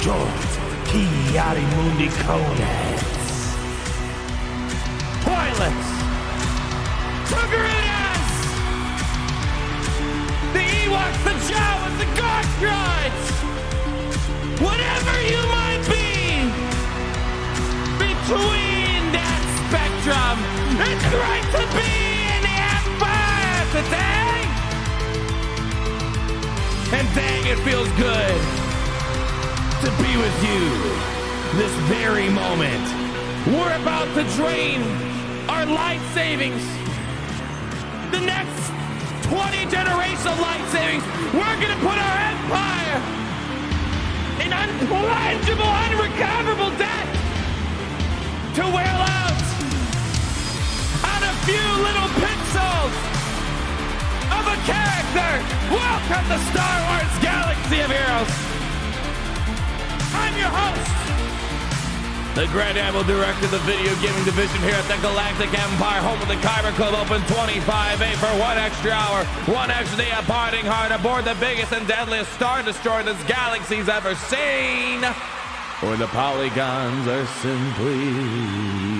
George Kiari Mundi Conex. Toilets. Tugaritas. The Ewoks, the Jawas, the Garthrides. Whatever you might be between that spectrum, it's great to be in the Empire today. And dang, it feels good to be with you this very moment. We're about to drain our light savings. The next 20 generations of light savings. We're gonna put our empire in unlegible, unrecoverable debt to wail out on a few little pixels of a character. Welcome to Star Wars Galaxy of Heroes. I'm your host, the Grand Admiral Director of the Video Gaming Division here at the Galactic Empire, home of the Kyber Club, open 25/8 for 1 extra hour, 1 extra day of partying hard aboard the biggest and deadliest Star Destroyer this galaxy's ever seen, where the polygons are simply...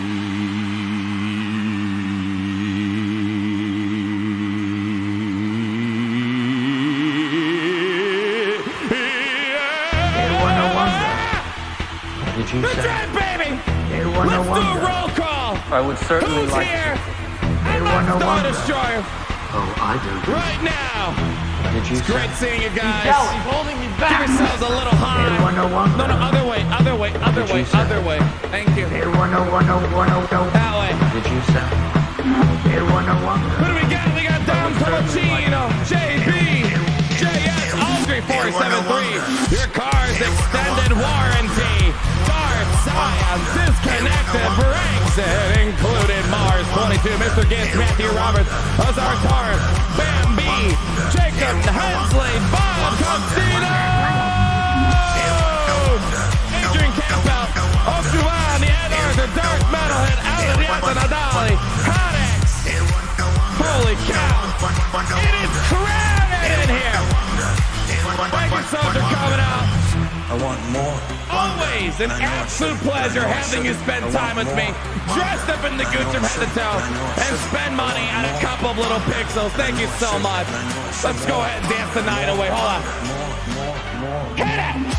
Did you say? Right, baby! Let's do a roll call! I would certainly Who's like here? to. And let's Star Destroyer! Oh, I do. Right now! Did you It's great seeing you guys. He's holding me back. Give yourselves a little high. No, other way, other way, other way, other way. Thank you. That way. Did you say? Who do we got? We got Dom Tolentino, JB, JS, Aldrey 473. Your car's extended warranty. Science, disconnected, Brexit included, Mars 22, Mr. Gintz, Matthew Roberts, Azar Torres, Bambi, Jacob Hensley, Bob Constantino, Adrian Campbell, Osuan, the Ed Arthur, Dark Metalhead, Alan Yathan, Adali, Hadex. Holy cow, it is crowded in here. Thank you so much for coming out. I want more. Always an absolute pleasure having you spend time with me, dressed up in the Gucci from head to toe, and spend money on a couple of little pixels. Thank you so much. Let's go ahead and dance the night away. Hold on. Hit it!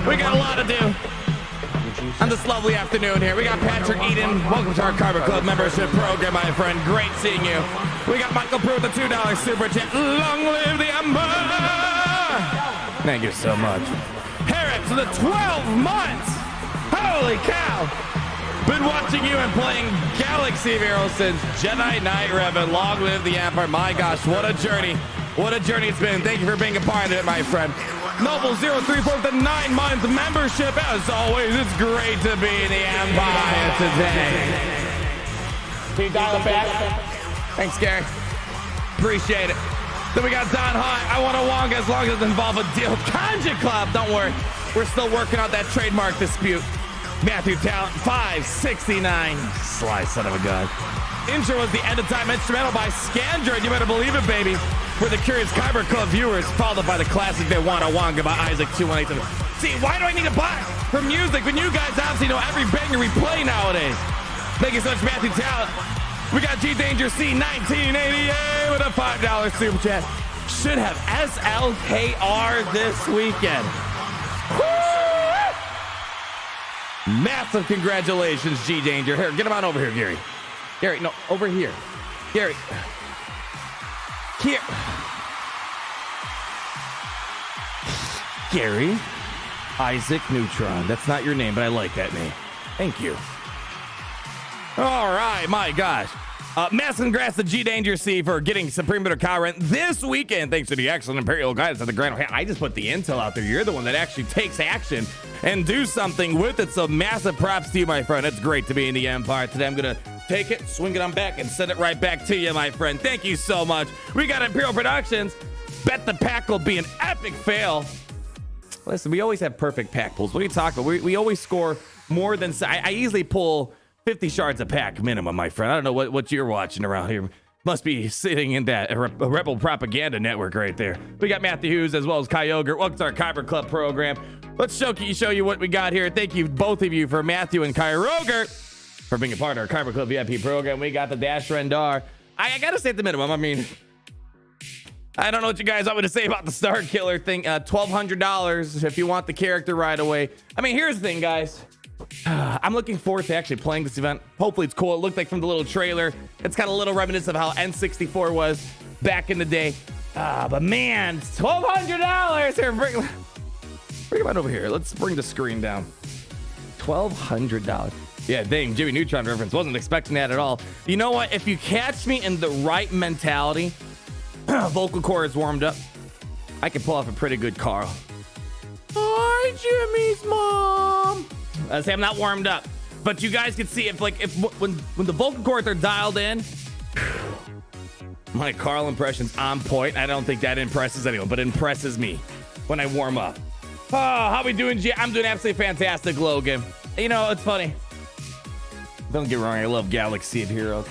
We got a lot to do on this lovely afternoon here. We got Patrick Eden. Welcome to our Kyber Club membership program, my friend. Great seeing you. We got Michael Brew with the $2 super chat. Long live the Empire! Thank you so much. Harris for the 12 months. Holy cow. Been watching you and playing Galaxy of Heroes since Jedi Knight Revan. Long live the Empire. My gosh, what a journey. What a journey it's been. Thank you for being a part of it, my friend. Noble034 with the 9-month membership. As always, it's great to be in the Empire today. Can you dial it back? Thanks, Gary. Appreciate it. Then we got Don High. I want a Wonga as long as it involves a deal with Kanja Club. Don't worry. We're still working out that trademark dispute. Matthew Talent, 569. Sly son of a gun. Intro was the end-of-time instrumental by Scandroid. You better believe it, baby. For the curious Kyber Club viewers, followed by the classic They Want a Wonga by Isaac 2187. See, why do I need to buy for music when you guys obviously know every banger we play nowadays? Thank you so much, Matthew Talent. We got G Danger C 1988 with a $5 super chat. Should have SLKR this weekend. Woo! Massive congratulations, G Danger. Here, get him on over here, Gary. Gary, no, over here. Gary. Here. Gary. Isaac Neutron. That's not your name, but I like that name. Thank you. All right, my gosh. Mass congrats to G Danger C for getting Supreme Bitter Cow Rent this weekend, thanks to the excellent Imperial guidance at the Grand. Hey, I just put the intel out there. You're the one that actually takes action and do something with it. So massive props to you, my friend. It's great to be in the Empire today. I'm gonna take it, swing it on back, and send it right back to you, my friend. Thank you so much. We got Imperial Productions. Bet the pack will be an epic fail. Listen, we always have perfect pack pulls. What are you talking about? We always score more than... I easily pull 50 shards a pack minimum, my friend. I don't know what you're watching around here. Must be sitting in that rebel propaganda network right there. We got Matthew Hughes as well as Kyogre. Welcome to our Kyber Club program. Let's show you what we got here. Thank you, both of you, for Matthew and Kyogre for being a part of our Kyber Club VIP program. We got the Dash Rendar. I gotta say at the minimum, I mean... I don't know what you guys want me to say about the Star Killer thing. $1,200 if you want the character right away. I mean, here's the thing, guys. I'm looking forward to actually playing this event. Hopefully it's cool. It looked like from the little trailer. It's got a little reminiscent of how N64 was back in the day. But man, $1,200. Here, bring it on over here. Let's bring the screen down. $1,200. Yeah, dang, Jimmy Neutron reference. Wasn't expecting that at all. You know what? If you catch me in the right mentality... vocal cords warmed up, I can pull off a pretty good Carl. Hi, Jimmy's mom. I say I'm not warmed up, but you guys can see if when the vocal cords are dialed in, my Carl impression's on point. I don't think that impresses anyone, but it impresses me when I warm up. Oh, how we doing, G? I'm doing absolutely fantastic, Logan. You know, it's funny. Don't get me wrong, I love Galaxy of Heroes.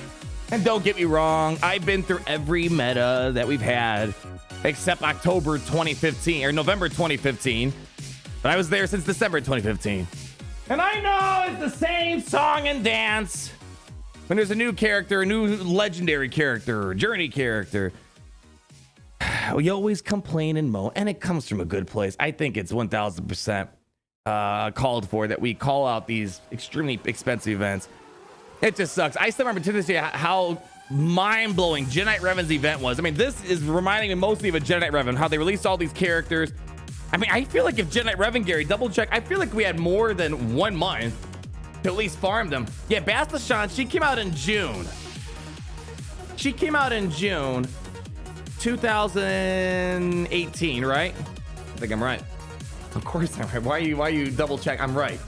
And don't get me wrong, I've been through every meta that we've had except October 2015 or November 2015. But I was there since December 2015. And I know it's the same song and dance. When there's a new character, a new legendary character, or journey character, we always complain and moan, and it comes from a good place. I think it's 1000% called for that we call out these extremely expensive events. It just sucks. I still remember to this day how mind-blowing Jedi Knight Revan's event was. I mean, this is reminding me mostly of a Jedi Knight Revan, how they released all these characters. I mean, I feel like if Jedi Knight Revan, Gary, double check, I feel like we had more than 1 month to at least farm them. Yeah, Bastila Shan, she came out in June. She came out in June 2018, right? I think I'm right. Of course I'm right. Why you double check? I'm right.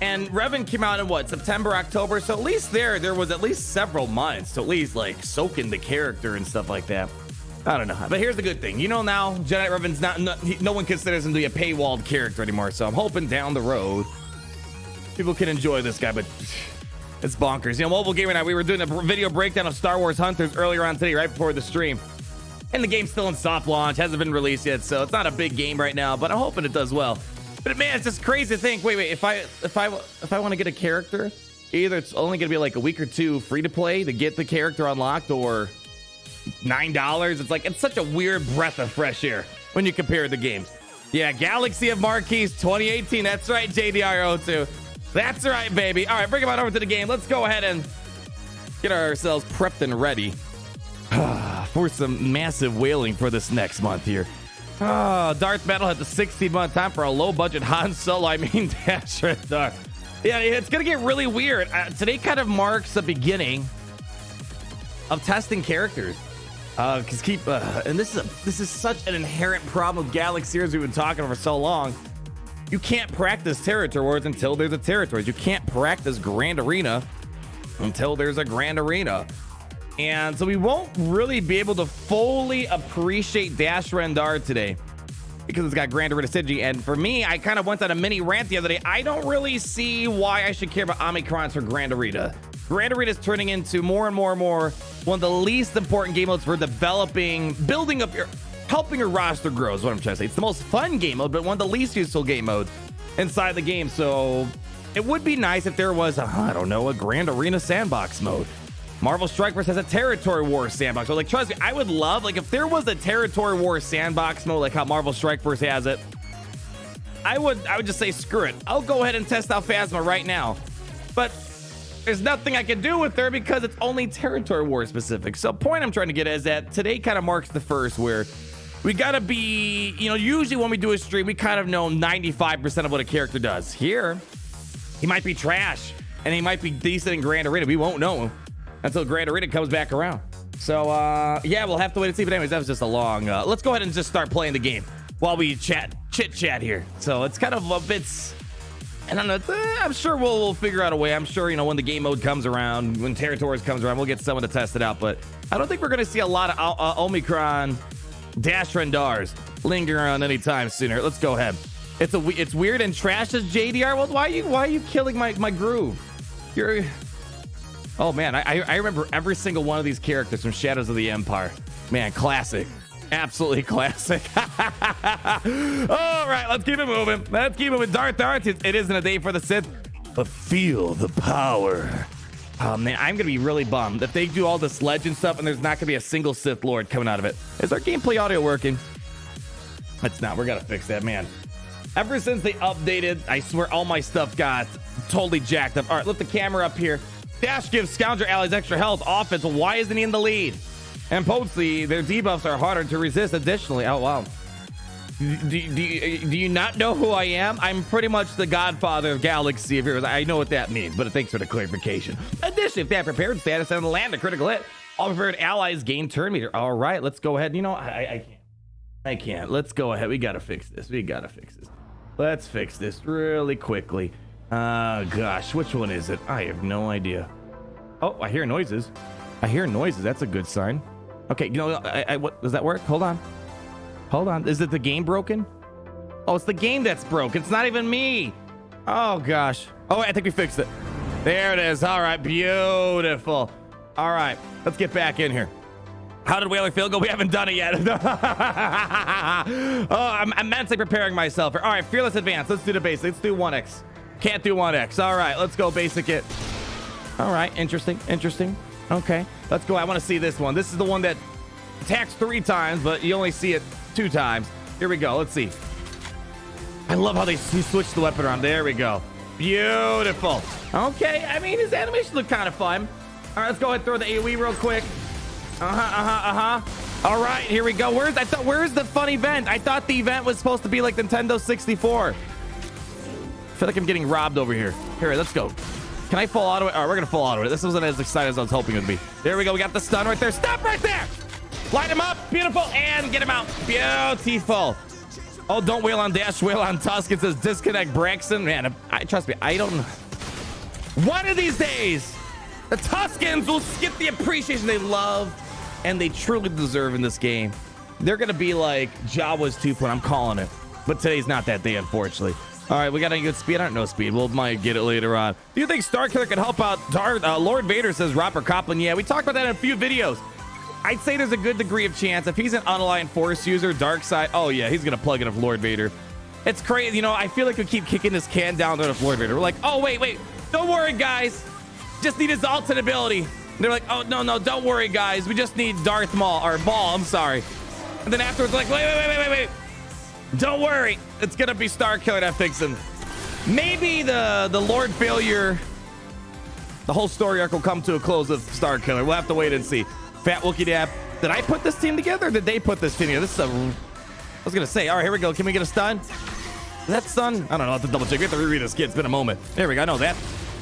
And Revan came out in what, September, October? So at least there was at least several months to at least like soak in the character and stuff like that. I don't know. But here's the good thing. You know, now Jedi Knight Revan's no one considers him to be a paywalled character anymore. So I'm hoping down the road people can enjoy this guy, but it's bonkers. You know, Mobile Gamer and I, we were doing a video breakdown of Star Wars Hunters earlier on today, right before the stream. And the game's still in soft launch, hasn't been released yet, so it's not a big game right now, but I'm hoping it does well. But man, it's just crazy to think, wait, if I want to get a character, either it's only gonna be like a week or two free to play to get the character unlocked, or $9. It's like, it's such a weird breath of fresh air when you compare the games. Yeah, Galaxy of Marquees 2018. That's right, JDR02. That's right, baby. All right, bring him on over to the game. Let's go ahead and get ourselves prepped and ready for some massive whaling for this next month here. Darth Metal had the 60-month time for a low-budget Han Solo. I mean, Dash Rendar. Yeah, it's gonna get really weird. Today kind of marks the beginning of testing characters. Because and this is such an inherent problem with Galaxy series we've been talking about for so long. You can't practice territory wars until there's a territory. You can't practice Grand Arena until there's a Grand Arena. And so we won't really be able to fully appreciate Dash Rendar today because it's got Grand Arena Synergy. And for me, I kind of went on a mini rant the other day. I don't really see why I should care about Omicrons for Grand Arena. Grand Arena is turning into more and more one of the least important game modes for developing, building up helping your roster grow is what I'm trying to say. It's the most fun game mode, but one of the least useful game modes inside the game. So it would be nice if there was I don't know, a Grand Arena sandbox mode. Marvel Strike Force has a Territory War sandbox. So like, trust me, I would love, like, if there was a Territory War sandbox mode, like how Marvel Strike Force has it, I would just say, screw it. I'll go ahead and test out Phasma right now. But there's nothing I can do with her because it's only Territory War specific. So point I'm trying to get at is that today kind of marks the first where we gotta be, you know, usually when we do a stream, we kind of know 95% of what a character does. Here, he might be trash and he might be decent in Grand Arena. We won't know. until Grand Arena comes back around. So, yeah, we'll have to wait and see. But anyways, that was just a long... let's go ahead and just start playing the game while we chit-chat here. So it's kind of a bit... I don't know. I'm sure we'll figure out a way. I'm sure, you know, when the game mode comes around, when Territories comes around, we'll get someone to test it out. But I don't think we're going to see a lot of Omicron dash Rendars linger on anytime sooner. Let's go ahead. It's weird and trash as JDR. Well, why are you killing my groove? You're... Oh, man, I remember every single one of these characters from Shadows of the Empire. Man, classic. Absolutely classic. All right, let's keep it moving. Let's keep it moving. Darth, it isn't a day for the Sith, but feel the power. Oh, man, I'm going to be really bummed if they do all this legend stuff and there's not going to be a single Sith Lord coming out of it. Is our gameplay audio working? It's not. We're going to fix that, man. Ever since they updated, I swear all my stuff got totally jacked up. All right, lift the camera up here. Dash gives Scoundrel allies extra health. Offense, why isn't he in the lead? And potency, their debuffs are harder to resist. Additionally, oh wow. Do you not know who I am? I'm pretty much the godfather of Galaxy of Heroes. I know what that means, but thanks for the clarification. Additionally, if they have prepared status and land a critical hit, all prepared allies gain turn meter. All right, let's go ahead. You know, I can't. Let's go ahead. We got to fix this. Let's fix this really quickly. Gosh, which one is it? I have no idea. Oh, I hear noises. That's a good sign. Okay, you know, what does that work? Hold on. Is it the game broken? Oh, it's the game that's broken. It's not even me. Oh gosh. Oh, I think we fixed it. There it is. All right, beautiful. All right, let's get back in here. How did Whaler Field go? We haven't done it yet. Oh, I'm immensely preparing myself. All right, Fearless Advance. Let's do the basic. Let's do 1x. Can't do 1x. All right, let's go basic it. All right, interesting. Okay, let's go. I want to see this one. This is the one that attacks 3 times, but you only see it 2 times. Here we go. Let's see. I love how he switched the weapon around. There we go. Beautiful. Okay, I mean, his animation looked kind of fun. All right, let's go ahead and throw the AoE real quick. All right, here we go. Where's the fun event? I thought the event was supposed to be like Nintendo 64. I feel like I'm getting robbed over here. Here, let's go. Can I full auto it? All right, we're going to full auto it. This wasn't as excited as I was hoping it would be. There we go. We got the stun right there. Stop right there. Light him up. Beautiful. And get him out. Beautiful. Oh, don't wail on Dash, wail on Tusk. It says disconnect Braxton. Man, trust me, I don't... One of these days, the Tuskens will get the appreciation they love and they truly deserve in this game. They're going to be like Jawa's 2.0. I'm calling it. But today's not that day, unfortunately. All right, we got any good speed? I don't know speed. We'll might get it later on. Do you think Starkiller can help out Lord Vader, says Robert Copeland? Yeah, we talked about that in a few videos. I'd say there's a good degree of chance. If he's an unaligned Force user, dark side, oh yeah, he's going to plug in with Lord Vader. It's crazy. You know, I feel like we keep kicking this can down the road of Lord Vader. We're like, oh, wait. Don't worry, guys. Just need his ultimate ability. And they're like, oh, no, don't worry, guys. We just need Darth Maul, or Maul, I'm sorry. And then afterwards, like, wait. Don't worry. It's going to be Starkiller that fixes him. Maybe the Lord Failure, the whole story arc will come to a close with Starkiller. We'll have to wait and see. Fat Wookie Dab. Did I put this team together or did they put this team together? This is I was going to say, all right, here we go. Can we get a stun? Is that stun? I don't know. I'll have to double check. We have to reread this kid. It's been a moment. There we go. I know that.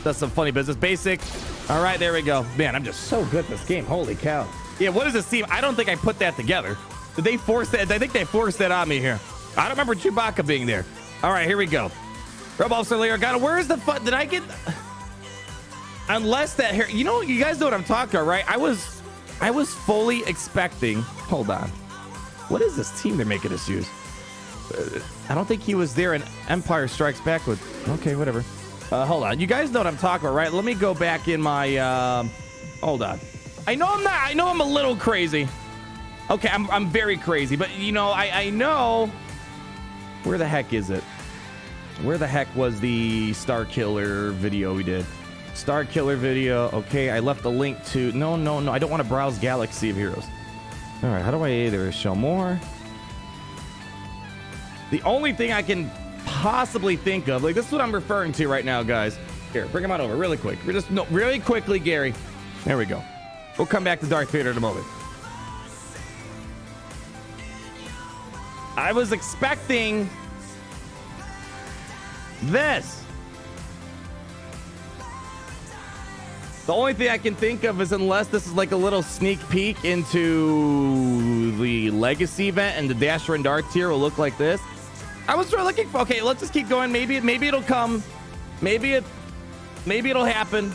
That's some funny business. Basic. All right, there we go. Man, I'm just so good at this game. Holy cow. Yeah, what is this team? I don't think I put that together. Did they force that? I think they forced that on me here. I don't remember Chewbacca being there. All right, here we go. Rebel Officer Leia Organa. Where's the fun? Did I get... Unless that here... You know, you guys know what I'm talking about, right? I was fully expecting... Hold on. What is this team they're making us use? I don't think he was there in Empire Strikes Back with... Okay, whatever. Hold on. You guys know what I'm talking about, right? Let me go back in my... Hold on. I know I'm not... I know I'm a little crazy. Okay, I'm very crazy. But, you know, I know... Where the heck is it? Where the heck was the Starkiller video we did? Starkiller video. Okay, I left a link to... No. I don't want to browse Galaxy of Heroes. All right, how do I either show more? The only thing I can possibly think of... Like, this is what I'm referring to right now, guys. Here, bring him on over really quick. Really quickly, Gary. There we go. We'll come back to Darth Vader in a moment. I was expecting this. The only thing I can think of is unless this is like a little sneak peek into the legacy event and the Dash Rendar tier will look like this. I was really looking for, okay, let's just keep going. Maybe it'll come. Maybe it'll happen.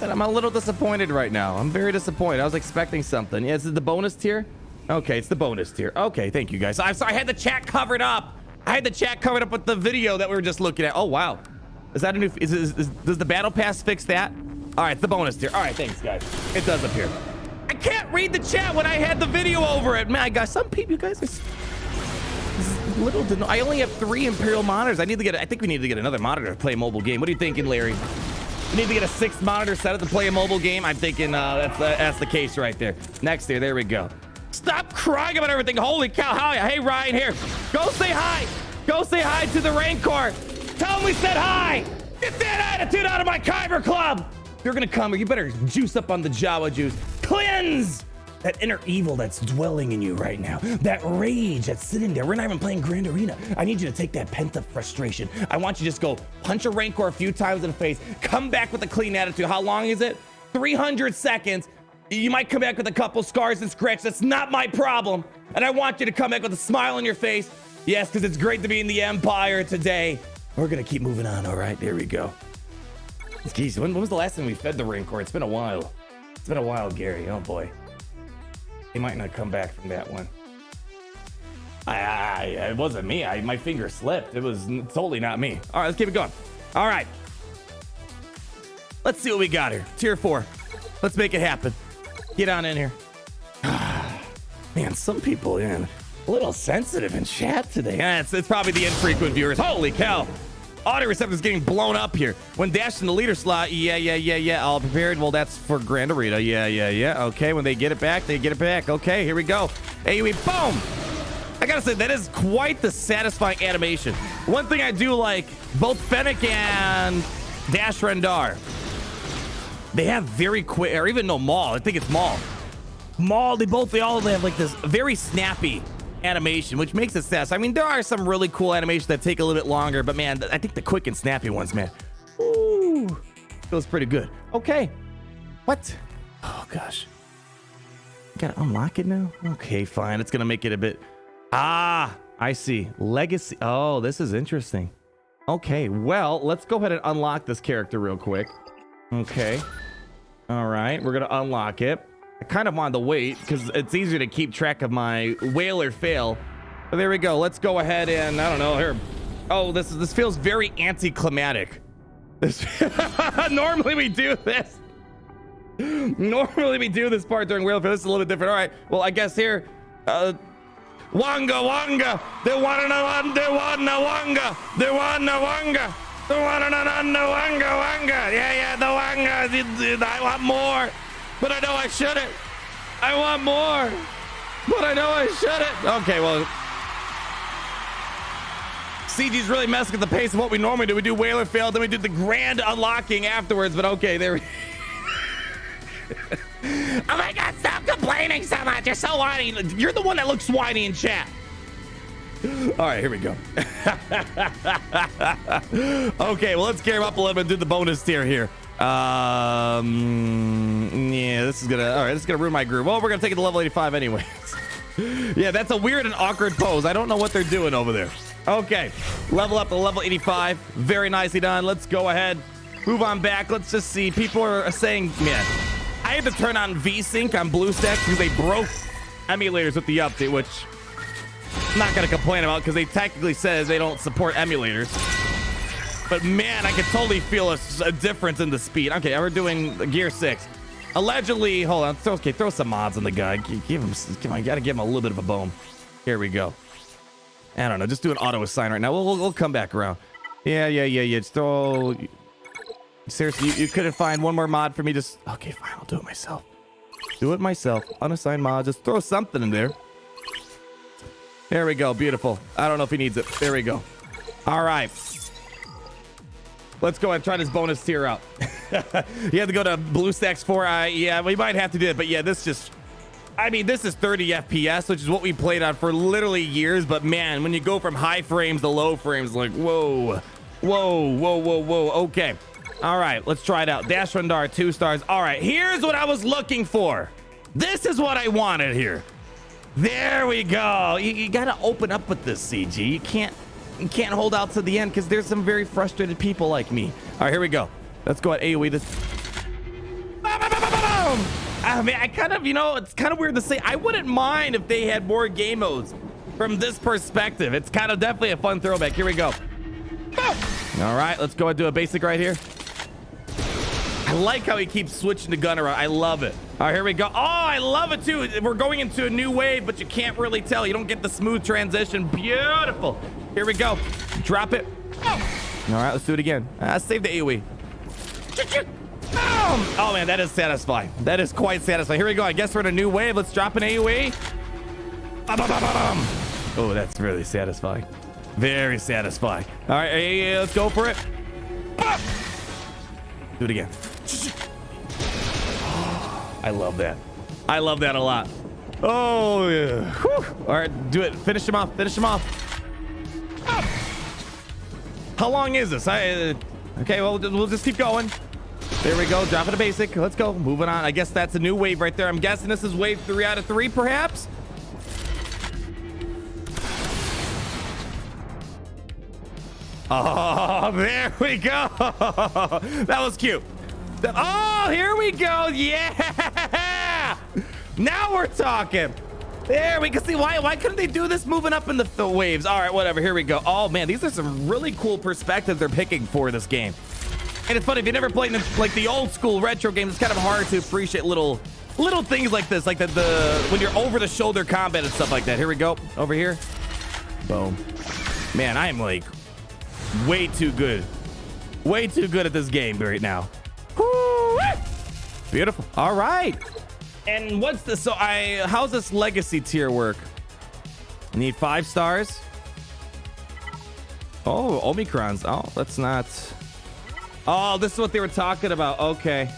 But I'm a little disappointed right now. I'm very disappointed. I was expecting something. Yeah, is it the bonus tier? Okay, it's the bonus tier. Okay, thank you guys. I'm sorry, I had the chat covered up. I had the chat covered up with the video that we were just looking at. Oh, wow. Is that a new, does the battle pass fix that? All right, it's the bonus tier. All right, thanks, guys. It does appear. I can't read the chat when I had the video over it. Man, guys, some people, you guys are little to know. I only have 3 Imperial monitors. I think we need to get another monitor to play a mobile game. What are you thinking, Larry? We need to get a 6th monitor setup to play a mobile game. I'm thinking that's the case right there. Next here, there we go. Stop crying about everything. Holy cow. Hey, Ryan, here. Go say hi. Go say hi to the Rancor. Tell him we said hi. Get that attitude out of my Kyber Club. If you're going to come here, you better juice up on the Jawa juice. Cleanse that inner evil that's dwelling in you right now. That rage that's sitting there. We're not even playing Grand Arena. I need you to take that pent-up frustration. I want you to just go punch a Rancor a few times in the face. Come back with a clean attitude. How long is it? 300 seconds. You might come back with a couple scars and scratches. That's not my problem. And I want you to come back with a smile on your face. Yes, because it's great to be in the Empire today. We're going to keep moving on. All right, there we go. Geez, when was the last time we fed the Rancor? It's been a while. It's been a while, Gary. Oh, boy. He might not come back from that one. It wasn't me. My finger slipped. It was totally not me. All right, let's keep it going. All right. Let's see what we got here. Tier 4. Let's make it happen. Get on in here. Man, some people, man, a little sensitive in chat today. Yeah, it's probably the infrequent viewers. Holy cow. Audio receptor's getting blown up here. When dashed in the leader slot, yeah. All prepared. Well, that's for Grand Arena. Yeah. Okay, when they get it back, they get it back. Okay, here we go. AoE, boom! I gotta say, that is quite the satisfying animation. One thing I do like, both Fennec and Dash Rendar, they have very quick, or even no, Maul. I think it's Maul. Maul, they all have like this very snappy animation, which makes it fast. I mean, there are some really cool animations that take a little bit longer, but man, I think the quick and snappy ones, man, ooh, feels pretty good. Okay, what? Oh gosh, gotta unlock it now. Okay, fine. It's gonna make it a bit. I see. Legacy. Oh, this is interesting. Okay, well, let's go ahead and unlock this character real quick. Okay. All right, we're gonna unlock it. I kind of wanted to wait because it's easier to keep track of my whale or fail. But there we go. Let's go ahead and I don't know here. Oh, this feels very anticlimactic. Normally we do this. Normally we do this part during whale fail. This is a little bit different. All right. Well, I guess here. Wanga. They wanna wanga. They wanna wanga. Yeah, the wanga. I want more. But I know I shouldn't. I want more. But I know I shouldn't. Okay, well. CG's really messing with the pace of what we normally do. We do Whaler Fail, then we do the grand unlocking afterwards. But okay, there we Oh my God, stop complaining so much. You're so whiny. You're the one that looks whiny in chat. All right, here we go. Okay, well, let's gear him up a little bit and do the bonus tier here. Yeah, this is gonna ruin my groove. Well, we're gonna take it to level 85 anyways. Yeah, that's a weird and awkward pose. I don't know what they're doing over there. Okay, level up to level 85. Very nicely done. Let's go ahead, move on back. Let's just see. People are saying, man, I had to turn on VSync on BlueStacks because they broke emulators with the update, which I'm not gonna complain about because they technically says they don't support emulators. But man, I can totally feel a difference in the speed. Okay, we're doing Gear 6. Allegedly, hold on. Throw some mods on the guy. I gotta give him a little bit of a bone. Here we go. I don't know. Just do an auto assign right now. We'll come back around. Yeah. Just throw. Seriously, you couldn't find one more mod for me? Just okay, fine. I'll do it myself. Do it myself. Unassigned mod. Just throw something in there. There we go. Beautiful. I don't know if he needs it. There we go. All right. Let's go ahead and try this bonus tier out. You have to go to BlueStacks 4. Yeah, we might have to do it. But yeah, this is 30 FPS, which is what we played on for literally years. But man, when you go from high frames to low frames, like, whoa. Okay. All right, let's try it out. Dash Rendar, 2 stars. All right, here's what I was looking for. This is what I wanted here. There we go. You got to open up with this, CG. You can't hold out to the end because there's some very frustrated people like me. All right, here we go. Let's go at AoE this. I mean, I kind of, you know, it's kind of weird to say. I wouldn't mind if they had more game modes from this perspective. It's kind of definitely a fun throwback. Here we go. All right, let's go and do a basic right here. I like how he keeps switching the gun around. I love it. All right, here we go. Oh, I love it too. We're going into a new wave, but you can't really tell. You don't get the smooth transition. Beautiful. Here we go. Drop it. All right, let's do it again. Save the AoE. Oh man, that is satisfying. That is quite satisfying. Here we go. I guess we're in a new wave. Let's drop an AoE. Oh, that's really satisfying. Very satisfying. All right, let's go for it. Do it again. I love that. I love that a lot. Oh yeah. Whew. All right, do it. Finish him off. Finish him off. How long is this? Okay, well, we'll just keep going. There we go. Dropping a basic. Let's go. Moving on. I guess that's a new wave right there. I'm guessing this is wave 3 out of 3, perhaps. Oh, there we go. That was cute. Oh, here we go. Yeah. Now we're talking. There we can see why couldn't they do this moving up in the waves? All right, whatever. Here we go. Oh man, these are some really cool perspectives they're picking for this game. And it's funny, if you never played like the old school retro games, it's kind of hard to appreciate little things like this, like the when you're over the shoulder combat and stuff like that. Here we go. Over here. Boom. Man, I am like way too good at this game right now. Woo! Beautiful. All right. And what's this? So how's this legacy tier work? I need 5 stars. Oh, Omicrons. Oh, that's not. Oh, this is what they were talking about. Okay.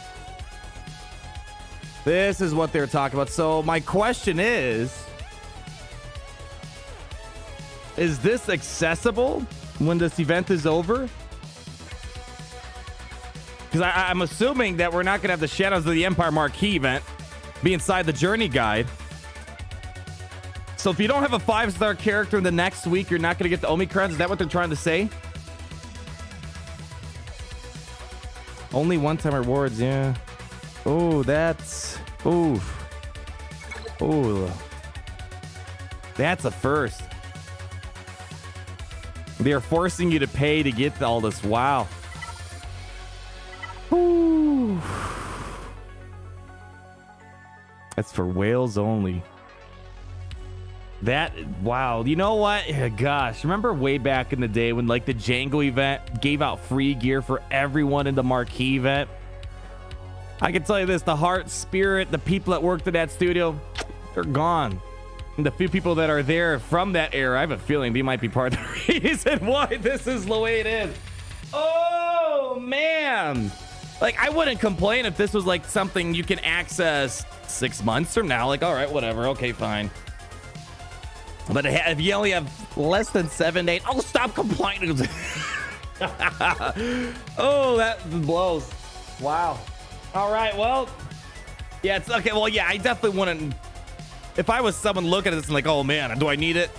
This is what they were talking about. So my question is this accessible when this event is over? Because I'm assuming that we're not going to have the Shadows of the Empire Marquee event be inside the journey guide. So if you don't have a 5-star character in the next week, you're not going to get the Omicrons. Is that what they're trying to say? Only one-time rewards, yeah. Oh, that's... Ooh. Oh. That's a first. They're forcing you to pay to get all this. Wow. Ooh. That's for whales only. That, wow. You know what? Gosh, remember way back in the day when like the Django event gave out free gear for everyone in the Marquee event? I can tell you this, the heart, spirit, the people that worked at that studio, they're gone. And the few people that are there from that era, I have a feeling they might be part of the reason why this is the way it is. Oh, man. Like, I wouldn't complain if this was like something you can access 6 months from now. Like, all right, whatever. Okay, fine. But if you only have less than 7 days, oh, stop complaining. Oh, that blows. Wow. All right, well, yeah, it's okay. Well, yeah, I definitely wouldn't. If I was someone looking at this and like, oh man, do I need it?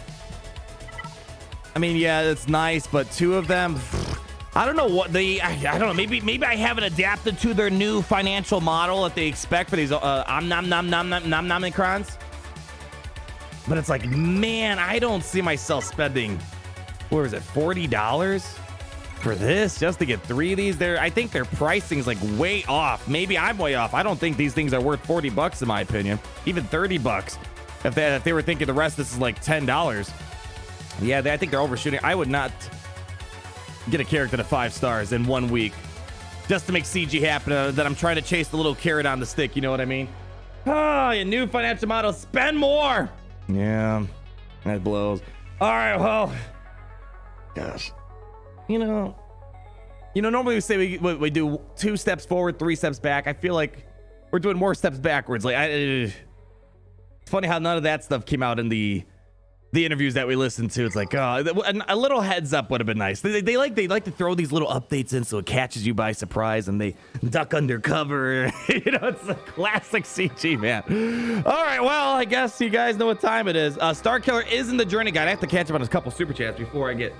I mean, yeah, it's nice, but 2 of them, I don't know what I don't know. Maybe I haven't adapted to their new financial model that they expect for these Omicrons. But it's like, man, I don't see myself spending, what is it, $40 for this just to get 3 of these. I think their pricing is like way off. Maybe I'm way off. I don't think these things are worth $40 in my opinion. Even $30 if they were thinking the rest of this is like $10. Yeah, I think they're overshooting. I would not get a character to 5 stars in 1 week just to make CG happen. That I'm trying to chase the little carrot on the stick. You know what I mean? Oh, your new financial model. Spend more. Yeah, that blows. All right, well, gosh, you know, normally we say we do 2 steps forward, 3 steps back. I feel like we're doing more steps backwards. Like, it's funny how none of that stuff came out in the the interviews that we listened to. It's like, oh, a little heads up would have been nice. They like to throw these little updates in so it catches you by surprise and they duck undercover. You know, it's a classic CG, man. All right, well, I guess you guys know what time it is. Star Killer is in the journey guide. I have to catch up on a couple super chats before I get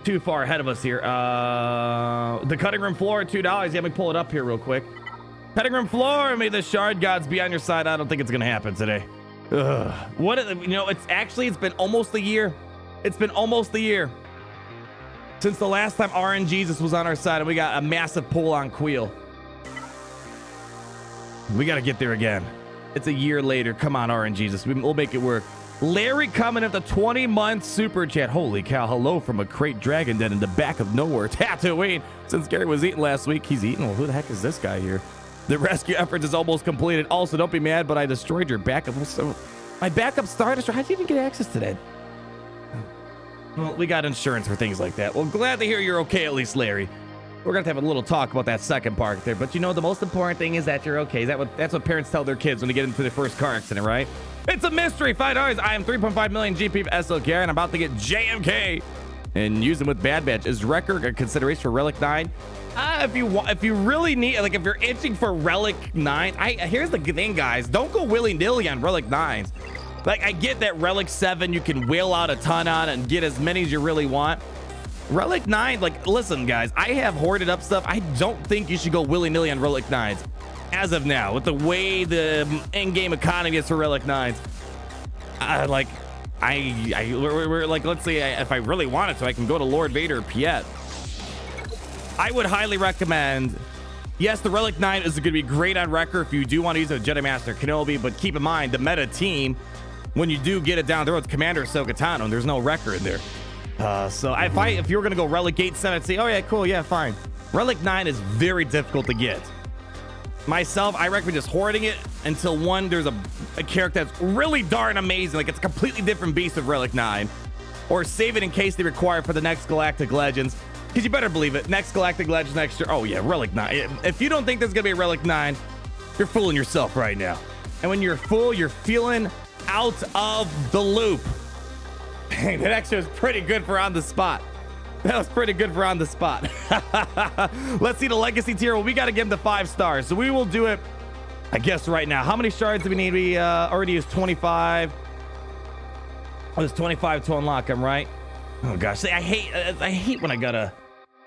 too far ahead of us here. The cutting room floor at $2. Yeah, let me pull it up here real quick. Cutting room floor, may the shard gods be on your side. I don't think it's gonna happen today. Ugh. You know, it's been almost a year. It's been almost a year since the last time RNGesus was on our side, and we got a massive pull on Queel. We got to get there again. It's a year later. Come on, RNGesus. We'll make it work. Larry coming at the 20-month super chat. Holy cow. Hello from a crate dragon den in the back of nowhere. Tatooine. Since Gary was eating last week, he's eating. Well, who the heck is this guy here? The rescue effort is almost completed. Also, don't be mad, but I destroyed your backup. So, my backup Star Destroyer. How'd you even get access to that? Well, we got insurance for things like that. Well, glad to hear you're okay, at least, Larry. We're going to have a little talk about that second part there. But you know, the most important thing is that you're okay. That's what parents tell their kids when they get into their first car accident, right? It's a mystery. $5. I am 3.5 million GP of SLK, and I'm about to get JMK and use them with Bad Batch. Is record a consideration for Relic 9? If you really need, like, if you're itching for Relic 9, here's the thing, guys. Don't go willy-nilly on Relic 9s. Like, I get that Relic 7 you can whale out a ton on and get as many as you really want. Relic 9, like, listen, guys, I have hoarded up stuff. I don't think you should go willy-nilly on Relic 9s as of now, with the way the in-game economy is for Relic 9s. We're like, let's say if I really wanted to, I can go to Lord Vader or Piet. I would highly recommend, yes, the Relic 9 is going to be great on Wrecker if you do want to use a Jedi Master Kenobi, but keep in mind, the meta team, when you do get it down there with Commander Ahsoka Tano, and there's no Wrecker in there. So if you were going to go Relic 8, 7, I'd say, oh yeah, cool, yeah, fine. Relic 9 is very difficult to get. Myself, I recommend just hoarding it until there's a character that's really darn amazing, like it's a completely different beast of Relic 9, or save it in case they require it for the next Galactic Legends. Because you better believe it. Next Galactic Legends next year. Oh, yeah, Relic 9. If you don't think there's going to be a Relic 9, you're fooling yourself right now. And when you're full, you're feeling out of the loop. Dang, that actually was pretty good for on the spot. That was pretty good for on the spot. Let's see the Legacy tier. Well, we got to give him the 5 stars. So we will do it, I guess, right now. How many shards do we need? We already used 25. Oh, there's 25 to unlock them, right? Oh, gosh. See, I hate when I got to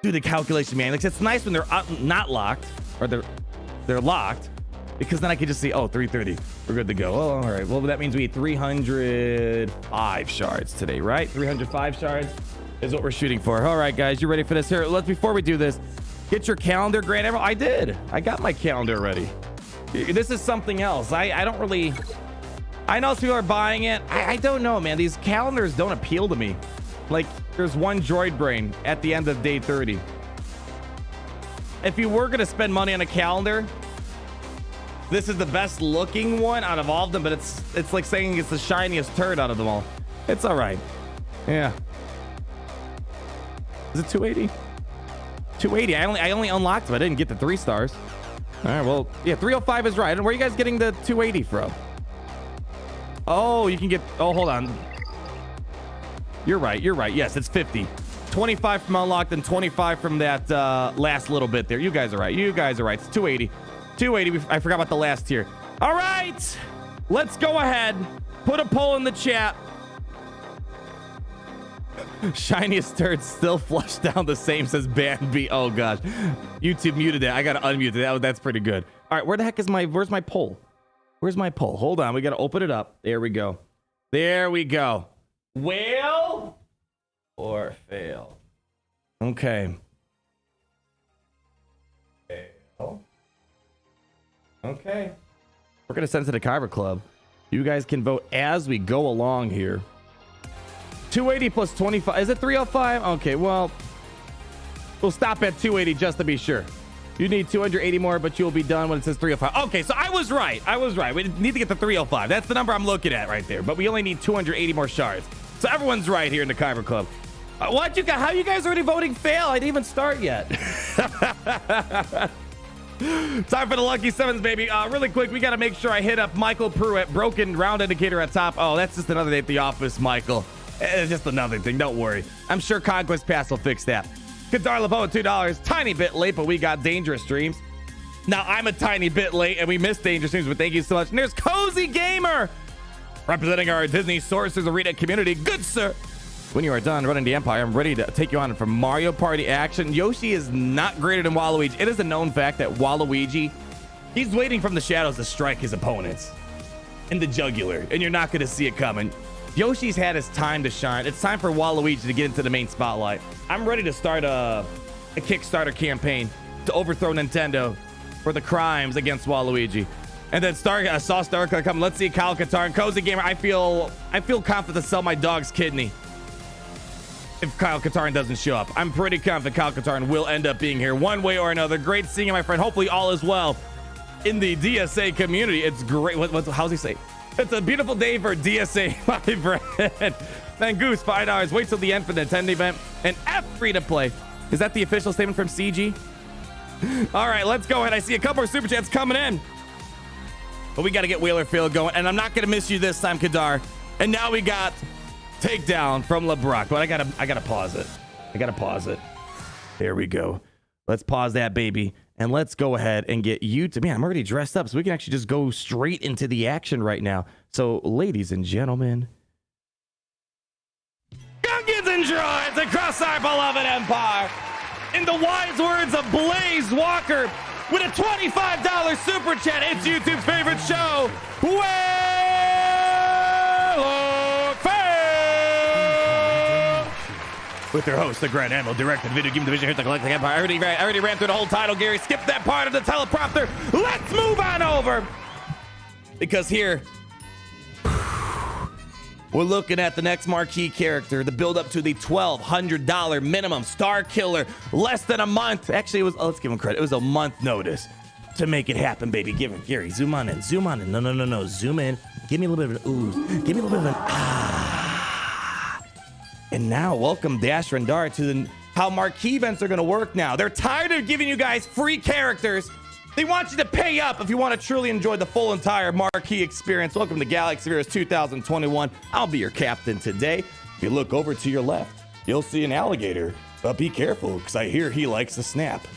do the calculation, man. Like, it's nice when they're not locked, or they're locked, because then I can just see, oh, 330, we're good to go. Oh, all right, well, that means we need 305 shards today, right? 305 shards is what we're shooting for. All right, guys, you ready for this? Here, before we do this, get your calendar, Grand Emerald. I did. I got my calendar ready. This is something else. I don't really, I know some people are buying it. I don't know, man. These calendars don't appeal to me. Like, there's one droid brain at the end of day 30. If you were going to spend money on a calendar, this is the best looking one out of all of them, but it's like saying it's the shiniest turd out of them all. It's all right. Yeah. Is it 280? 280. I only unlocked them. I didn't get the 3 stars. All right, well, yeah, 305 is right. And where are you guys getting the 280 from? Oh, you can get, oh, hold on. You're right. Yes, it's 50. 25 from unlocked and 25 from that last little bit there. You guys are right. It's 280. 280. I forgot about the last tier. All right. Let's go ahead. Put a poll in the chat. Shiniest turd still flushed down the same, says Band B. Oh, gosh. YouTube muted that. I got to unmute it. That's pretty good. All right. Where's my poll? Where's my poll? Hold on. We got to open it up. There we go. Whale or fail? Okay. Fail. Okay. We're going to send it to the Kyber Club. You guys can vote as we go along here. 280 plus 25. Is it 305? Okay, well, we'll stop at 280 just to be sure. You need 280 more, but you'll be done when it says 305. Okay, so I was right. We need to get to 305. That's the number I'm looking at right there. But we only need 280 more shards. So everyone's right here in the Kyber Club. How you guys already voting fail? I didn't even start yet. Time for the Lucky Sevens, baby. Really quick, we got to make sure I hit up Michael Pruitt, broken round indicator at top. Oh, that's just another day at the office, Michael. It's just another thing. Don't worry. I'm sure Conquest Pass will fix that. Kadar Lebeau at $2. Tiny bit late, but we got Dangerous Streams. Now, I'm a tiny bit late, and we missed Dangerous Streams, but thank you so much. And there's Cozy Gamer, representing our Disney Sorcerers Arena community. Good, sir. When you are done running the Empire, I'm ready to take you on for Mario Party action. Yoshi is not greater than Waluigi. It is a known fact that Waluigi, he's waiting from the shadows to strike his opponents in the jugular, and you're not going to see it coming. Yoshi's had his time to shine. It's time for Waluigi to get into the main spotlight. I'm ready to start a Kickstarter campaign to overthrow Nintendo for the crimes against Waluigi. And then I saw Star come. Let's see Kyle Katarn and Cozy Gamer. I feel confident to sell my dog's kidney if Kyle Katarn doesn't show up. I'm pretty confident Kyle Katarn will end up being here one way or another. Great seeing you, my friend. Hopefully all is well in the DSA community. It's great. How's he say? It's a beautiful day for DSA, my friend. Then Goose, $5. Wait till the end for the Nintendo event. And F free to play. Is that the official statement from CG? All right, let's go ahead. I see a couple more super chats coming in. But we got to get Whaler Phil going. And I'm not going to miss you this time, Kadar. And now we got takedown from LeBrock. But I gotta pause it. I gotta pause it. There we go. Let's pause that, baby. And let's go ahead and get you to... Man, I'm already dressed up, so we can actually just go straight into the action right now. So, ladies and gentlemen... Gungans and droids across our beloved empire. In the wise words of Blaze Walker, with a $25 super chat, it's YouTube's favorite show, with their host, the Grand Admiral, director, video game division here at the Galactic Empire. I already ran through the whole title, Gary. Skip that part of the teleprompter. Let's move on over. Because here, we're looking at the next marquee character, the build up to the $1,200 minimum Star Killer. Less than a month. Actually, it was, let's give him credit. It was a month notice to make it happen, baby. Give him, Gary, zoom on in, zoom on in. No. Zoom in. Give me a little bit of an ooze. Give me a little bit of an ah. And now, welcome Dash Rendar to how marquee events are going to work now. They're tired of giving you guys free characters. They want you to pay up if you want to truly enjoy the full entire marquee experience. Welcome to Galaxy Heroes 2021. I'll be your captain today. If you look over to your left, you'll see an alligator. But be careful, because I hear he likes to snap.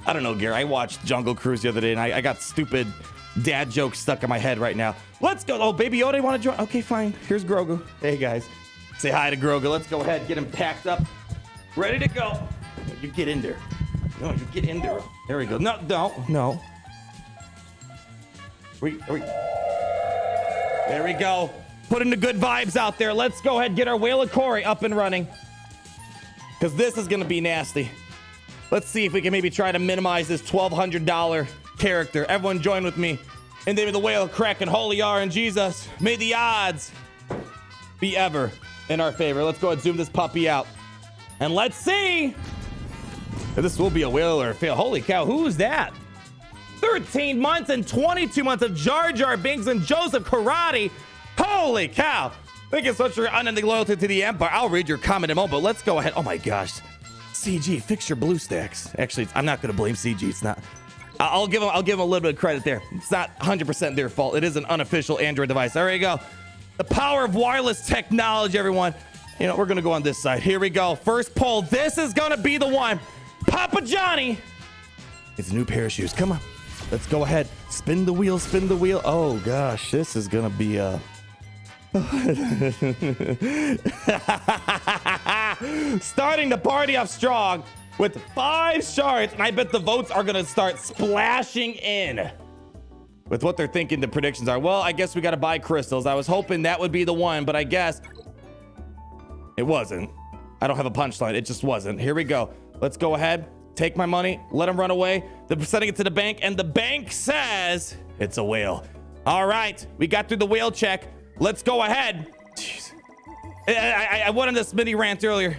I don't know, Gary. I watched Jungle Cruise the other day, and I got stupid dad jokes stuck in my head right now. Let's go. Oh, Baby Yoda, want to join? Okay, fine. Here's Grogu. Hey, guys. Say hi to Grogu. Let's go ahead, get him packed up, ready to go. You get in there. No, you get in there. There we go. No. There we go. Putting the good vibes out there. Let's go ahead, get our Whale of Corey up and running. Because this is going to be nasty. Let's see if we can maybe try to minimize this $1,200 character. Everyone join with me. In the name of the Whale of Crack and Holy R and Jesus, may the odds be ever in our favor. Let's go ahead and zoom this puppy out. And let's see if this will be a whale or a fail. Holy cow, who is that? 13 months and 22 months of Jar Jar Binks and Joseph Karate. Holy cow. Thank you so much for your unending loyalty to the Empire. I'll read your comment in a moment, but let's go ahead. Oh my gosh. CG, fix your blue stacks. Actually, I'm not going to blame CG. It's not. I'll give them a little bit of credit there. It's not 100% their fault. It is an unofficial Android device. There you go. The power of wireless technology, everyone. You know, we're going to go on this side. Here we go. First poll. This is going to be the one. Papa Johnny. It's a new pair of shoes. Come on. Let's go ahead. Spin the wheel. Spin the wheel. Oh, gosh. This is going to be starting the party off strong with 5 shards. And I bet the votes are going to start splashing in with what they're thinking the predictions are. Well, I guess we got to buy crystals. I was hoping that would be the one, but I guess it wasn't. I don't have a punchline. It just wasn't. Here we go. Let's go ahead. Take my money. Let him run away. They're sending it to the bank, and the bank says it's a whale. All right. We got through the whale check. Let's go ahead. Jeez. I went on this mini rant earlier.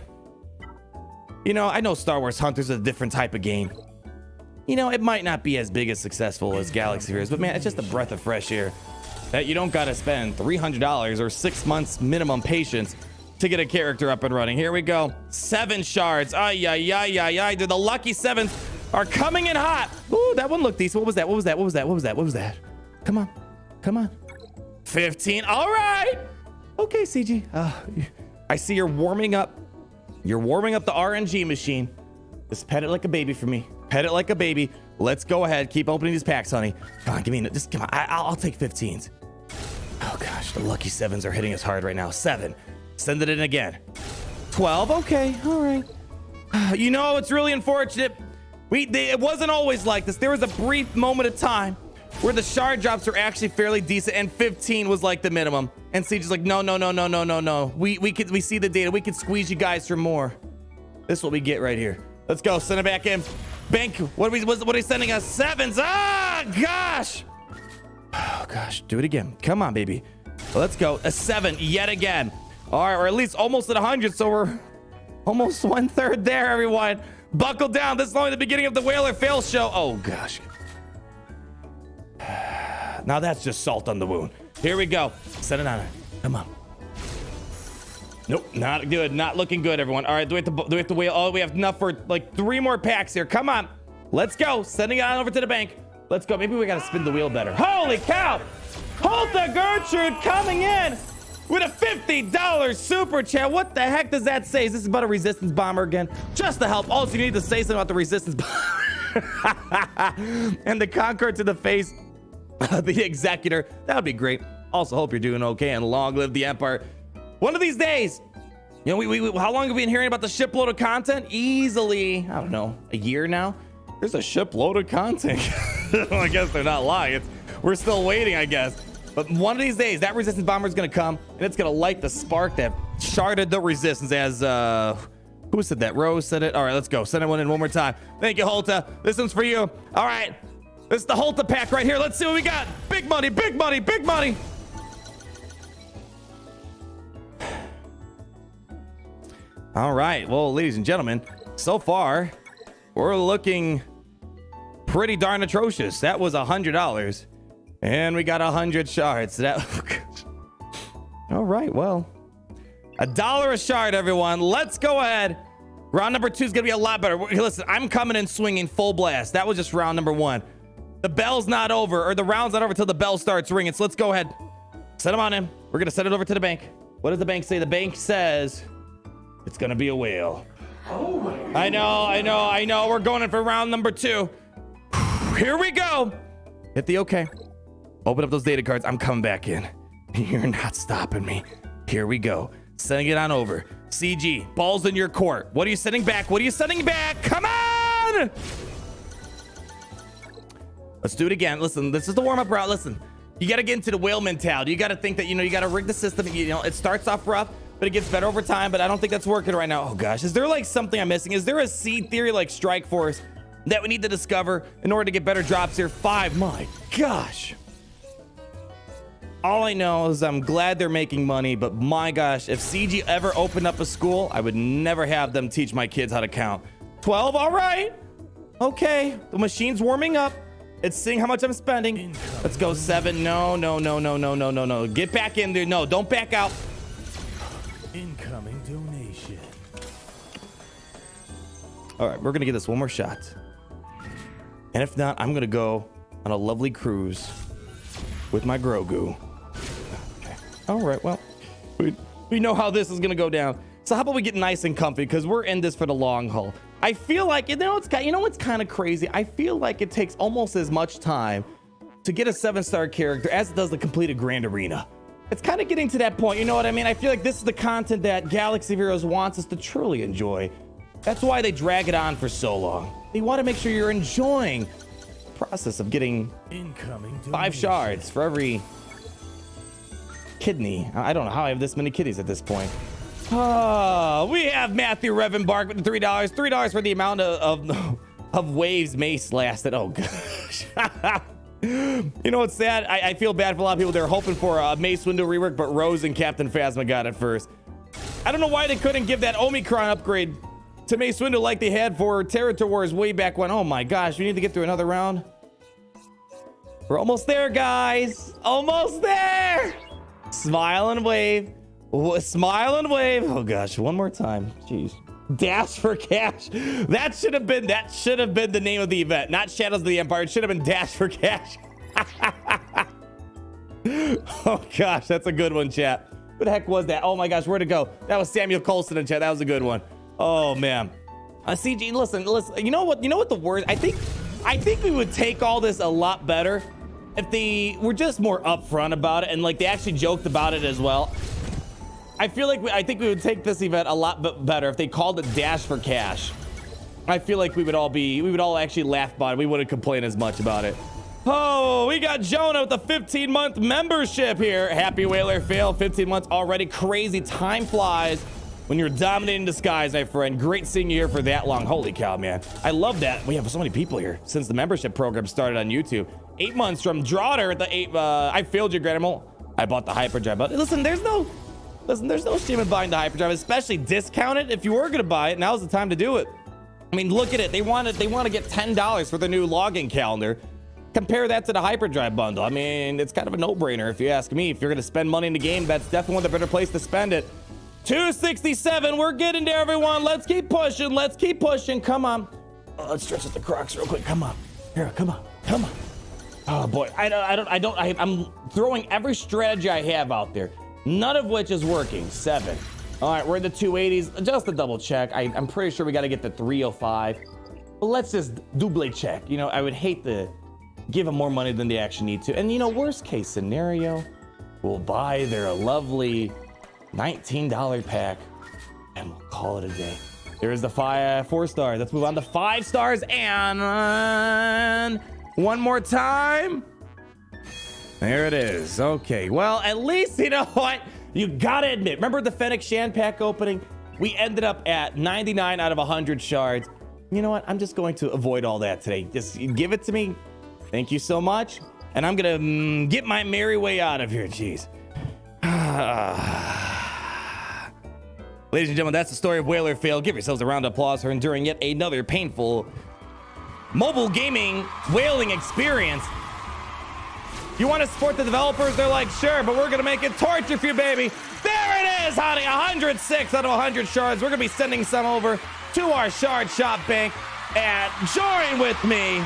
You know, I know Star Wars Hunters is a different type of game. You know, it might not be as big as successful as Galaxy Heroes, but man, it's just a breath of fresh air that you don't got to spend $300 or 6 months minimum patience to get a character up and running. Here we go. 7 shards. Ay. The lucky 7s are coming in hot. Ooh, that one looked decent. What was that? Come on. 15. All right. Okay, CG. I see you're warming up. You're warming up the RNG machine. Just pet it like a baby for me. Pet it like a baby. Let's go ahead. Keep opening these packs, honey. Come on, give me, just come on. I'll take 15s. Oh gosh, the lucky 7s are hitting us hard right now. 7. Send it in again. 12. Okay, all right. You know, it's really unfortunate. It wasn't always like this. There was a brief moment of time where the shard drops are actually fairly decent, and 15 was like the minimum. And Siege is like, no. We see the data. We can squeeze you guys for more. This is what we get right here. Let's go. Send it back in. Bank. What are we sending us? 7s. Ah, gosh. Oh gosh. Do it again. Come on, baby. Let's go. A 7 yet again. All right, or at least almost at 100. So we're almost 1/3 there, everyone. Buckle down. This is only the beginning of the Whaler fail show. Oh gosh. Now that's just salt on the wound. Here we go. Send it on. Come on. Nope, not good. Not looking good, everyone. All right, do we have to wait? Oh, we have enough for like 3 more packs here. Come on. Let's go. Sending it on over to the bank. Let's go. Maybe we got to spin the wheel better. Holy cow. Hulta Gertrude coming in with a $50 super chat. What the heck does that say? Is this about a resistance bomber again? Just to help. Also, you need to say something about the resistance bomber. And the Concord to the face. The executor. That would be great. Also, hope you're doing okay and long live the Empire. One of these days, you know, how long have we been hearing about the shipload of content? Easily, I don't know, a year now. There's a shipload of content. Well, I guess they're not lying. We're still waiting, I guess. But one of these days, that resistance bomber is going to come, and it's going to light the spark that sharded the resistance. As who said that? Rose said it. All right, let's go. Send it one in one more time. Thank you, Hulta. This one's for you. All right. This is the Hulta pack right here. Let's see what we got. Big money, big money, big money. All right. Well, ladies and gentlemen, so far, we're looking pretty darn atrocious. That was $100. And we got 100 shards. All right. Well, $1 a shard, everyone. Let's go ahead. Round number 2 is going to be a lot better. Listen, I'm coming in swinging full blast. That was just round number 1. The bell's not over, or the round's not over until the bell starts ringing. So let's go ahead. Send them on in. We're going to send it over to the bank. What does the bank say? The bank says it's going to be a whale. Oh my God. I know. We're going in for round number 2. Here we go. Hit the okay. Open up those data cards. I'm coming back in. You're not stopping me. Here we go. Sending it on over. CG, balls in your court. What are you sending back? What are you sending back? Come on! Let's do it again. Listen, this is the warm-up route. Listen, you got to get into the whale mentality. You got to think that, you got to rig the system. It starts off rough, but it gets better over time. But I don't think that's working right now. Oh, gosh. Is there like something I'm missing? Is there a seed theory like Strike Force that we need to discover in order to get better drops here? 5. My gosh. All I know is I'm glad they're making money, but my gosh, if CG ever opened up a school, I would never have them teach my kids how to count. 12. All right. Okay. The machine's warming up. It's seeing how much I'm spending. Let's go 7. No. Get back in there. No, don't back out. Incoming donation. All right, we're going to give this one more shot. And if not, I'm going to go on a lovely cruise with my Grogu. Okay. All right, well, we know how this is going to go down. So how about we get nice and comfy, because we're in this for the long haul. I feel like, what's kind of crazy? I feel like it takes almost as much time to get a 7-star character as it does to complete a Grand Arena. It's kind of getting to that point, you know what I mean? I feel like this is the content that Galaxy of Heroes wants us to truly enjoy. That's why they drag it on for so long. They want to make sure you're enjoying the process of getting 5 shards for every kidney. I don't know how I have this many kidneys at this point. Oh, we have Matthew Revenbark with the $3. $3 for the amount of waves Mace lasted. Oh, gosh. You know what's sad? I feel bad for a lot of people. They're hoping for a Mace window rework, but Rose and Captain Phasma got it first. I don't know why they couldn't give that Omicron upgrade to Mace Windu like they had for Territory Wars way back when. Oh, my gosh. We need to get through another round. We're almost there, guys. Almost there. Smile and wave. Smile and wave. Oh gosh, one more time. Jeez. Dash for cash. That should have been the name of the event, not Shadows of the Empire. It should have been Dash for cash. Oh gosh, that's a good one, chat. Who the heck was that? Oh my gosh, where'd it go? That was Samuel Colson in chat. That was a good one. Oh man. CG, listen. You know what the word? I think we would take all this a lot better if they were just more upfront about it and like they actually joked about it as well. I think we would take this event a lot better if they called it Dash for Cash. I feel like we would all actually laugh about it. We wouldn't complain as much about it. Oh, we got Jonah with a 15-month membership here. Happy Whaler Fail, 15 months already. Crazy, time flies when you're dominating the skies, my friend. Great seeing you here for that long. Holy cow, man. I love that. We have so many people here since the membership program started on YouTube. 8 months from Drawder, I failed you, Granimal. I bought the hyperdrive, but listen, there's no shame in buying the hyperdrive, especially discounted. If you were gonna buy it, now's the time to do it. I mean, look at it. They want to get $10 for the new login calendar. Compare that to the hyperdrive bundle. I mean, it's kind of a no-brainer if you ask me. If you're going to spend money in the game, that's definitely the better place to spend it. 267. We're getting there, everyone. Let's keep pushing. Let's keep pushing. Come on. Oh, let's stretch out the Crocs real quick. Come on. Here, come on. Come on. Oh boy. I'm throwing every strategy I have out there, none of which is working. 7. All right, we're in the 280s. Just a double check. I'm pretty sure we got to get to 305. But let's just double check. You know, I would hate to give them more money than they actually need to. And you know, worst case scenario, we'll buy their lovely $19 pack and we'll call it a day. There's the 4 stars. Let's move on to 5 stars and one more time. There it is. Okay, well, at least you know what? You gotta admit, remember the Fennec Shan pack opening? We ended up at 99 out of 100 shards. You know what? I'm just going to avoid all that today. Just give it to me. Thank you so much. And I'm gonna get my merry way out of here. Jeez. Ladies and gentlemen, that's the story of Whaler Fail. Give yourselves a round of applause for enduring yet another painful mobile gaming whaling experience. You want to support the developers? They're like, sure, but we're going to make it torture for you, baby. There it is, honey. 106 out of 100 shards. We're going to be sending some over to our shard shop bank. And join with me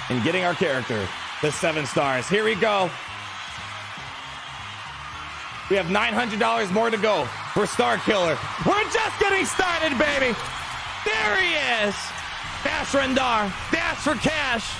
in getting our character the 7 stars. Here we go. We have $900 more to go for Star Killer. We're just getting started, baby. There he is. Dash Rendar. Dash for cash.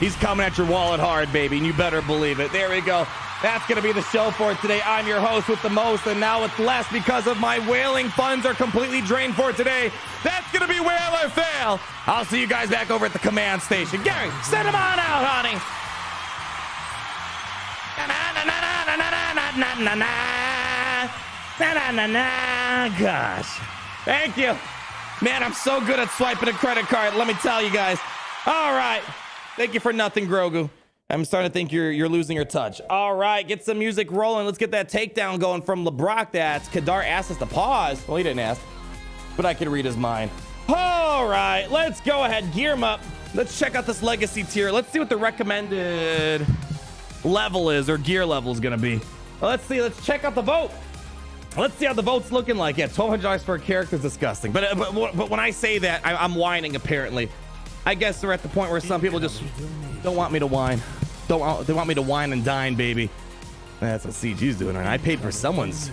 He's coming at your wallet hard, baby, and you better believe it. There we go. That's going to be the show for today. I'm your host with the most, and now with less because of my whaling funds are completely drained for today. That's going to be Whaler Fail. I'll see you guys back over at the command station. Gary, send him on out, honey. Gosh. Thank you. Man, I'm so good at swiping a credit card. Let me tell you guys. All right. Thank you for nothing, Grogu. I'm starting to think you're losing your touch. All right, get some music rolling. Let's get that takedown going from LeBrock. That Kadar asked us to pause. Well, he didn't ask, but I can read his mind. All right, let's go ahead, gear him up. Let's check out this legacy tier. Let's see what the recommended level is, or gear level is gonna be. Let's see. Let's check out the vote. Let's see how the vote's looking like. Yeah, $1,200 for a character is disgusting. But when I say that, I'm whining. Apparently, I guess they're at the point where some people just don't want me to whine. They want me to wine and dine, baby. That's what CG's doing. And I paid for someone's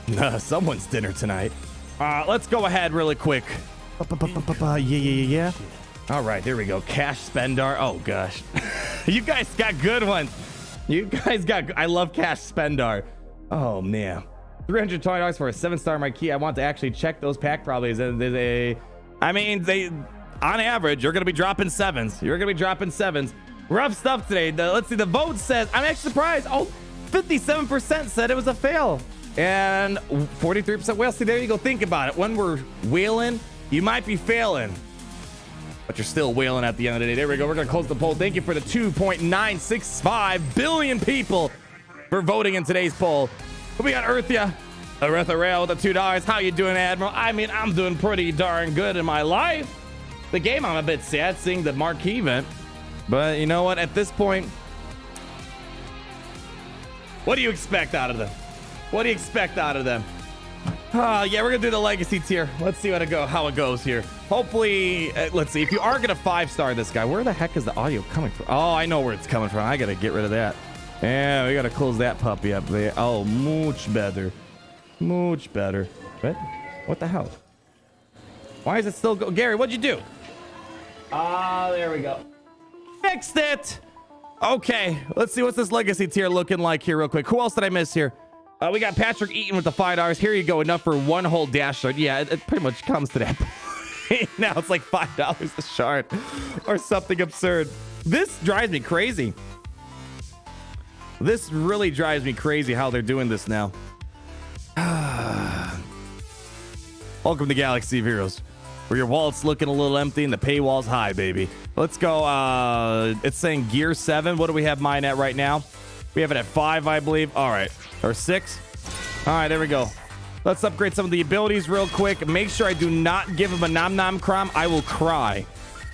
dinner tonight. Let's go ahead really quick. Yeah. All right, there we go. Cash Spendar. Oh gosh, you guys got good ones. I love Cash Spendar. Oh man, $320 for a 7-star Marquee. I want to actually check those pack probably. On average, you're gonna be dropping 7s. Rough stuff today. Let's see. The vote says, I'm actually surprised. 57% said it was a fail, and 43% whale. See, there you go. Think about it. When we're whaling, you might be failing, but you're still whaling at the end of the day. There we go. We're gonna close the poll. Thank you for the 2.965 billion people for voting in today's poll. We got Earthia Rail with the $2. How you doing, Admiral? I mean, I'm doing pretty darn good in my life. The game, I'm a bit sad seeing the Marquee event. But you know what? At this point, what do you expect out of them? Yeah, we're going to do the legacy tier. Let's see how it goes here. Hopefully, let's see. If you are going to 5-star this guy, where the heck is the audio coming from? Oh, I know where it's coming from. I got to get rid of that. Yeah, we gotta close that puppy up there. Oh, much better. Much better. What the hell? Why is it still go? Gary, what'd you do? Ah, there we go. Fixed it. Okay, let's see what's this legacy tier looking like here real quick. Who else did I miss here? We got Patrick Eaton with the $5. Here you go, enough for one whole dash shard. Yeah, it pretty much comes to that point. Now it's like $5 a shard or something absurd. This drives me crazy. This really drives me crazy how they're doing this now. Welcome to Galaxy of Heroes, where your wallet's looking a little empty and the paywall's high, baby. Let's go. It's saying gear 7. What do we have mine at right now? We have it at 5, I believe. All right. Or 6. All right, there we go. Let's upgrade some of the abilities real quick. Make sure I do not give him a Nom Nom Crom. I will cry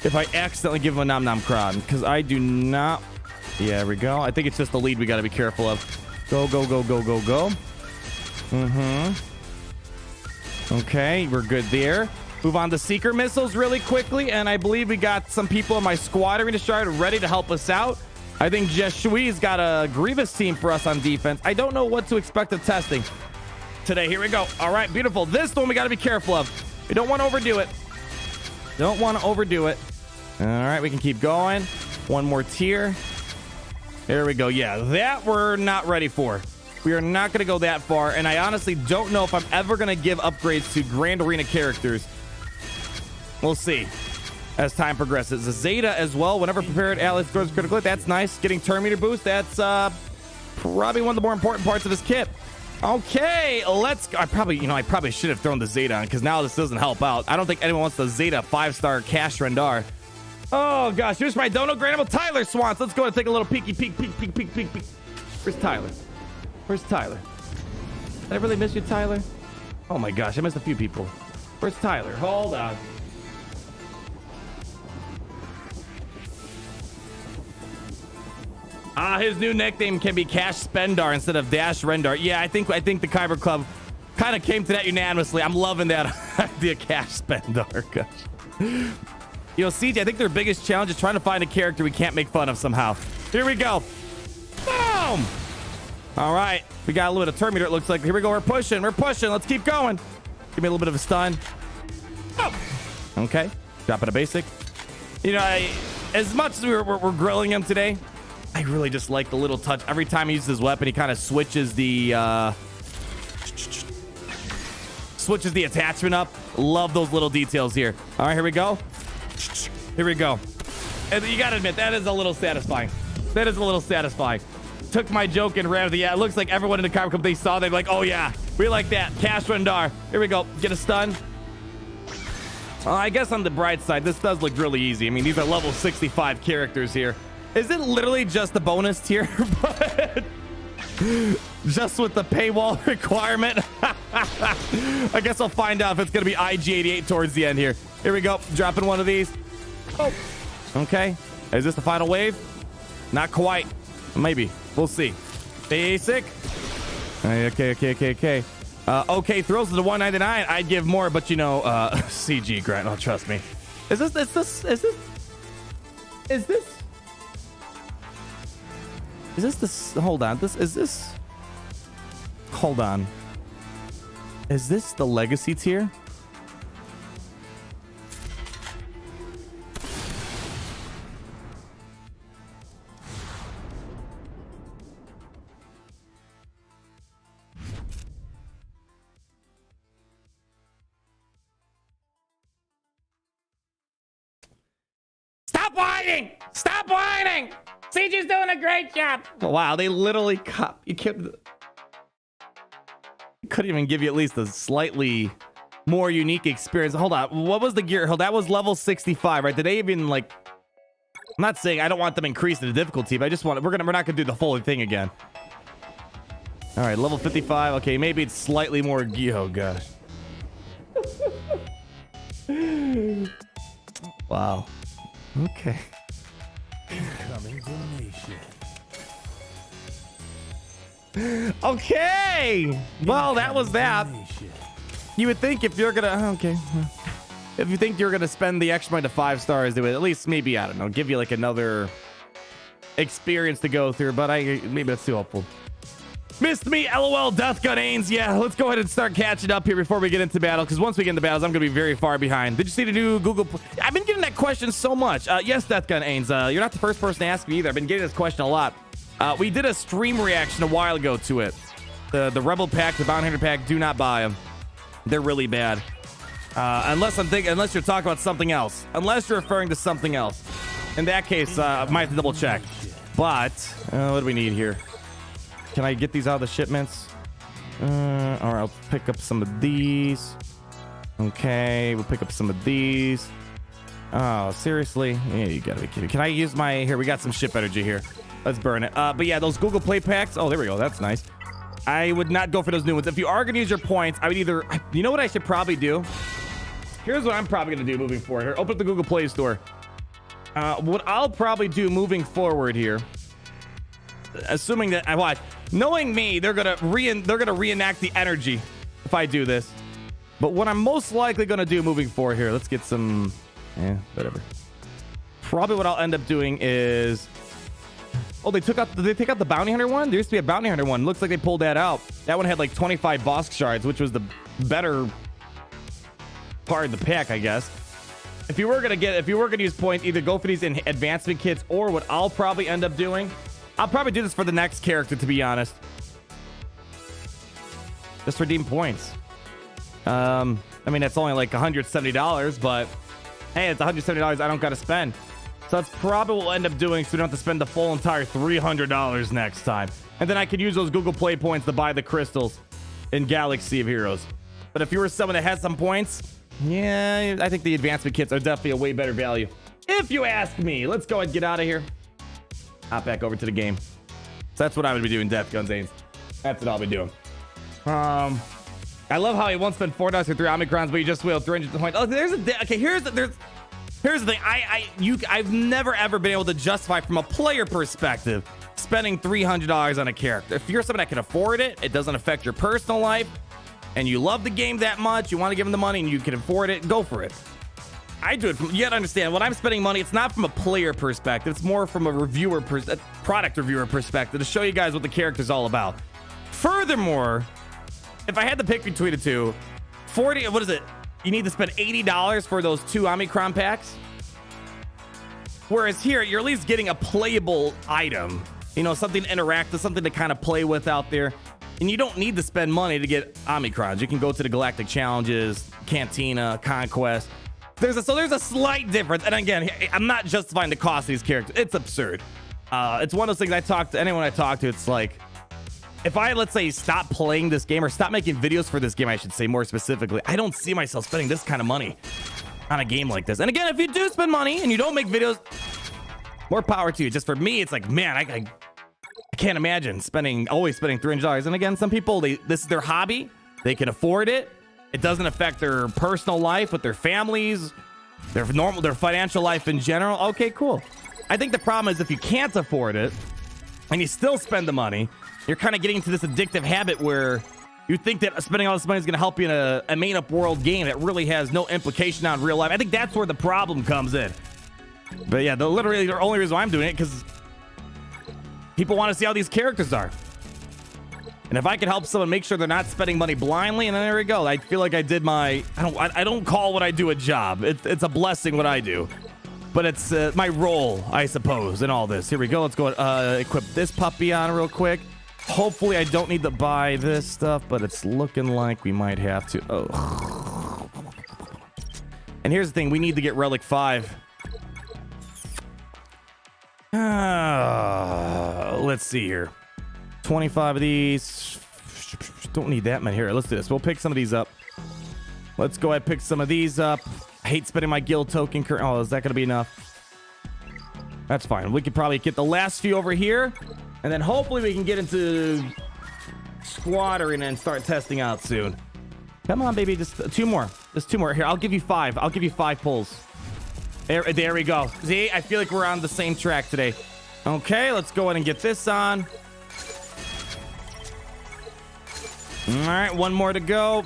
if I accidentally give him a Nom Nom Crom, because I do not. Yeah, there we go. I think it's just the lead we got to be careful of. Go, go, go, go, go, go. Okay, we're good there. Move on to Seeker Missiles really quickly, and I believe we got some people in my squad arena shard ready to help us out. I think Jeshui's got a Grievous team for us on defense. I don't know what to expect of testing today. Here we go. All right, beautiful. This one we got to be careful of. We don't want to overdo it. Don't want to overdo it. All right, we can keep going. One more tier. There we go. Yeah, that we're not ready for. We are not going to go that far, and I honestly don't know if I'm ever going to give upgrades to Grand Arena characters. We'll see as time progresses. The Zeta as well, whenever prepared, Alex throws critical hit. That's nice. Getting turn meter boost. That's probably one of the more important parts of his kit. Okay, let's go. I probably should have thrown the Zeta on, because now this doesn't help out. I don't think anyone wants the Zeta 5-star Cash Rendar. Oh gosh, here's my Dono Granable Tyler Swans. Let's go and take a little peek. Where's Tyler? Where's Tyler? Did I really miss you, Tyler? Oh my gosh, I missed a few people. Where's Tyler? Hold on. His new nickname can be Cash Spendar instead of Dash Rendar. Yeah, I think the Kyber Club kind of came to that unanimously. I'm loving that idea, Cash Spendar. Gosh. You know, CJ, I think their biggest challenge is trying to find a character we can't make fun of somehow. Here we go. Boom! All right, we got a little bit of turn meter, it looks like. Here we go, we're pushing. Let's keep going. Give me a little bit of a stun. Oh! Okay, dropping a basic. You know, as much as we're grilling him today, I really just like the little touch. Every time he uses his weapon, he kind of switches the attachment up. Love those little details here. All right, here we go. Here we go. And you gotta admit, that is a little satisfying. Took my joke and ran with it. Yeah, it looks like everyone in the Kyber Club, they saw, they're like, oh yeah, we like that. Cash Rendar. Here we go. Get a stun. I guess on the bright side, this does look really easy. I mean, these are level 65 characters here. Is it literally just the bonus tier? But just with the paywall requirement? I guess I'll find out if it's going to be IG88 towards the end here. Here we go. Dropping one of these. Oh. Okay. Is this the final wave? Not quite. Maybe. We'll see. Basic. Okay. Okay, throws to the 199. I'd give more, but you know, CG Grant. Oh, trust me. Is this? Hold on. Hold on. Is this the legacy tier? Stop whining! CG's doing a great job. Wow, they literally you couldn't even give you at least a slightly more unique experience. Hold on, what was the gear? That was level 65, right? Did they even like? I'm not saying I don't want them increasing the difficulty, but I just want we're not gonna do the full thing again. All right, level 55. Okay, maybe it's slightly more. Oh gosh. Wow. Okay. Incoming donation. Okay. Well, that was that. You would think if you're gonna if you think you're gonna spend the extra money to 5 stars, they would at least maybe, I don't know, give you like another experience to go through, but maybe that's too helpful. Missed me, LOL, Death Gun Ains. Yeah, let's go ahead and start catching up here before we get into battle, because once we get into battles, I'm going to be very far behind. Did you see the new Google? I've been getting that question so much. Yes, Death Gun Ains. You're not the first person to ask me either. I've been getting this question a lot. We did a stream reaction a while ago to it. The Rebel Pack, the Bounty Hunter Pack, do not buy them. They're really bad. Unless you're talking about something else. Unless you're referring to something else. In that case, I might have to double check. But, what do we need here? Can I get these out of the shipments? All right, I'll pick up some of these. Okay, we'll pick up some of these. Oh, seriously? Yeah, you gotta be kidding. Can I use my... Here, we got some ship energy here. Let's burn it. But yeah, those Google Play Packs... Oh, there we go. That's nice. I would not go for those new ones. If you are going to use your points, I would either... You know what I should probably do? Here's what I'm probably going to do moving forward. Here, open up the Google Play Store. What I'll probably do moving forward here... Assuming that I watch, knowing me, they're gonna reenact the energy if I do this. But what I'm most likely gonna do moving forward here, let's get some, whatever. Probably what I'll end up doing is, oh, did they take out the Bounty Hunter one? There used to be a Bounty Hunter one. Looks like they pulled that out. That one had like 25 boss shards, which was the better part of the pack, I guess. If you were gonna use points, either go for these in advancement kits, or what I'll probably end up doing. I'll probably do this for the next character, to be honest. Just redeem points. I mean, that's only like $170, but hey, it's $170 I don't got to spend. So that's probably what we'll end up doing, so we don't have to spend the full entire $300 next time. And then I can use those Google Play points to buy the crystals in Galaxy of Heroes. But if you were someone that has some points, yeah, I think the advancement kits are definitely a way better value. If you ask me. Let's go and get out of here. Hop back over to the game. So that's what I would be doing, Death Guns Ains. That's what I'll be doing. I love how he won't spend $4 for 3 Omicrons, but you just will 300 points. Oh, here's the thing. I've never ever been able to justify from a player perspective spending $300 on a character. If you're someone that can afford it, it doesn't affect your personal life, and you love the game that much, you want to give them the money, and you can afford it, go for it. I do it from, you gotta understand, when I'm spending money, it's not from a player perspective, it's more from a product reviewer perspective, to show you guys what the character's all about. Furthermore, if I had to pick between the two, what is it? You need to spend $80 for those 2 Omicron packs? Whereas here, you're at least getting a playable item. You know, something interactive, something to kind of play with out there. And you don't need to spend money to get Omicrons. You can go to the Galactic Challenges, Cantina, Conquest. There's a slight difference, and again, I'm not justifying the cost of these characters. It's absurd. It's one of those things anyone I talk to, it's like, if I, let's say, stop playing this game, or stop making videos for this game, I should say more specifically, I don't see myself spending this kind of money on a game like this. And again, if you do spend money and you don't make videos, more power to you. Just for me, it's like, man, I can't imagine always spending $300. And again, some people, this is their hobby. They can afford it. It doesn't affect their personal life with their families, their financial life in general. Okay, cool. I think the problem is if you can't afford it and you still spend the money, you're kind of getting into this addictive habit where you think that spending all this money is going to help you in a made-up world game that really has no implication on real life. I think that's where the problem comes in. But yeah, literally the only reason why I'm doing it because people want to see how these characters are. And if I can help someone make sure they're not spending money blindly, and then there we go. I feel like I did I don't call what I do a job. It's a blessing what I do. But it's my role, I suppose, in all this. Here we go. Let's go equip this puppy on real quick. Hopefully I don't need to buy this stuff, but it's looking like we might have to. Oh. And here's the thing. We need to get Relic 5. Let's see here. 25 of these. Don't need that many. Here, let's do this. We'll pick some of these up. Let's go ahead and pick some of these up. I hate spending my guild token. Oh, is that going to be enough? That's fine. We could probably get the last few over here. And then hopefully we can get into squattering and start testing out soon. Come on, baby. Just 2 more. Just 2 more. Here, I'll give you 5. I'll give you 5 pulls. There we go. See, I feel like we're on the same track today. Okay, let's go ahead and get this on. All right, 1 more to go.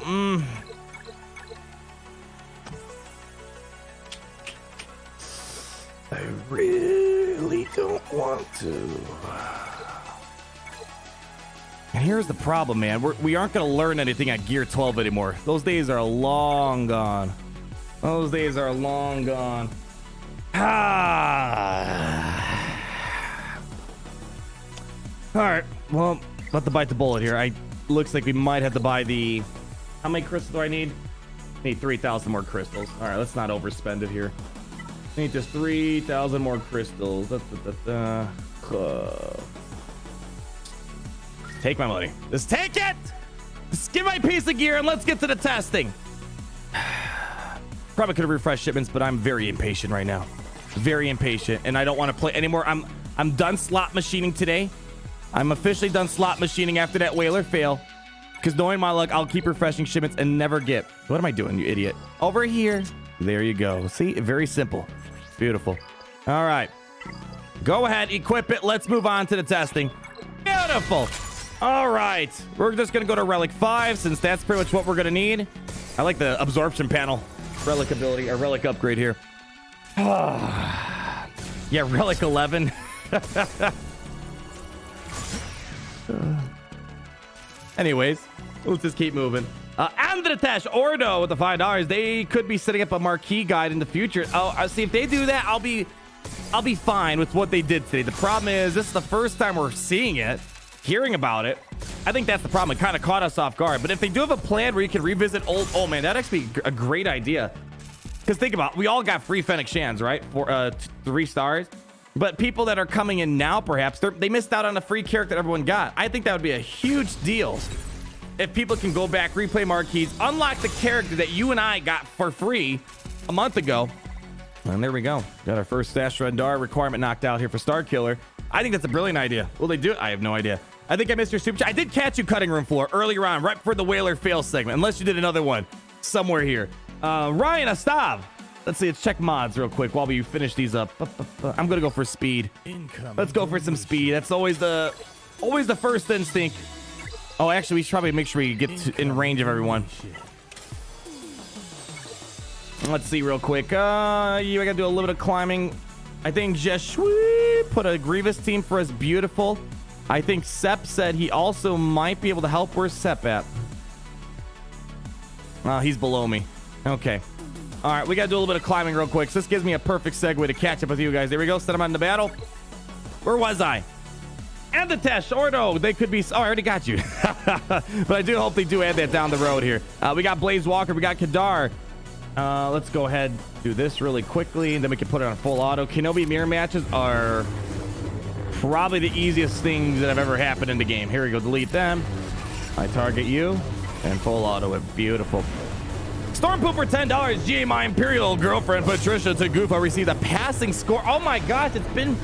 I really don't want And here's the problem, man. We aren't going to learn anything at Gear 12 anymore. Those days are long gone. Those days are long gone. All right. Well, let the bite the bullet here. Looks like we might have to buy the... How many crystals do I need? I need 3,000 more crystals. All right, let's not overspend it here. I need just 3,000 more crystals. Take my money. Just take it! Just give my piece of gear and let's get to the testing. Probably could have refreshed shipments, but I'm very impatient right now. Very impatient, and I don't want to play anymore. I'm done slot machining today. I'm officially done slot machining after that whaler fail. Because knowing my luck, I'll keep refreshing shipments and never get... What am I doing, you idiot? Over here. There you go. See? Very simple. Beautiful. All right. Go ahead. Equip it. Let's move on to the testing. Beautiful. All right. We're just going to go to Relic 5 since that's pretty much what we're going to need. I like the absorption panel. Relic ability, or Relic upgrade here. Yeah, Relic 11. Anyways, let's just keep moving. And the Tash Ordo with the $5. They could be setting up a Marquee guide in the future. Oh, see, if they do that, I'll be fine with what they did today. The problem is, this is the first time we're seeing it, hearing about it. I think that's the problem. It kind of caught us off guard. But if they do have a plan where you can revisit old... Oh, man, that'd actually be a great idea. Because think about it. We all got free Fennec Shans, right? For 3 stars. But people that are coming in now, perhaps, they missed out on a free character that everyone got. I think that would be a huge deal. If people can go back, replay Marquees, unlock the character that you and I got for free a month ago. And there we go. Got our first Stash Rendar requirement knocked out here for Star Killer. I think that's a brilliant idea. Will they do it? I have no idea. I think I missed your super chat. I did catch you cutting room floor earlier on, right before the whaler fail segment, unless you did another one somewhere here. Ryan Astav. Let's see. Let's check mods real quick while we finish these up. I'm gonna go for speed. Let's go for some speed. That's always the first instinct. Oh, actually, we should probably make sure we get in range of everyone. Let's see real quick. Yeah, I gotta do a little bit of climbing. I think Jeshui put a Grievous team for us. Beautiful. I think Sep said he also might be able to help. Where's Sep at? Oh, he's below me. Okay. All right, we got to do a little bit of climbing real quick. So this gives me a perfect segue to catch up with you guys. There we go. Set them on the battle. Where was I? And the Tesh Ordo. They could be... Oh, I already got you. But I do hope they do add that down the road here. We got Blaze Walker. We got Kadar. Let's go ahead do this really quickly, and then we can put it on full auto. Kenobi mirror matches are probably the easiest things that have ever happened in the game. Here we go. Delete them. I target you. And full auto it. Beautiful. Storm Pooper, $10. GA, my Imperial girlfriend, Patricia Tagufa, received a passing score. Oh my gosh, it's been...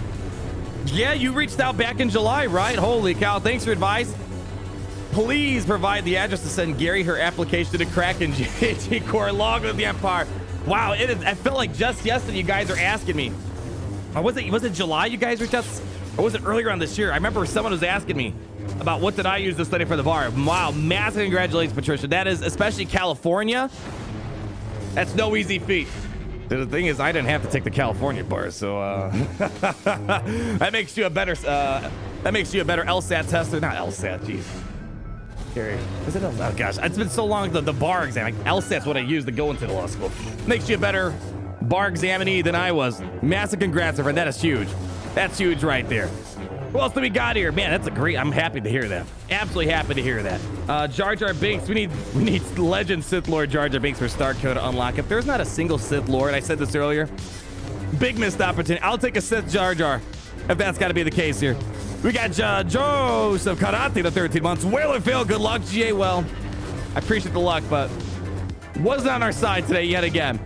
Yeah, you reached out back in July, right? Holy cow. Thanks for advice. Please provide the address to send Gary her application to the Kraken GAG Core along with the Empire. Wow, I felt like just yesterday you guys are asking me. Or was it July you guys reached out? Or was it earlier on this year? I remember someone was asking me about what did I use to study for the bar. Wow, massive congratulations, Patricia. That is, especially California, that's no easy feat. The thing is, I didn't have to take the California bar, so that makes you a better LSAT tester. Not LSAT, jeez. Is it LSAT? Oh gosh, it's been so long. The bar exam, like, LSAT's what I used to go into the law school. Makes you a better bar examinee than I was. Massive congrats, my friend. That is huge. That's huge right there. Who else do we got here? Man, that's a great. I'm happy to hear that. Absolutely happy to hear that. Jar Jar Binks. We need Legend Sith Lord Jar Jar Binks for Star Killer to unlock. If there's not a single Sith Lord, I said this earlier, big missed opportunity. I'll take a Sith Jar Jar if that's got to be the case here. We got Joseph Karate to 13 months. Whaler fail. Good luck, GA. Well, I appreciate the luck, but wasn't on our side today yet again.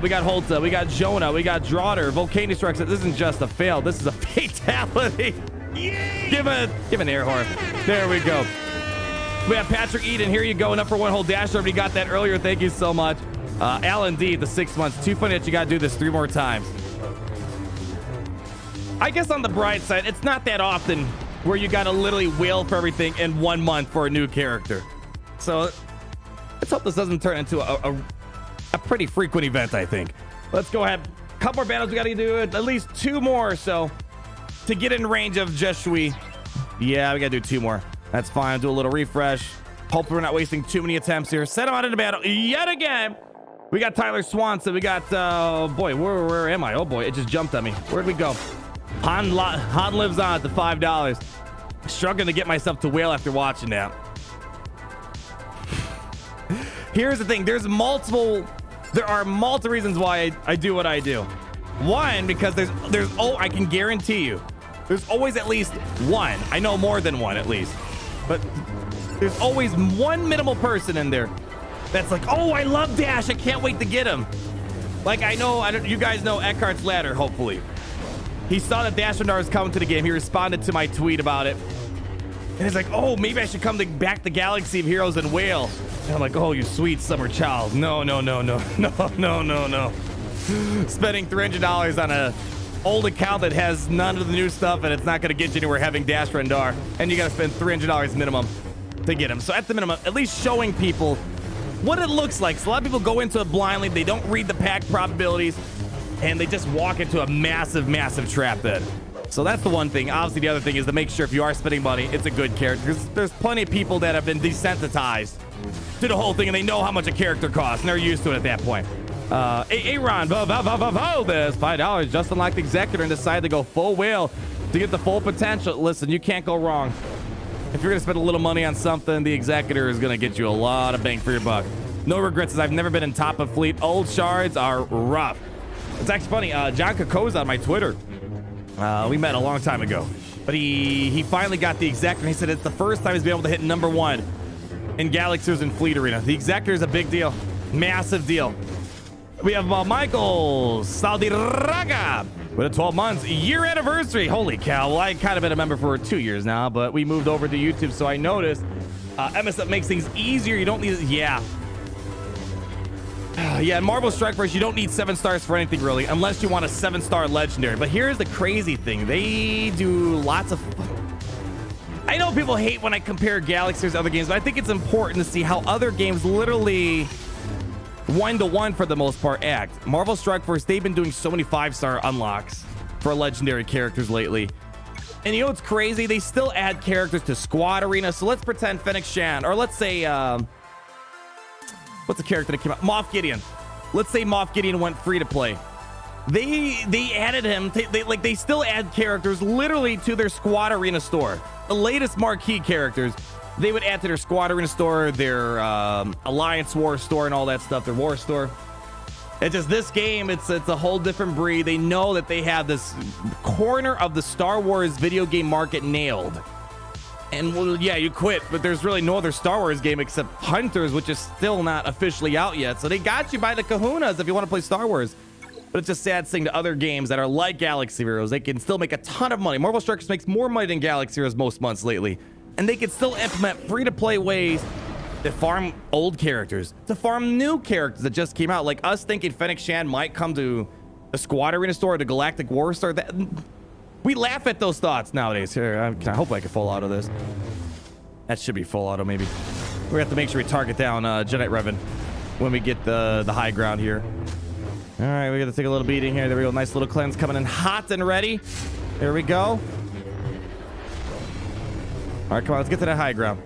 We got Holta. We got Jonah. We got Draughter. Volcano Strikes. This isn't just a fail. This is a fatality. Give an air horn. There we go. We have Patrick Eden. Here you go. And up for one whole dash. Already got that earlier. Thank you so much. Alan D, the 6 months. Too funny that you got to do this 3 more times. I guess on the bright side, it's not that often where you got to literally wail for everything in 1 month for a new character. So let's hope this doesn't turn into a pretty frequent event, I think. Let's go ahead. Couple more battles we got to do. At least 2 more. So to get in range of Jeshui. Yeah, we gotta do 2 more. That's fine. Do a little refresh. Hopefully we're not wasting too many attempts here. Set him out into battle yet again. We got Tyler Swanson. We got, boy, where am I? Oh boy, it just jumped at me. Where'd we go? Han lives on at the $5. Struggling to get myself to whale after watching that. Here's the thing. There are multiple reasons why I do what I do. One, because I can guarantee you, there's always at least one. I know more than one at least, but there's always one minimal person in there that's like, oh, I love Dash. I can't wait to get him. Like you guys know Eckhart's Ladder, hopefully. He saw that Dash Rendar was coming to the game. He responded to my tweet about it. And he's like, oh, maybe I should come back to Galaxy of Heroes and whale. And I'm like, oh, you sweet summer child. No. Spending $300 on a old account that has none of the new stuff, and it's not going to get you anywhere having Dash Rendar. And you got to spend $300 minimum to get him. So at the minimum, at least showing people what it looks like. So a lot of people go into it blindly. They don't read the pack probabilities, and they just walk into a massive trap bed. So that's the one thing. Obviously, the other thing is to make sure if you are spending money, it's a good character. Because there's plenty of people that have been desensitized to the whole thing, and they know how much a character costs, and they're used to it at that point. Aaron, there's $5 just unlocked the Executor and decided to go full whale to get the full potential. Listen, you can't go wrong. If you're going to spend a little money on something, the Executor is going to get you a lot of bang for your buck. No regrets, as I've never been in top of fleet. Old shards are rough. It's actually funny. John Kako's on my Twitter. We met a long time ago, but he finally got the Executor. He said it's the first time he's been able to hit #1 in Galaxies and Fleet Arena. The Executor is a big deal, massive deal. We have Michael Saldiraga with a 12 months year anniversary. Holy cow! Well, I kind of been a member for 2 years now, but we moved over to YouTube, so I noticed MSF makes things easier. You don't need yeah, in Marvel Strike Force, you don't need 7 stars for anything, really, unless you want a 7-star legendary. But here's the crazy thing. They do lots of... I know people hate when I compare Galaxies to other games, but I think it's important to see how other games literally 1-to-1 for the most part act. Marvel Strike Force, they've been doing so many 5-star unlocks for legendary characters lately. And you know what's crazy? They still add characters to Squad Arena. So let's pretend Fennec Shan, or let's say... what's the character that came out? Moff Gideon. Let's say Moff Gideon went free to play. They added him. They still add characters literally to their Squad Arena store. The latest Marquee characters, they would add to their Squad Arena store, their Alliance War store, and all that stuff. Their War store. It's just this game. It's a whole different breed. They know that they have this corner of the Star Wars video game market nailed. And well, yeah, you quit, but there's really no other Star Wars game except Hunters, which is still not officially out yet. So they got you by the kahunas if you want to play Star Wars. But it's just sad seeing to other games that are like Galaxy Heroes. They can still make a ton of money. Marvel Strikers makes more money than Galaxy Heroes most months lately. And they can still implement free-to-play ways to farm old characters, to farm new characters that just came out. Like us thinking Fennec Shan might come to the Squad Arena store or the Galactic War store. We laugh at those thoughts nowadays. Here, I hope I can full auto this. That should be full auto, maybe. We have to make sure we target down Jedi Revan when we get the high ground here. All right, we got to take a little beating here. There we go. Nice little cleanse coming in hot and ready. There we go. All right, come on. Let's get to that high ground.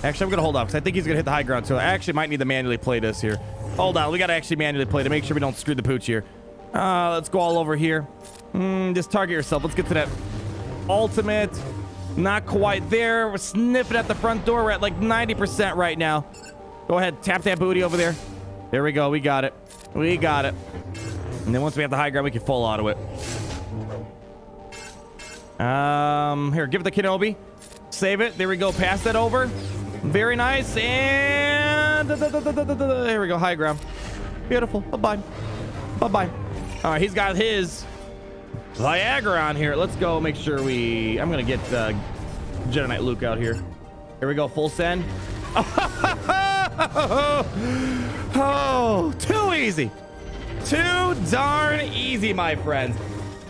Actually, I'm going to hold off because I think he's going to hit the high ground too. I actually might need to manually play this here. Hold on. We got to actually manually play to make sure we don't screw the pooch here. Let's go all over here. Just target yourself. Let's get to that ultimate. Not quite there. We're sniffing at the front door. We're at like 90% right now. Go ahead. Tap that booty over there. There we go. We got it. We got it. And then once we have the high ground, we can full auto it. Here, give it the Kenobi. Save it. There we go. Pass that over. Very nice. And here we go. High ground. Beautiful. Bye-bye. Bye-bye. All right, he's got his Viagra on here. Let's go make sure we... I'm going to get Jedi Knight Luke out here. Here we go. Full send. Oh, too easy. Too darn easy, my friends.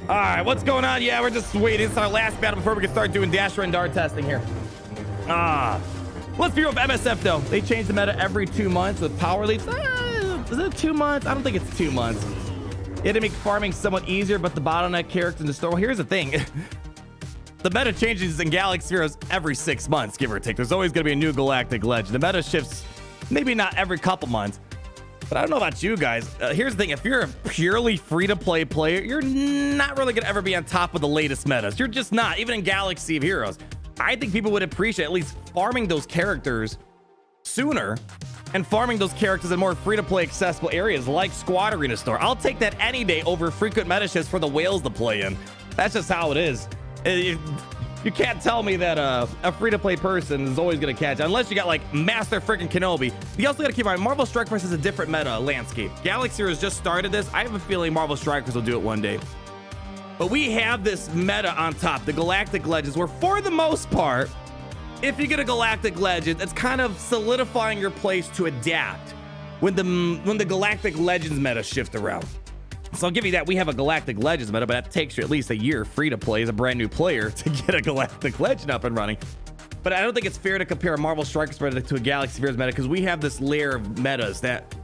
All right, what's going on? Yeah, we're just waiting. It's our last battle before we can start doing Dash Rendar testing here. Let's be real with MSF, though. They change the meta every 2 months with power leads. Is it 2 months? I don't think it's 2 months. It'd make farming somewhat easier, but the bottleneck character in the store. Well, here's the thing. The meta changes in Galaxy Heroes every 6 months, give or take. There's always going to be a new Galactic Legend. The meta shifts maybe not every couple months. But I don't know about you guys. Here's the thing. If you're a purely free-to-play player, you're not really going to ever be on top of the latest metas. You're just not, even in Galaxy of Heroes. I think people would appreciate at least farming those characters sooner and farming those characters in more free-to-play accessible areas like Squad Arena Store. I'll take that any day over frequent meta shifts for the whales to play in. That's just how it is. You can't tell me that a free-to-play person is always going to catch, unless you got like Master freaking Kenobi. You also got to keep in mind, Marvel Strike Force is a different meta landscape. Galaxy Heroes just started this. I have a feeling Marvel Strikers will do it one day. But we have this meta on top, the Galactic Legends, where for the most part, if you get a Galactic Legend, it's kind of solidifying your place to adapt when the Galactic Legends meta shift around. So I'll give you that. We have a Galactic Legends meta, but that takes you at least a year free to play as a brand new player to get a Galactic Legend up and running. But I don't think it's fair to compare a Marvel Strikers meta to a Galaxy Heroes meta, because we have this layer of metas that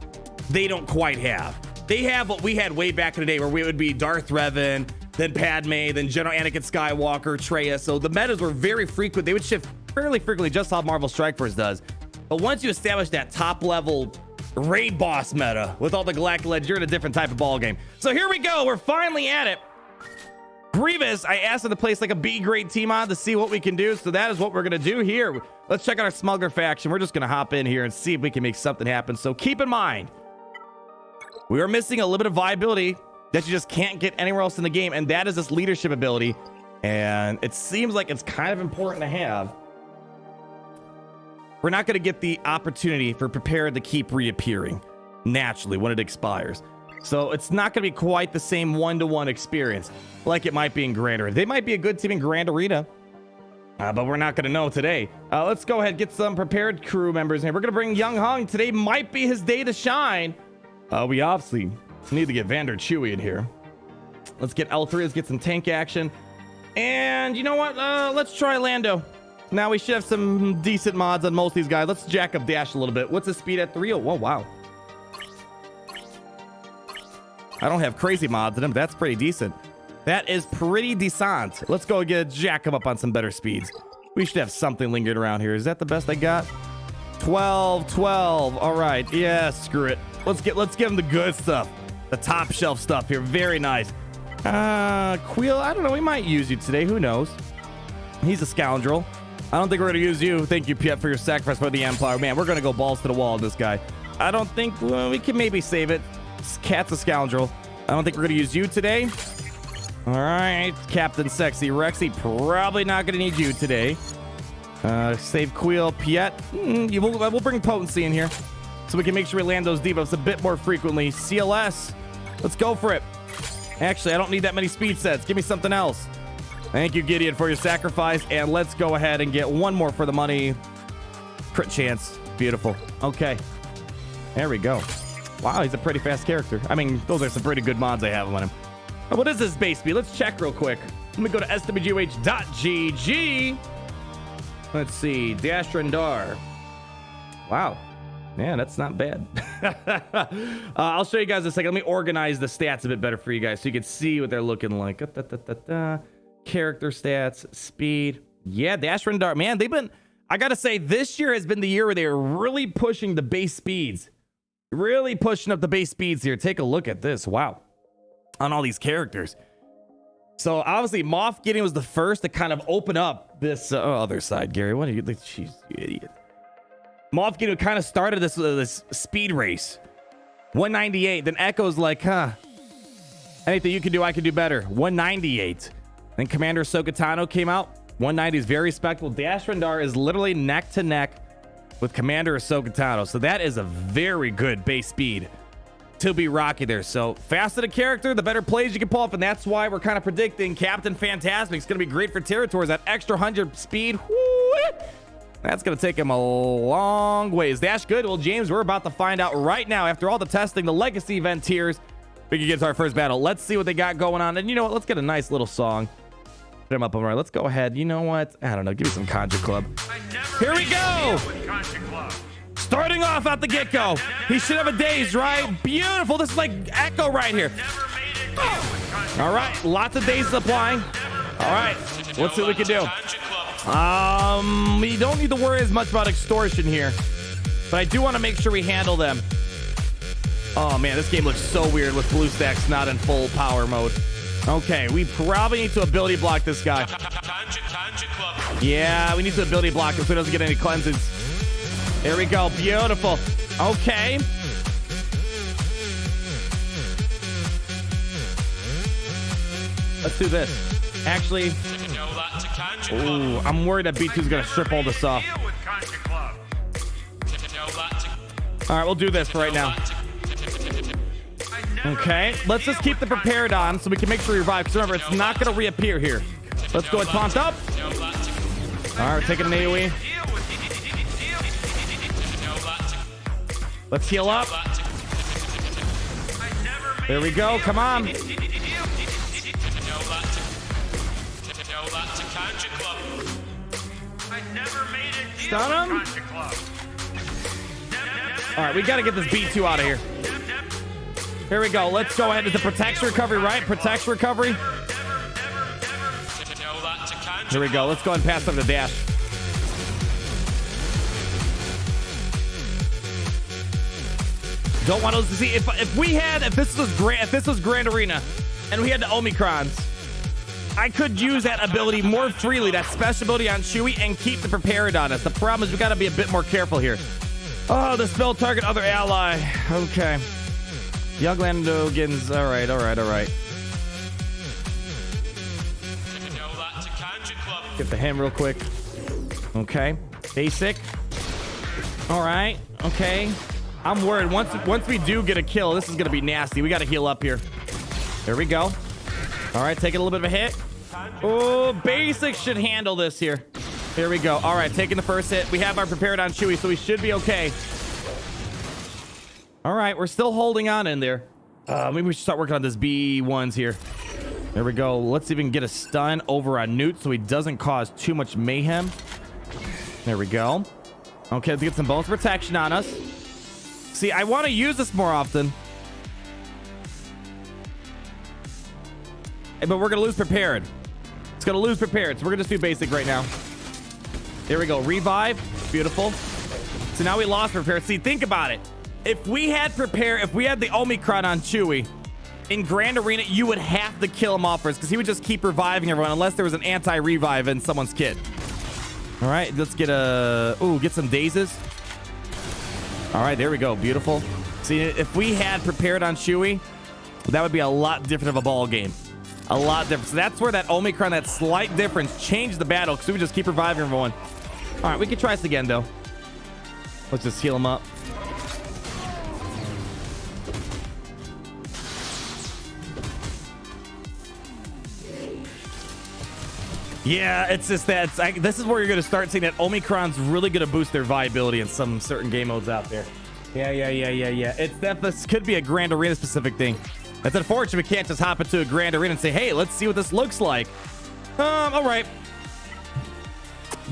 they don't quite have. They have what we had way back in the day, where we would be Darth Revan, then Padme, then General Anakin Skywalker, Traya. So the metas were very frequent. They would shift fairly frequently, just how Marvel Strike Force does. But once you establish that top level raid boss meta with all the Galactic Legends, you're in a different type of ball game. So here we go. We're finally at it. Grievous, I asked him to place like a B grade team on to see what we can do. So that is what we're going to do here. Let's check out our Smuggler faction. We're just going to hop in here and see if we can make something happen. So keep in mind, we are missing a little bit of viability that you just can't get anywhere else in the game. And that is this leadership ability. And it seems like it's kind of important to have. We're not going to get the opportunity for Prepared to keep reappearing naturally when it expires. So it's not going to be quite the same one-to-one experience like it might be in Grand Arena. They might be a good team in Grand Arena, but we're not going to know today. Let's go ahead and get some Prepared crew members in here. We're going to bring Young Hung. Today might be his day to shine. We obviously need to get Vander Chewy in here. Let's get L3. Let's get some tank action. And you know what? Let's try Lando. Now we should have some decent mods on most of these guys. Let's jack up Dash a little bit. What's his speed at 3? Oh, wow. I don't have crazy mods in him. That's pretty decent. That is pretty decent. Let's go get jack him up on some better speeds. We should have something lingering around here. Is that the best I got? 12. All right. Yeah, screw it. Let's give him the good stuff. The top shelf stuff here. Very nice. Queel, I don't know. We might use you today. Who knows? He's a scoundrel. I don't think we're going to use you. Thank you, Piet, for your sacrifice for the Empire. Man, we're going to go balls to the wall on this guy. I don't think we can maybe save it. Cat's a scoundrel. I don't think we're going to use you today. All right, Captain Sexy Rexy. Probably not going to need you today. Save Queel, Piet. We'll bring Potency in here so we can make sure we land those debuffs a bit more frequently. CLS. Let's go for it. Actually, I don't need that many speed sets. Give me something else. Thank you, Gideon, for your sacrifice. And let's go ahead and get one more for the money. Crit chance. Beautiful. Okay. There we go. Wow, he's a pretty fast character. I mean, those are some pretty good mods I have on him. What is his base speed? Let's check real quick. Let me go to SWGoH.gg. Let's see. Dash Rendar. Wow. Man, that's not bad. I'll show you guys in a second. Let me organize the stats a bit better for you guys so you can see what they're looking like. Character stats, speed. Yeah, Dash Rendar. Man, I gotta say, this year has been the year where they're really pushing the base speeds. Really pushing up the base speeds here. Take a look at this. Wow. On all these characters. So obviously, Moff Gideon was the first to kind of open up this other side, Gary. What are you? Jeez, you idiot. Moff Gideon kind of started this speed race. 198. Then Echo's like, anything you can do, I can do better. 198. Then Commander Ahsoka Tano came out. 190 is very respectable. Dash Rendar is literally neck to neck with Commander Ahsoka Tano. So that is a very good base speed to be rocky there. So faster the character, the better plays you can pull off. And that's why we're kind of predicting Captain Fantastic is going to be great for territories. That extra 100 speed. Whoo, that's going to take him a long ways. Dash good. Well, James, we're about to find out right now. After all the testing, the legacy event tiers, we can get to our first battle. Let's see what they got going on. And you know what? Let's get a nice little song. Put him up on right. Let's go ahead. You know what? I don't know. Give me some Conjure Club. Here we go. Starting off at the get-go. He should have a daze, right? Beautiful. This is like Echo right here. All right, lots of days applying. All right, let's see what we can do. We don't need to worry as much about extortion here, but I do want to make sure we handle them. Oh man, this game looks so weird with BlueStacks not in full power mode. Okay, we probably need to ability block this guy. Yeah, we need to ability block him so he doesn't get any cleanses. There we go, beautiful. Okay. Let's do this. Actually, ooh, I'm worried that B2's gonna strip all this off. All right, we'll do this for right now. Okay, let's just keep the prepared on so we can make sure we revive. Because remember, it's not going to reappear here. Let's go and taunt up. All right, we're taking an AoE. Let's heal up. There we go. Come on. Stun him. All right, we got to get this B2 out of here. Here we go. Let's go ahead with the protection recovery, right? Protection recovery. Here we go. Let's go ahead and pass up the dash. Don't want to see if this was Grand Arena and we had the Omicrons, I could use that ability more freely, that special ability on Chewie, and keep the prepared on us. The problem is we got to be a bit more careful here. Oh, the spell target other ally. Okay. Young Landogans. All right. Get the hem real quick. Okay. Basic. All right. Okay. I'm worried. Once we do get a kill, this is going to be nasty. We got to heal up here. There we go. All right. Taking a little bit of a hit. Oh, basic should handle this here. Here we go. All right. Taking the first hit. We have our prepared on Chewie, so we should be okay. All right, we're still holding on in there. Maybe we should start working on this B1s here. There we go. Let's even get a stun over on Newt so he doesn't cause too much mayhem. There we go. Okay, let's get some bonus protection on us. See, I want to use this more often. But we're going to lose prepared. It's going to lose prepared, so we're going to just do basic right now. There we go. Revive. Beautiful. So now we lost prepared. See, think about it. If we had the Omicron on Chewie in Grand Arena, you would have to kill him off first because he would just keep reviving everyone unless there was an anti-revive in someone's kit. All right, let's get get some dazes. All right, there we go. Beautiful. See, if we had prepared on Chewie, that would be a lot different of a ball game. A lot different. So that's where that Omicron, that slight difference, changed the battle because we would just keep reviving everyone. All right, we can try this again, though. Let's just heal him up. Yeah, it's just that this is where you're going to start seeing that Omicron's really going to boost their viability in some certain game modes out there. Yeah. This could be a Grand Arena specific thing. That's unfortunate. We can't just hop into a Grand Arena and say, hey, let's see what this looks like. All right.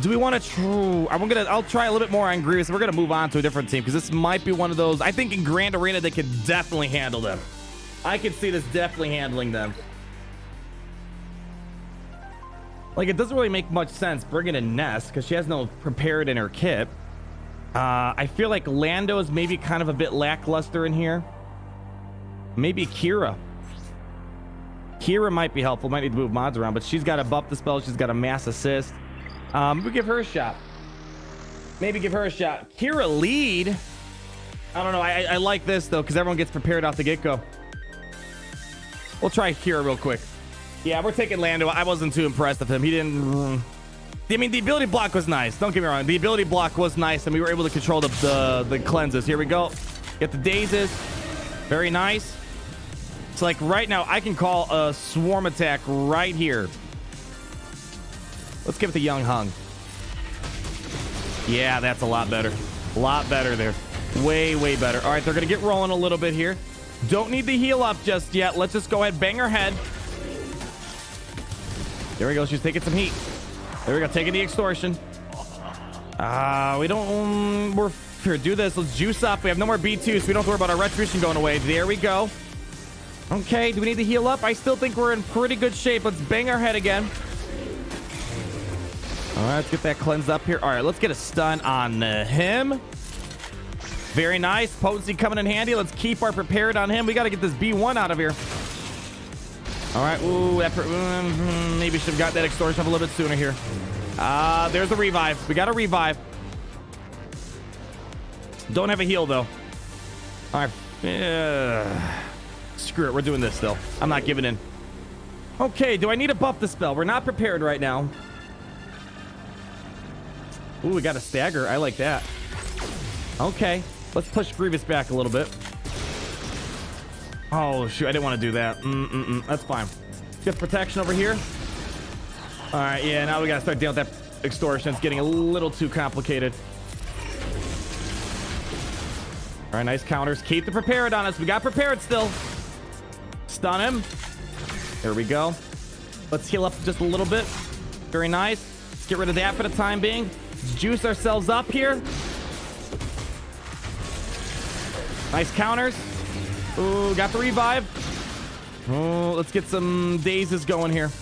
Do we want to I'll try a little bit more on Grievous. We're going to move on to a different team because this might be one of those. I think in Grand Arena, they could definitely handle them. I could see this definitely handling them. Like, it doesn't really make much sense bringing in Ness because she has no prepared in her kit. I feel like Lando is maybe kind of a bit lackluster in here. Maybe Kira. Kira might be helpful. Might need to move mods around, but she's got to buff the spell. She's got a mass assist. We give her a shot. Maybe give her a shot. Kira lead. I don't know. I like this, though, because everyone gets prepared off the get-go. We'll try Kira real quick. Yeah, we're taking Lando. I wasn't too impressed with him. He didn't... I mean, the ability block was nice. Don't get me wrong. The ability block was nice, and we were able to control the cleanses. Here we go. Get the dazes. Very nice. It's like right now, I can call a swarm attack right here. Let's give it the Young Hung. Yeah, that's a lot better. A lot better there. Way, way better. All right, they're going to get rolling a little bit here. Don't need to heal up just yet. Let's just go ahead, bang her head. There we go. She's taking some heat. There we go. Taking the extortion. We're here. Do this. Let's juice up. We have no more B2, so we don't have to worry about our retribution going away. There we go. Okay, do we need to heal up? I still think we're in pretty good shape. Let's bang our head again. All right, let's get that cleansed up here. All right, let's get a stun on him. Very nice. Potency coming in handy. Let's keep our prepared on him. We got to get this B1 out of here. All right. Ooh, maybe should have got that extortion up a little bit sooner here. There's a revive. We got a revive. Don't have a heal, though. All right. Screw it. We're doing this, though. I'm not giving in. Okay. Do I need to buff the spell? We're not prepared right now. Ooh, we got a stagger. I like that. Okay. Let's push Grievous back a little bit. Oh, shoot. I didn't want to do that. That's fine. Get protection over here. All right. Yeah, now we got to start dealing with that extortion. It's getting a little too complicated. All right. Nice counters. Keep the prepared on us. We got prepared still. Stun him. There we go. Let's heal up just a little bit. Very nice. Let's get rid of that for the time being. Let's juice ourselves up here. Nice counters. Ooh, got the revive. Oh, let's get some dazes going here.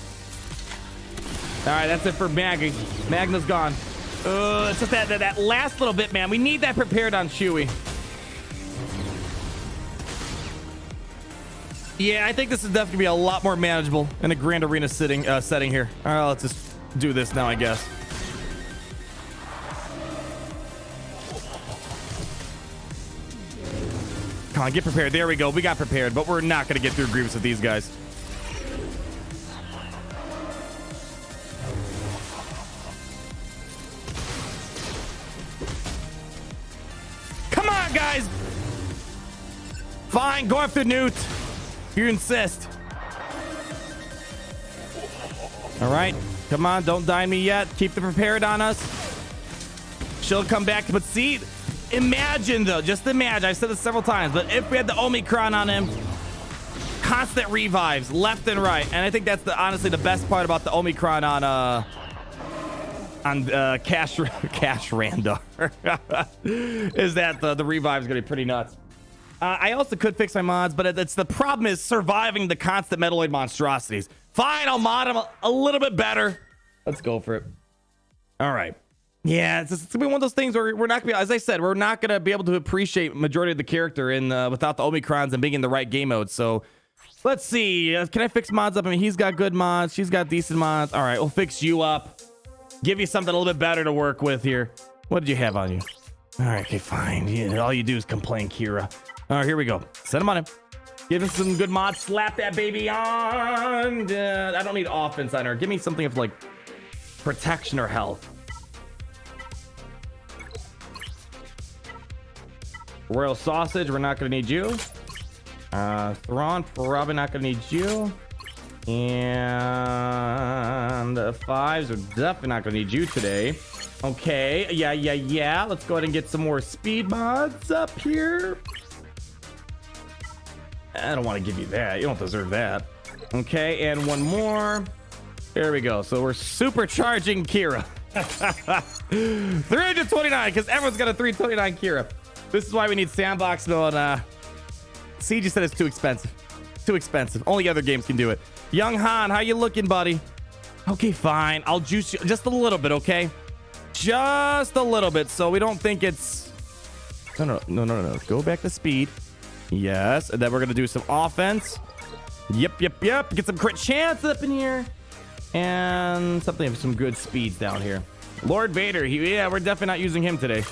All right, that's it for Maggie. Magna's gone. It's just that last little bit, man. We need that prepared on Chewie. Yeah, I think this is definitely be a lot more manageable in a Grand Arena setting here. All right, let's just do this now, I guess. Come on, get prepared. There we go. We got prepared, but we're not going to get through Grievous with these guys. Come on, guys. Fine, go after Newt. You insist. All right. Come on, don't die on me yet. Keep the prepared on us. She'll come back, but see... Imagine, though, just imagine, I've said this several times, but if we had the Omicron on him, constant revives left and right. And I think that's honestly the best part about the Omicron on Cash Rendar is that the revive is going to be pretty nuts. I also could fix my mods, but it's the problem is surviving the constant Metaloid monstrosities. Fine, I'll mod them a little bit better. Let's go for it. All right. Yeah, it's gonna be one of those things where we're not gonna be, as I said, we're not gonna be able to appreciate majority of the character in without the Omicrons and being in the right game mode. So let's see. Can I fix mods up? I mean, he's got good mods. She's got decent mods. All right, we'll fix you up. Give you something a little bit better to work with here. What did you have on you? All right, okay, fine. Yeah, all you do is complain, Kira. All right, here we go. Set him on him. Give him some good mods. Slap that baby on. I don't need offense on her. Give me something of like protection or health. Royal Sausage, we're not going to need you. Thrawn, probably not going to need you. And the fives are definitely not going to need you today. Okay, yeah. Let's go ahead and get some more speed mods up here. I don't want to give you that. You don't deserve that. Okay, and one more. There we go. So we're supercharging Kira. 329, because everyone's got a 329 Kira. This is why we need sandbox mode. Siege said it's too expensive. Too expensive. Only other games can do it. Young Han, how you looking, buddy? Okay, fine. I'll juice you just a little bit, okay? Just a little bit, so we don't think it's... No. Go back to speed. Yes, and then we're going to do some offense. Yep. Get some crit chance up in here. And something of some good speeds down here. Lord Vader, yeah, we're definitely not using him today.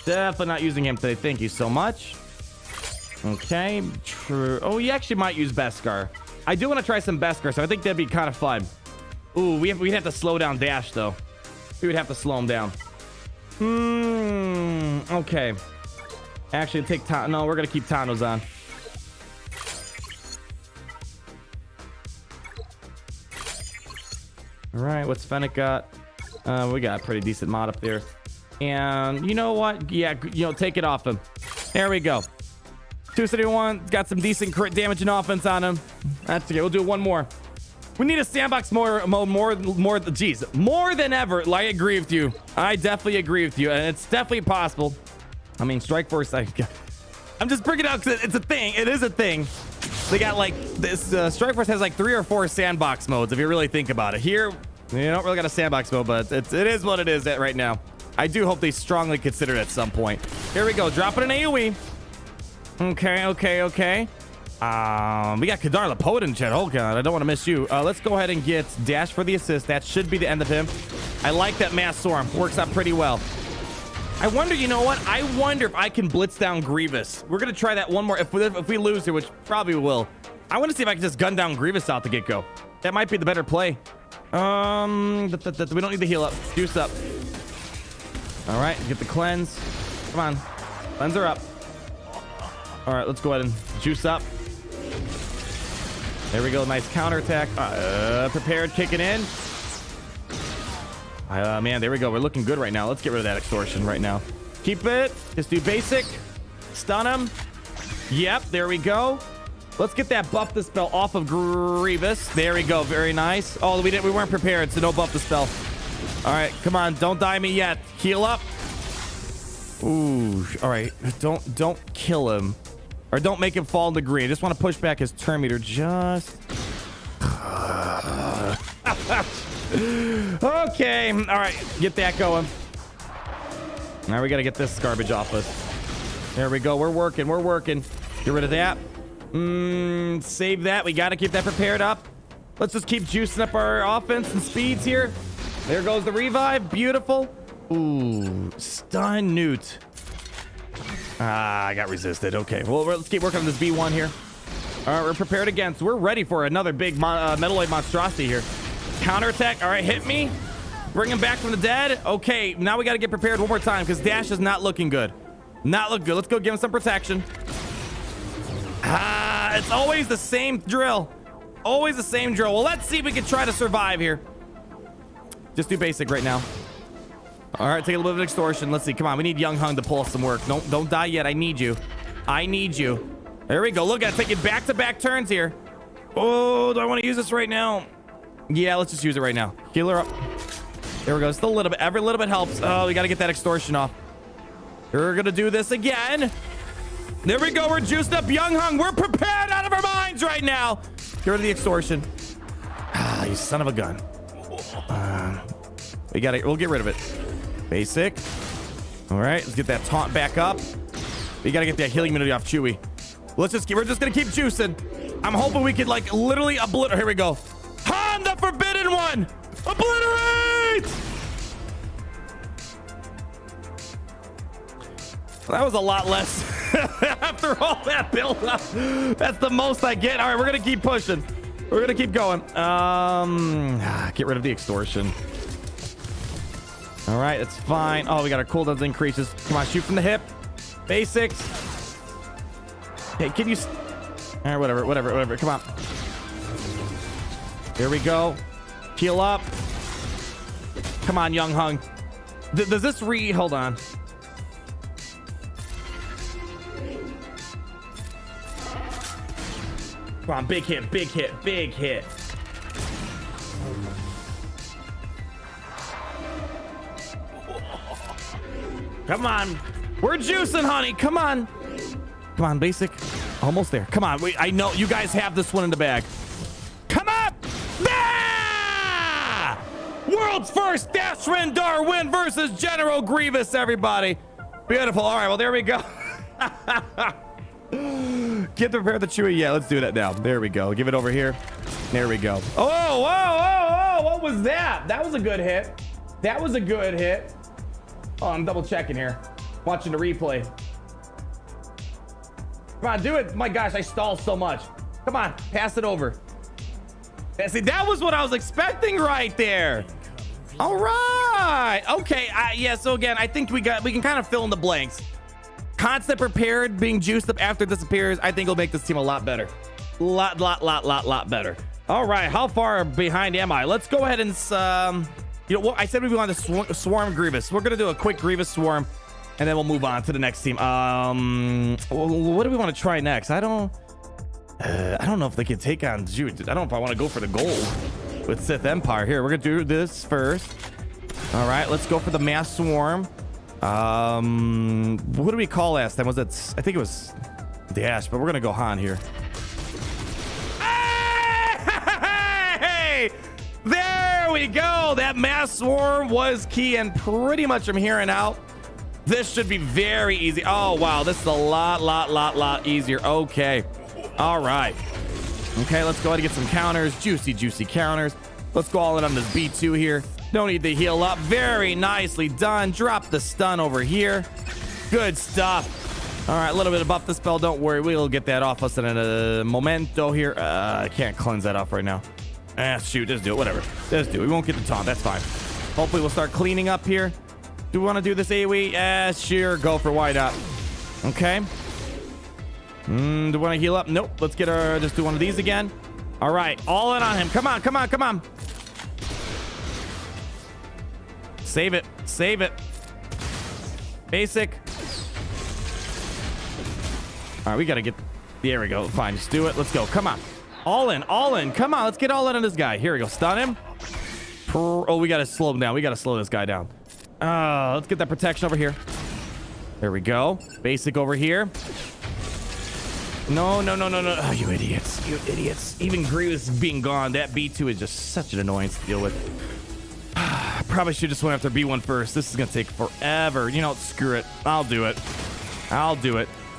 Definitely not using him today. Thank you so much. Okay. True. Oh, you actually might use Beskar. I do want to try some Beskar, so I think that'd be kind of fun. Ooh, we'd have to slow down Dash, though. We would have to slow him down. Okay. Actually, take Tano. No, we're going to keep Tano's on. All right. What's Fennec got? We got a pretty decent mod up there. And you know what? Yeah, take it off him. There we go. 271, got some decent crit damage and offense on him. That's okay. We'll do one more. We need a sandbox more than ever. Like, I agree with you. I definitely agree with you, and it's definitely possible. I mean, Strike Force. I'm just bringing it out because it's a thing. It is a thing. They got like This Strike Force has like 3 or 4 sandbox modes if you really think about it. Here, you don't really got a sandbox mode, but it is what it is right now. I do hope they strongly consider it at some point. Here we go. Dropping an AoE. Okay. We got Kadar the Poet in chat. Oh, God. I don't want to miss you. Let's go ahead and get Dash for the assist. That should be the end of him. I like that Mass Swarm. Works out pretty well. I wonder, you know what? I wonder if I can blitz down Grievous. We're going to try that one more. If we lose here, which probably will. I want to see if I can just gun down Grievous out the get-go. That might be the better play. We don't need the heal up. Juice up. All right, get the cleanse. Come on. Cleanse her up. All right, let's go ahead and juice up. There we go. Nice counterattack. Prepared, kicking in. Man, there we go. We're looking good right now. Let's get rid of that extortion right now. Keep it. Just do basic. Stun him. Yep, there we go. Let's get that buff the spell off of Grievous. There we go. Very nice. Oh, we weren't prepared, so no buff the spell. All right, come on. Don't die me yet. Heal up. Ooh. All right. Don't kill him. Or don't make him fall into green. I just want to push back his turn meter just. Okay. All right. Get that going. Now we got to get this garbage off us. There we go. We're working. Get rid of that. Save that. We got to keep that prepared up. Let's just keep juicing up our offense and speeds here. There goes the revive. Beautiful. Ooh. Stun Newt. I got resisted. Okay. Well, let's keep working on this V1 here. All right. We're prepared again. So we're ready for another big Metaloid monstrosity here. Counterattack. All right. Hit me. Bring him back from the dead. Okay. Now we got to get prepared one more time because Dash is not looking good. Not looking good. Let's go give him some protection. It's always the same drill. Always the same drill. Well, let's see if we can try to survive here. Just do basic right now. All right, take a little bit of extortion. Let's see. Come on, we need Young Hung to pull us some work. Don't die yet. I need you. There we go. Look, I take it back-to-back turns here. Oh, do I want to use this right now? Yeah, let's just use it right now. Heal her up. There we go. Just a little bit. Every little bit helps. Oh, we got to get that extortion off. We're gonna do this again. There we go. We're juiced up. Young Hung. We're prepared out of our minds right now. Get rid of the extortion. You son of a gun. We'll get rid of it. Basic. All right, let's get that taunt back up. We gotta get that healing immunity off Chewy. We're just gonna keep juicing. I'm hoping we could like literally obliterate. Here we go. Han, the forbidden one. Obliterate. That was a lot less. After all that build up, that's the most I get. All right, we're gonna keep pushing. We're gonna keep going. Get rid of the extortion. All right, it's fine. Oh, we got our cooldowns increases. Come on, shoot from the hip. Basics. Hey, can you? All right, whatever. Come on. Here we go. Heal up. Come on, Young Hung. Does this hold on? Come on, big hit. Come on. We're juicing, honey. Come on, basic. Almost there. Come on. I know you guys have this one in the bag. Come up. Ah! World's first Dash Rendar win versus General Grievous, everybody. Beautiful. All right, well, there we go. Get prepared to Chewy. Yeah, let's do that now. There we go. Give it over here. There we go. Oh, whoa. What was that? That was a good hit. Oh, I'm double checking here. Watching the replay. Come on, do it. My gosh, I stalled so much. Come on, pass it over. Yeah, see, that was what I was expecting right there. All right. Okay. Yeah, so again, I think we can kind of fill in the blanks. Constant prepared, being juiced up after it disappears, I think will make this team a lot better. Lot better. All right, how far behind am I? Let's go ahead and you know what? I said we want to swarm Grievous. We're gonna do a quick Grievous swarm, and then we'll move on to the next team. What do we want to try next? I don't know if they can take on Jude. I don't know if I want to go for the gold with Sith Empire. Here, we're gonna do this first. All right, let's go for the mass swarm. What do we call last time? Was it? I think it was Dash, but we're gonna go Han here. we go. That mass swarm was key, and pretty much from here on out, this should be very easy. Oh, wow. This is a lot easier. Okay. All right. Okay, let's go ahead and get some counters. Juicy counters. Let's go all in on this B2 here. No need to heal up. Very nicely done. Drop the stun over here. Good stuff. All right, a little bit of buff the spell. Don't worry. We'll get that off us in a momento here. I can't cleanse that off right now. Shoot. Just do it. Whatever. Just do it. We won't get the taunt. That's fine. Hopefully, we'll start cleaning up here. Do we want to do this AoE? Sure. Go for why not. Okay. Do we want to heal up? Nope. Let's get our... Just do one of these again. All right. All in on him. Come on. Save it. Basic. All right. We got to get... There we go. Fine. Just do it. Let's go. Come on. All in. Come on. Let's get all in on this guy. Here we go. Stun him. Oh, we got to slow him down. We got to slow this guy down. Let's get that protection over here. There we go. Basic over here. No. Oh, you idiots. Even Grievous being gone, that B2 is just such an annoyance to deal with. Probably should just went after B1 first. This is going to take forever. You know, screw it. I'll do it.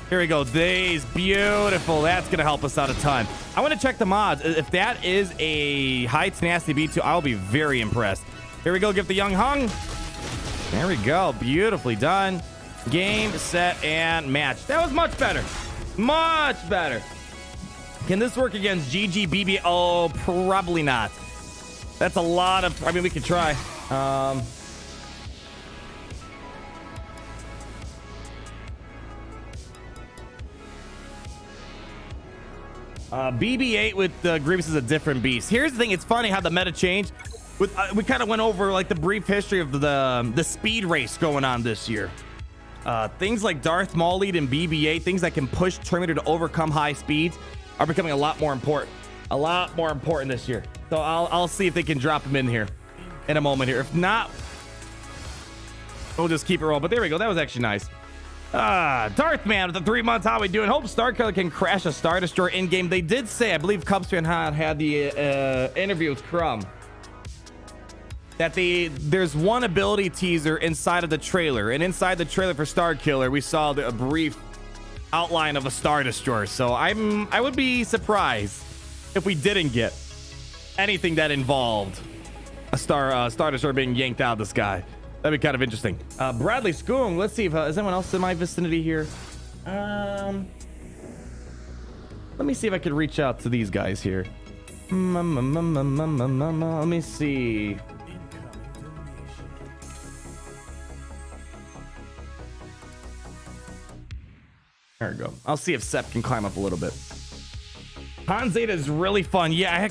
Here we go. Days. Beautiful. That's going to help us out a ton. I want to check the mods. If that is a high tenacity B2, I'll be very impressed. Here we go. Give the young hung. There we go. Beautifully done. Game, set, and match. That was much better. Can this work against GG? Oh, probably not. That's a lot of... I mean, we could try. BB8 with Grievous is a different beast. Here's the thing. It's funny how the meta changed. We kind of went over like the brief history of the speed race going on this year. Things like Darth Maul lead and BB8, things that can push Terminator to overcome high speeds, are becoming a lot more important. This year. So I'll see if they can drop him in here in a moment here. If not, we'll just keep it rolling. But there we go. That was actually nice. Darth Man with the 3 months. How we doing? Hope Starkiller can crash a Star Destroyer in game. They did say, I believe Cubspan had the interview with Crumb, that there's one ability teaser inside of the trailer, and inside the trailer for Starkiller, we saw a brief outline of a Star Destroyer. So I would be surprised if we didn't get anything that involved a Star Destroyer being yanked out of the sky. That'd be kind of interesting. Bradley Skoong, let's see if is anyone else in my vicinity here. Let me see if I could reach out to these guys here. Let me see. There we go. I'll see if Sep can climb up a little bit. Han Zeta is really fun. Yeah, I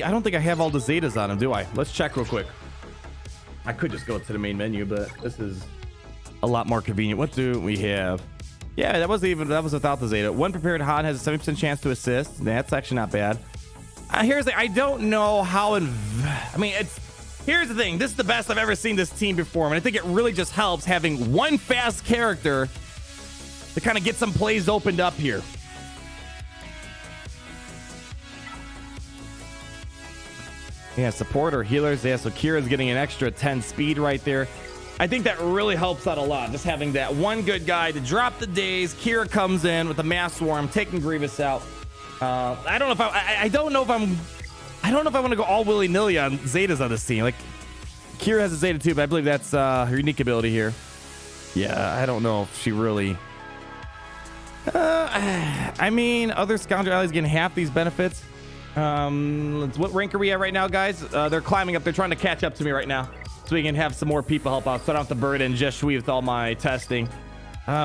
don't think I have all the Zetas on him, do I? Let's check real quick. I could just go to the main menu, but this is a lot more convenient. What do we have? Yeah, that was without the Zeta. One prepared Han has a 70% chance to assist. That's actually not bad. Here's the, I don't know how, here's the thing. This is the best I've ever seen this team perform, and I think it really just helps having one fast character to kind of get some plays opened up here. Yeah, support or healers. Yeah, so Kira's getting an extra 10 speed right there. I think that really helps out a lot. Just having that one good guy to drop the days. Kira comes in with a mass swarm, taking Grievous out. I don't know if I want to go all willy-nilly on Zetas on this team. Like, Kira has a Zeta too, but I believe that's her unique ability here. Yeah, I don't know if she really... other Scoundrel allies getting half these benefits. What rank are we at right now, guys? They're climbing up. They're trying to catch up to me right now, so we can have some more people help out. So I don't have to burden just Shui with all my testing.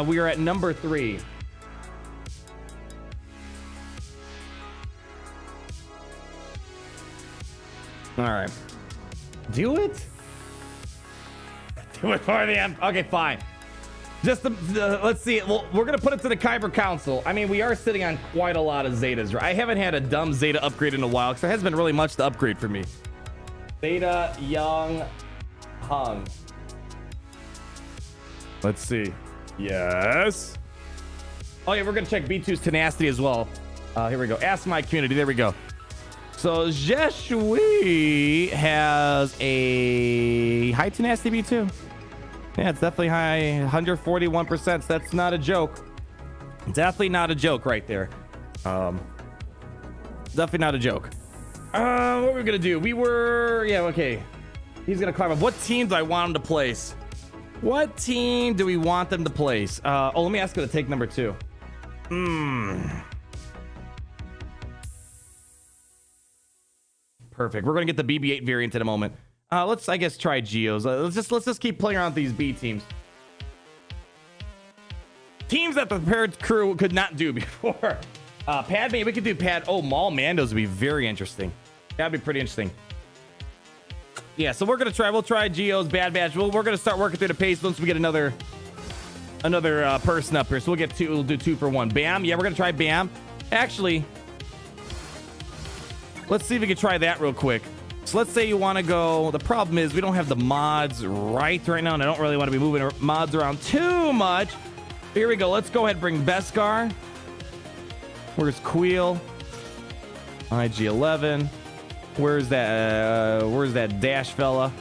We are at number 3. All right. Do it. Do it for the end. Okay, fine. Just let's see. Well, we're gonna put it to the Kyber Council. I mean, we are sitting on quite a lot of Zetas. I haven't had a dumb Zeta upgrade in a while because there hasn't been really much to upgrade for me. Zeta Young Hung. Let's see. Yes. Oh yeah, we're gonna check B2's tenacity as well. Here we go. Ask my community. There we go. So SWGoH has a high tenacity B too. Yeah, it's definitely high, 141%. So that's not a joke. Definitely not a joke right there. Definitely not a joke. What were we gonna do? Yeah, okay. He's gonna climb up. What team do I want him to place? What team do we want them to place? Let me ask him to take number 2. Perfect. We're gonna get the BB-8 variant in a moment. Let's, I guess, try Geos. Let's just keep playing around with these B teams. Teams that the prepared crew could not do before. Padme, we could do Maul Mandos would be very interesting. That'd be pretty interesting. Yeah, so we'll try Geo's Bad Batch. We're gonna start working through the pace once we get another person up here. So we'll do 2 for 1. Bam. Yeah, we're gonna try Bam. Actually, let's see if we can try that real quick. So let's say you want to go. The problem is we don't have the mods right now, and I don't really want to be moving mods around too much. Here we go. Let's go ahead and bring Beskar. Where's Queel? IG-11. Where's that Dash fella?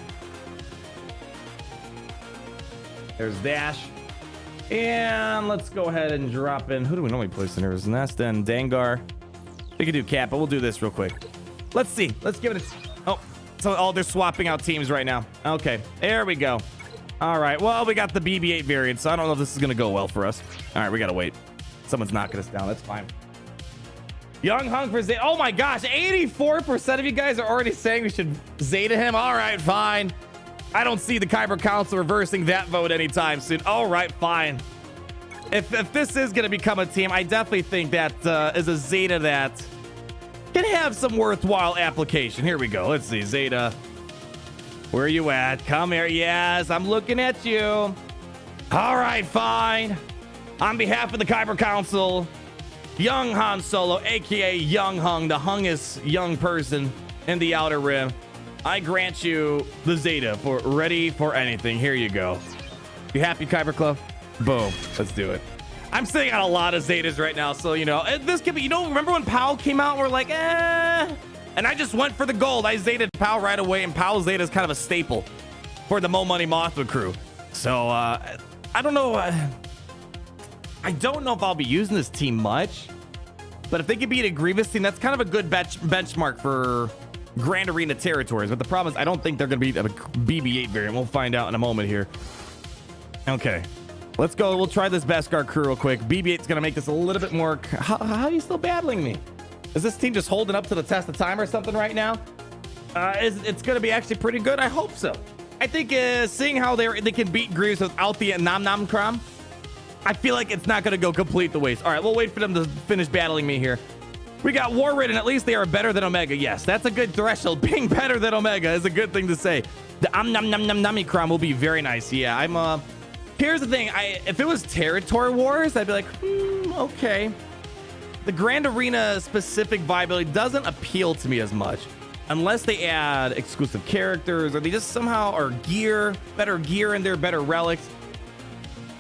There's Dash. And let's go ahead and drop in. Who do we normally place in here? Is Nest and Dangar. We can do Cap, but we'll do this real quick. Let's see. Let's give it a... they're swapping out teams right now. Okay, there we go. All right, well, we got the BB-8 variant, so I don't know if this is going to go well for us. All right, we got to wait. Someone's knocking us down. That's fine. Young Hung for Zeta. Oh, my gosh. 84% of you guys are already saying we should Zeta him. All right, fine. I don't see the Kyber Council reversing that vote anytime soon. All right, fine. If this is going to become a team, I definitely think that is a Zeta that can have some worthwhile application. Here we go. Let's see. Zeta. Where are you at? Come here. Yes, I'm looking at you. All right, fine. On behalf of the Kyber Council, Young Han Solo, aka Young Hung, the hungest young person in the Outer Rim, I grant you the Zeta for ready for anything. Here you go. You happy, Kyber Club? Boom. Let's do it. I'm sitting on a lot of Zetas right now, so, you know, this could be, you know, remember when POW came out and we're like, and I just went for the gold. I Zetaed POW right away, and POW Zeta is kind of a staple for the Mo Money Mothma crew. So, I don't know. I don't know if I'll be using this team much, but if they could beat a Grievous team, that's kind of a good benchmark for Grand Arena territories. But the problem is, I don't think they're going to beat a BB-8 variant. We'll find out in a moment here. Okay. Let's go. We'll try this Beskar crew real quick. BB-8's going to make this a little bit more... How are you still battling me? Is this team just holding up to the test of time or something right now? It's going to be actually pretty good. I hope so. I think seeing how they can beat Grievous without the Nom Nom Crom, I feel like it's not going to go complete the waste. All right, we'll wait for them to finish battling me here. We got War Ridden. At least they are better than Omega. Yes, that's a good threshold. Being better than Omega is a good thing to say. The Nom Nom Nom Nom Crom will be very nice. Yeah, I'm... Here's the thing. If it was Territory Wars, I'd be like, okay. The Grand Arena specific viability doesn't appeal to me as much unless they add exclusive characters or they just somehow are better gear in there, better relics.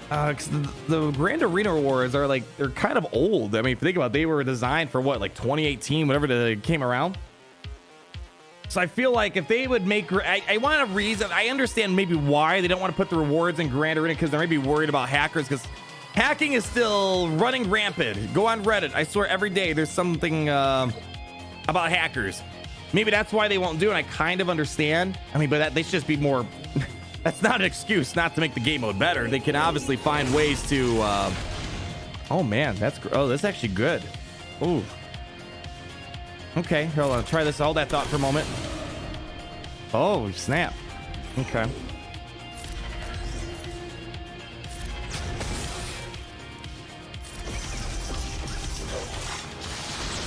'Cause the Grand Arena Wars are like, they're kind of old. I mean, if you think about it, they were designed for what, like 2018, whatever they came around. So I feel like if they would make, I want a reason. I understand maybe why they don't want to put the rewards in Grand Arena, because they're maybe worried about hackers, because hacking is still running rampant. Go on Reddit. I swear every day there's something about hackers. Maybe that's why they won't do it. I kind of understand. I mean, but they should just be more... That's not an excuse not to make the game mode better. They can obviously find ways to... Oh, man. That's actually good. Ooh. Okay, hold on. Try this. Hold that thought for a moment. Oh, snap. Okay.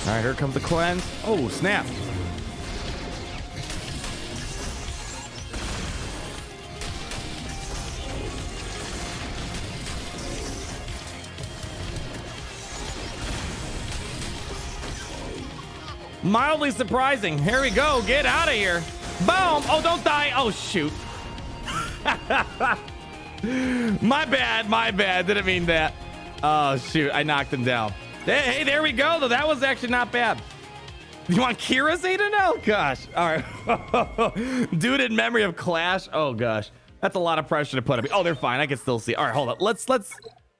All right, here comes the cleanse. Oh, snap. Mildly surprising. Here we go. Get out of here. Boom. Oh, don't die. Oh, shoot. My bad. Didn't mean that. Oh, shoot. I knocked him down. Hey, there we go, though. That was actually not bad. You want Kira Zeta now? Gosh. All right. Dude in memory of Clash. Oh gosh. That's a lot of pressure to put on me. Oh, they're fine. I can still see. All right, hold up.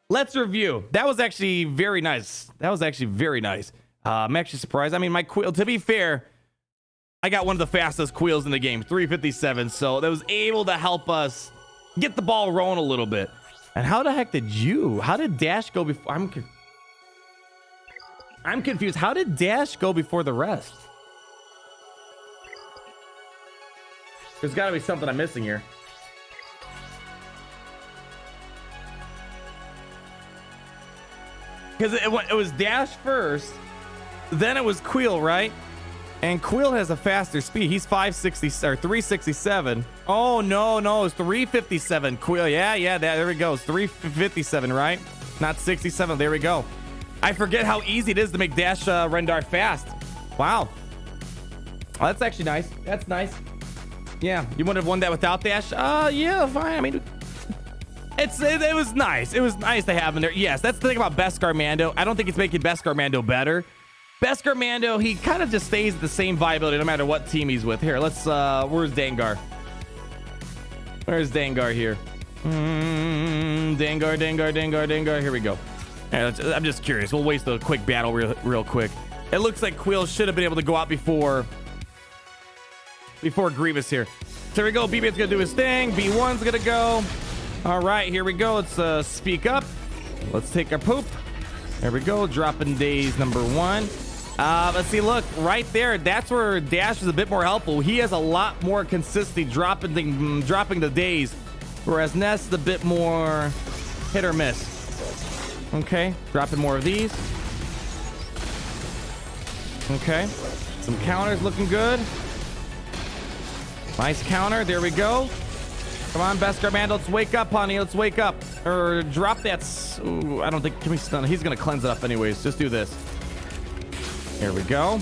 Let's review. That was actually very nice. I'm actually surprised. I mean, my quill, to be fair, I got one of the fastest quills in the game, 357. So that was able to help us get the ball rolling a little bit. And how the heck how did Dash go before? I'm confused. How did Dash go before the rest? There's got to be something I'm missing here. Because it was Dash first, then it was Queel, right? And Queel has a faster speed. He's 560 or 367. Oh no, it's 357. Queel, yeah, there we go. It's 357, right? Not 67. There we go. I forget how easy it is to make Dash Rendar fast. Wow. Oh, that's actually nice. That's nice. Yeah, you wouldn't have won that without Dash? Yeah, fine. I mean, it was nice. It was nice to have him there. Yes, that's the thing about Beskar Mando. I don't think it's making Beskar Mando better. Beskar Mando, he kind of just stays the same viability no matter what team he's with. Here, let's, where's Dengar? Where's Dengar here? Dengar. Here we go. Yeah, I'm just curious. We'll waste a quick battle real quick. It looks like Queel should have been able to go out before Grievous here. So here we go. BB8's gonna do his thing. B1's gonna go. All right, here we go. Let's speak up. Let's take our poop. There we go. Dropping days number 1. Let's see. Look right there. That's where Dash is a bit more helpful. He has a lot more consistency dropping the days, whereas Ness is a bit more hit or miss. Okay, dropping more of these. Okay, some counters looking good. Nice counter. There we go. Come on, Beskar Mando. Let's wake up, honey. Let's wake up. Or drop that. Ooh, I don't think. Can we stun? He's going to cleanse it up anyways. Just do this. Here we go.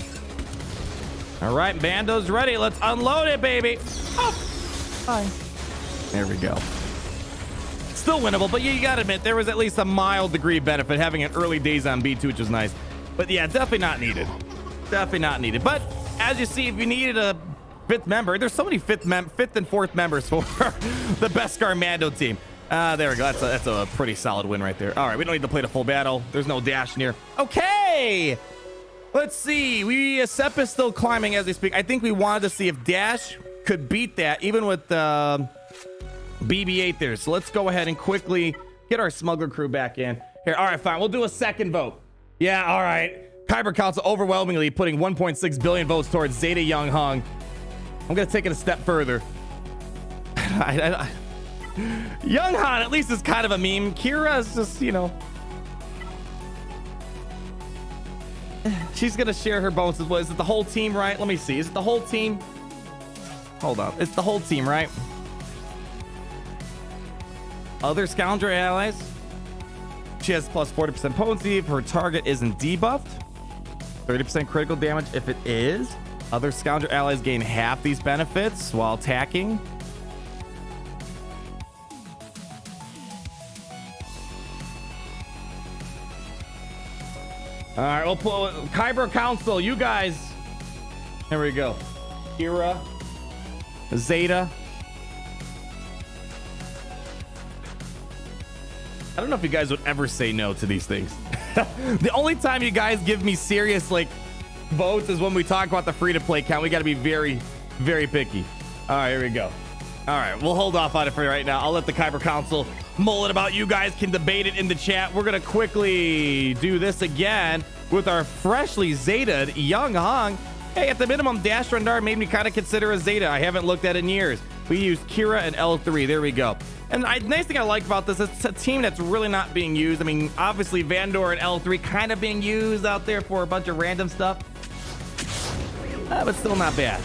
All right, Mando's ready. Let's unload it, baby. Oh. Hi. There we go. Still winnable, but you gotta admit, there was at least a mild degree of benefit having an early days on B2, which was nice. But yeah, definitely not needed. Definitely not needed. But as you see, if you needed a 5th member, there's so many 5th and 4th members for the Beskar Mando team. There we go. That's a pretty solid win right there. All right, we don't need to play the full battle. There's no Dash near. Okay, let's see. Sep is still climbing as we speak. I think we wanted to see if Dash could beat that, even with BB8 there. So let's go ahead and quickly get our smuggler crew back in here. All right, fine. We'll do a second vote. Yeah, all right. Kyber Council overwhelmingly putting 1.6 billion votes towards Zeta Young Hung. I'm gonna take it a step further. Young Han at least is kind of a meme. Kira is just, you know, she's gonna share her bones as well. Is it the whole team, right? Let me see. Is it the whole team? Hold on. It's the whole team, right? Other Scoundrel allies. She has plus 40% potency if her target isn't debuffed. 30% critical damage if it is. Other Scoundrel allies gain half these benefits while attacking. All right, we'll pull Kyber Council. You guys. Here we go. Kira, Zeta. I don't know if you guys would ever say no to these things. The only time you guys give me serious like votes is when we talk about the free-to-play count. We got to be very, very picky. All right, here we go. All right, we'll hold off on it for right now. I'll let the Kyber Council mull it about. You guys can debate it in the chat. We're going to quickly do this again with our freshly Zeta'd Young Hung. Hey, at the minimum, Dash Rendar made me kind of consider a Zeta. I haven't looked at it in years. We used Kira and L3. There we go. And the nice thing I like about this, it's a team that's really not being used. I mean, obviously, Vandor and L3 kind of being used out there for a bunch of random stuff. But still not bad.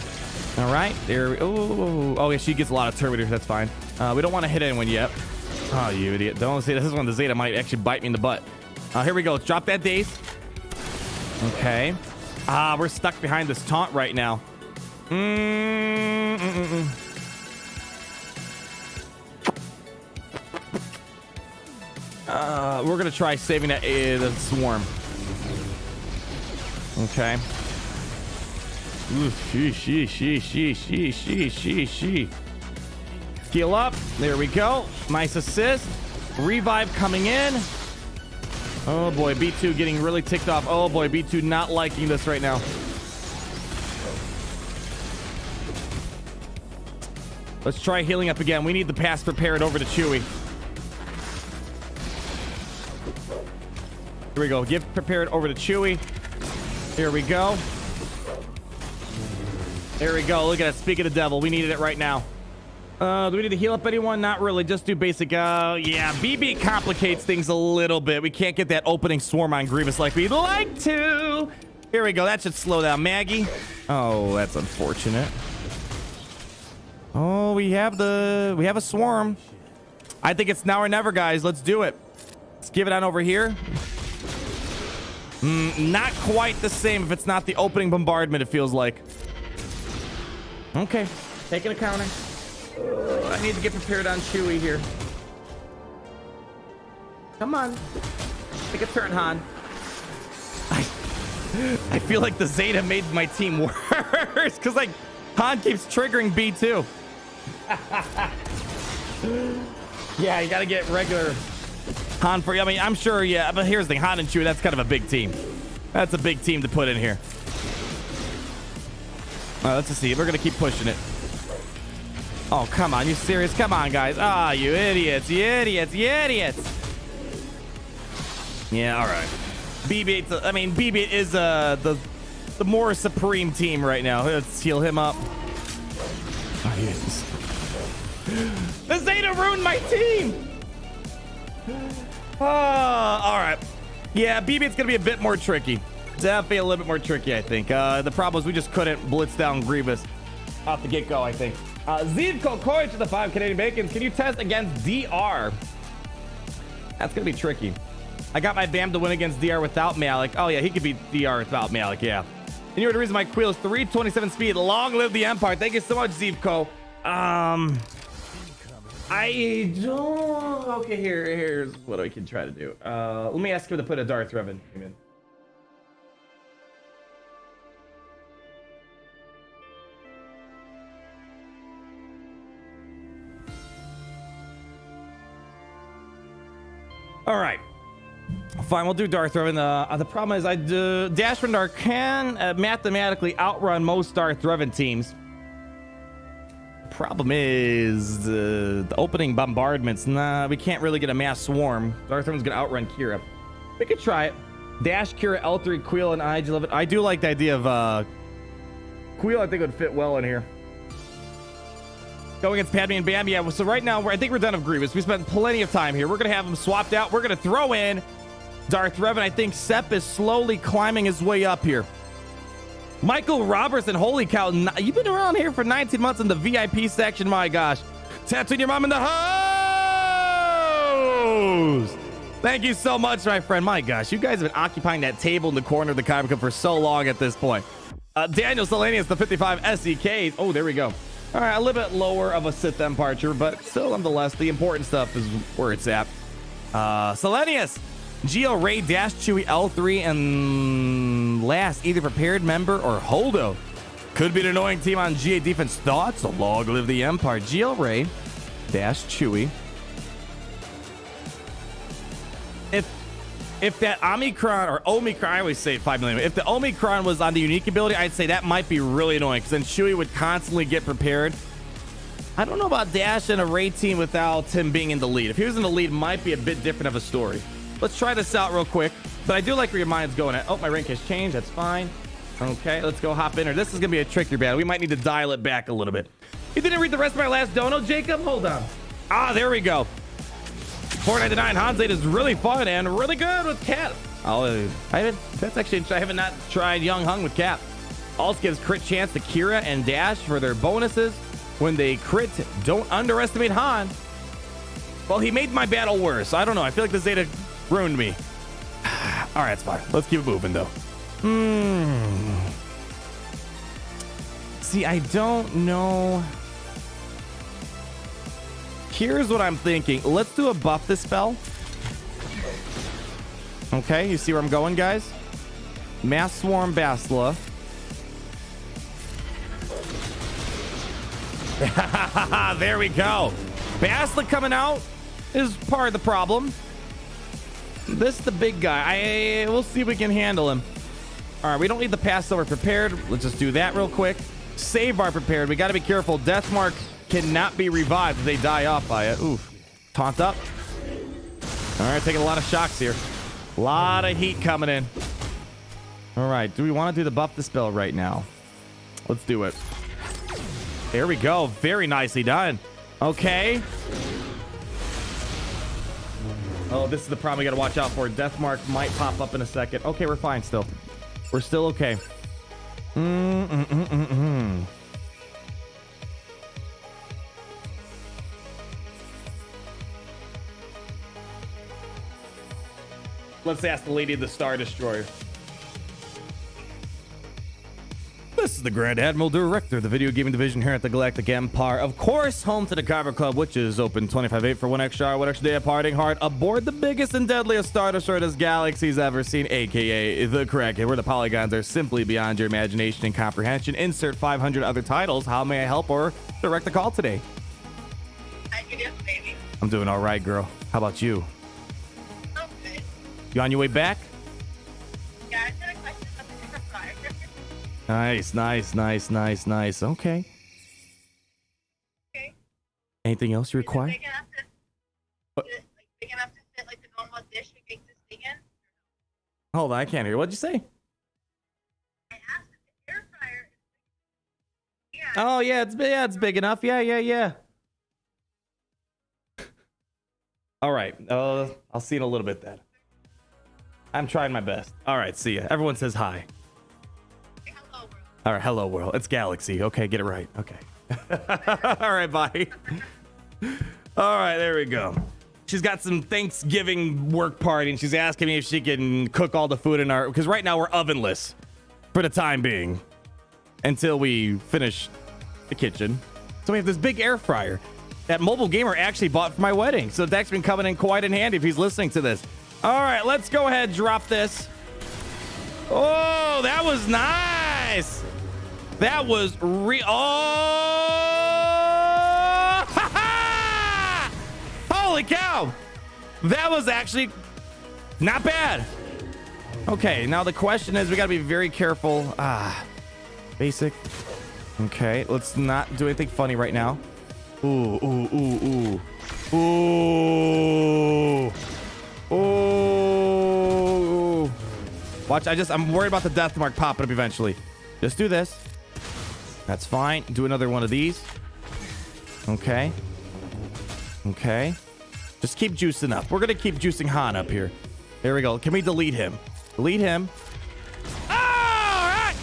All right. There. Oh, yeah, she gets a lot of Terminator. That's fine. We don't want to hit anyone yet. Oh, you idiot. Don't say this is when the Zeta might actually bite me in the butt. Here we go. Let's drop that daze. Okay. We're stuck behind this taunt right now. We're gonna try saving that the swarm. Okay. She. Heal up. There we go. Nice assist. Revive coming in. Oh boy, B2 getting really ticked off. Oh boy, B2 not liking this right now. Let's try healing up again. We need the pass prepared over to Chewie. Here we go. Give prepared over to Chewie. Here we go. There we go. Look at that. Speak of the devil. We needed it right now. Do we need to heal up anyone? Not really. Just do basic. Yeah, BB complicates things a little bit. We can't get that opening swarm on Grievous like we'd like to. Here we go. That should slow down Maggie. Oh, that's unfortunate. Oh, we have a swarm. I think it's now or never, guys. Let's do it. Let's give it on over here. Not quite the same if it's not the opening bombardment, it feels like. Okay, taking a counter. I need to get prepared on Chewie here. Come on. Take a turn, Han. I feel like the Zeta made my team worse because like Han keeps triggering B2. Yeah, you gotta get regular Han for you. I mean, I'm sure, yeah, but here's the thing. Han and Chewie, that's kind of a big team. That's a big team to put in here. Let's just see. We're gonna keep pushing it. Oh, come on. You serious? Come on, guys. Ah, you idiots. You idiots. You idiots. Yeah, all right. BB-8, I mean, BB-8 is the more supreme team right now. Let's heal him up. Oh, yes. The Zeta ruined my team. All right. Yeah, BB-8's going to be a bit more tricky. Definitely a little bit more tricky, I think. The problem is we just couldn't blitz down Grievous off the get-go, I think. SWGoH to the 5 Canadian Bacons. Can you test against DR? That's going to be tricky. I got my BAM to win against DR without Malik. Oh, yeah, he could beat DR without Malik, yeah. And you were the reason my Queel is 327 speed. Long live the Empire. Thank you so much, SWGoH. I don't... Okay, here's what I can try to do. Let me ask him to put a Darth Revan in. All right. Fine, we'll do Darth Revan. The problem is Dash Rendar can mathematically outrun most Darth Revan teams. Problem is the opening bombardments. Nah, we can't really get a mass swarm. Darth Revan's gonna outrun Kira. We could try it. Dash, Kira, L3, Queel, and IG-11. I do like the idea of Queel. I think would fit well in here. Going against Padme and Bam. Yeah, so right now I think we're done with Grievous. We spent plenty of time here. We're gonna have him swapped out. We're gonna throw in Darth Revan. I think Sep is slowly climbing his way up here. Michael Robertson, holy cow. You've been around here for 19 months in the VIP section. My gosh. Tattooing your mom in the hose. Thank you so much, my friend. My gosh, you guys have been occupying that table in the corner of the Kyber Club for so long at this point. Daniel Selenius, the 55 SEKs. Oh, there we go. All right, a little bit lower of a Sith Empire, but still, nonetheless, the important stuff is where it's at. Selenius. Geo, Ray, Dash, Chewie, L3, and last, either prepared member or Holdo. Could be an annoying team on GA defense. Thoughts? Long live the Empire. Geo, Ray, Dash, Chewie. If that Omicron or Omicron, I always say 5 million. If the Omicron was on the unique ability, I'd say that might be really annoying because then Chewie would constantly get prepared. I don't know about Dash and a Ray team without him being in the lead. If he was in the lead, it might be a bit different of a story. Let's try this out real quick. But I do like where your mind's going at. Oh, my rank has changed. That's fine. Okay, let's go hop in. Or this is going to be a trickier battle. We might need to dial it back a little bit. You didn't read the rest of my last dono, Jacob? Hold on. Ah, there we go. 499 Hanzade is really fun and really good with Cap. I haven't not tried Young Hung with Cap. Also gives crit chance to Kira and Dash for their bonuses. When they crit, don't underestimate Han. Well, he made my battle worse. I don't know. I feel like the Zeta ruined me. All right, it's fine. Let's keep it moving, though. See, I don't know. Here's what I'm thinking. Let's do a buff this spell. Okay, you see where I'm going, guys? Mass Swarm Basila. There we go. Basilisk coming out is part of the problem. This is the big guy. We'll see if we can handle him. All right, we don't need the Passover prepared. Let's just do that real quick. Save bar prepared. We got to be careful. Deathmark cannot be revived if they die off by it. Oof. Taunt up. All right, taking a lot of shocks here. A lot of heat coming in. All right, do we want to do the buff dispel right now? Let's do it. There we go. Very nicely done. Okay. Oh, this is the problem we got to watch out for. Deathmark might pop up in a second. Okay, we're fine still. We're still okay. Let's ask the Lady of the Star Destroyer. This is the Grand Admiral Director of the video gaming division here at the Galactic Empire. Of course, home to the Kyber Club, which is open 25/8 for 1 extra hour, 1 extra day of partying hard aboard the biggest and deadliest Star Destroyer this galaxy's ever seen, aka the Kraken, where the polygons are simply beyond your imagination and comprehension. Insert 500 other titles. How may I help or direct the call today? How you doing, baby? I'm doing all right, girl. How about you? I'm good. You on your way back? Yeah, I just had a question about the different fire. Nice. Okay. Okay. Anything else you Is it require? big enough to, What? is it, like, big enough to fit like the normal dish we bake this thing in? Hold on, I can't hear. What'd you say? I asked if the air fryer is big. Yeah. Oh yeah, it's big enough. Yeah. All right. I'll see you in a little bit then. I'm trying my best. All right, see ya. Everyone says hi. Hello, world. All right, hello world. It's Galaxy. Okay, get it right. Okay. All right, bye. All right, there we go. She's got some Thanksgiving work party, and she's asking me if she can cook all the food in our... Because right now we're ovenless for the time being until we finish the kitchen. So we have this big air fryer that Mobile Gamer actually bought for my wedding. So that's been coming in quite in handy if he's listening to this. All right, let's go ahead and drop this. Oh, that was nice. That was holy cow. That was actually not bad. Okay, now the question is we got to be very careful. Basic. Okay, let's not do anything funny right now. Ooh. Watch, I'm worried about the death mark popping up eventually. Just do this. That's fine. Do another one of these. Okay. Just keep juicing up. We're going to keep juicing Han up here. There we go. Can we delete him? Delete him. All right.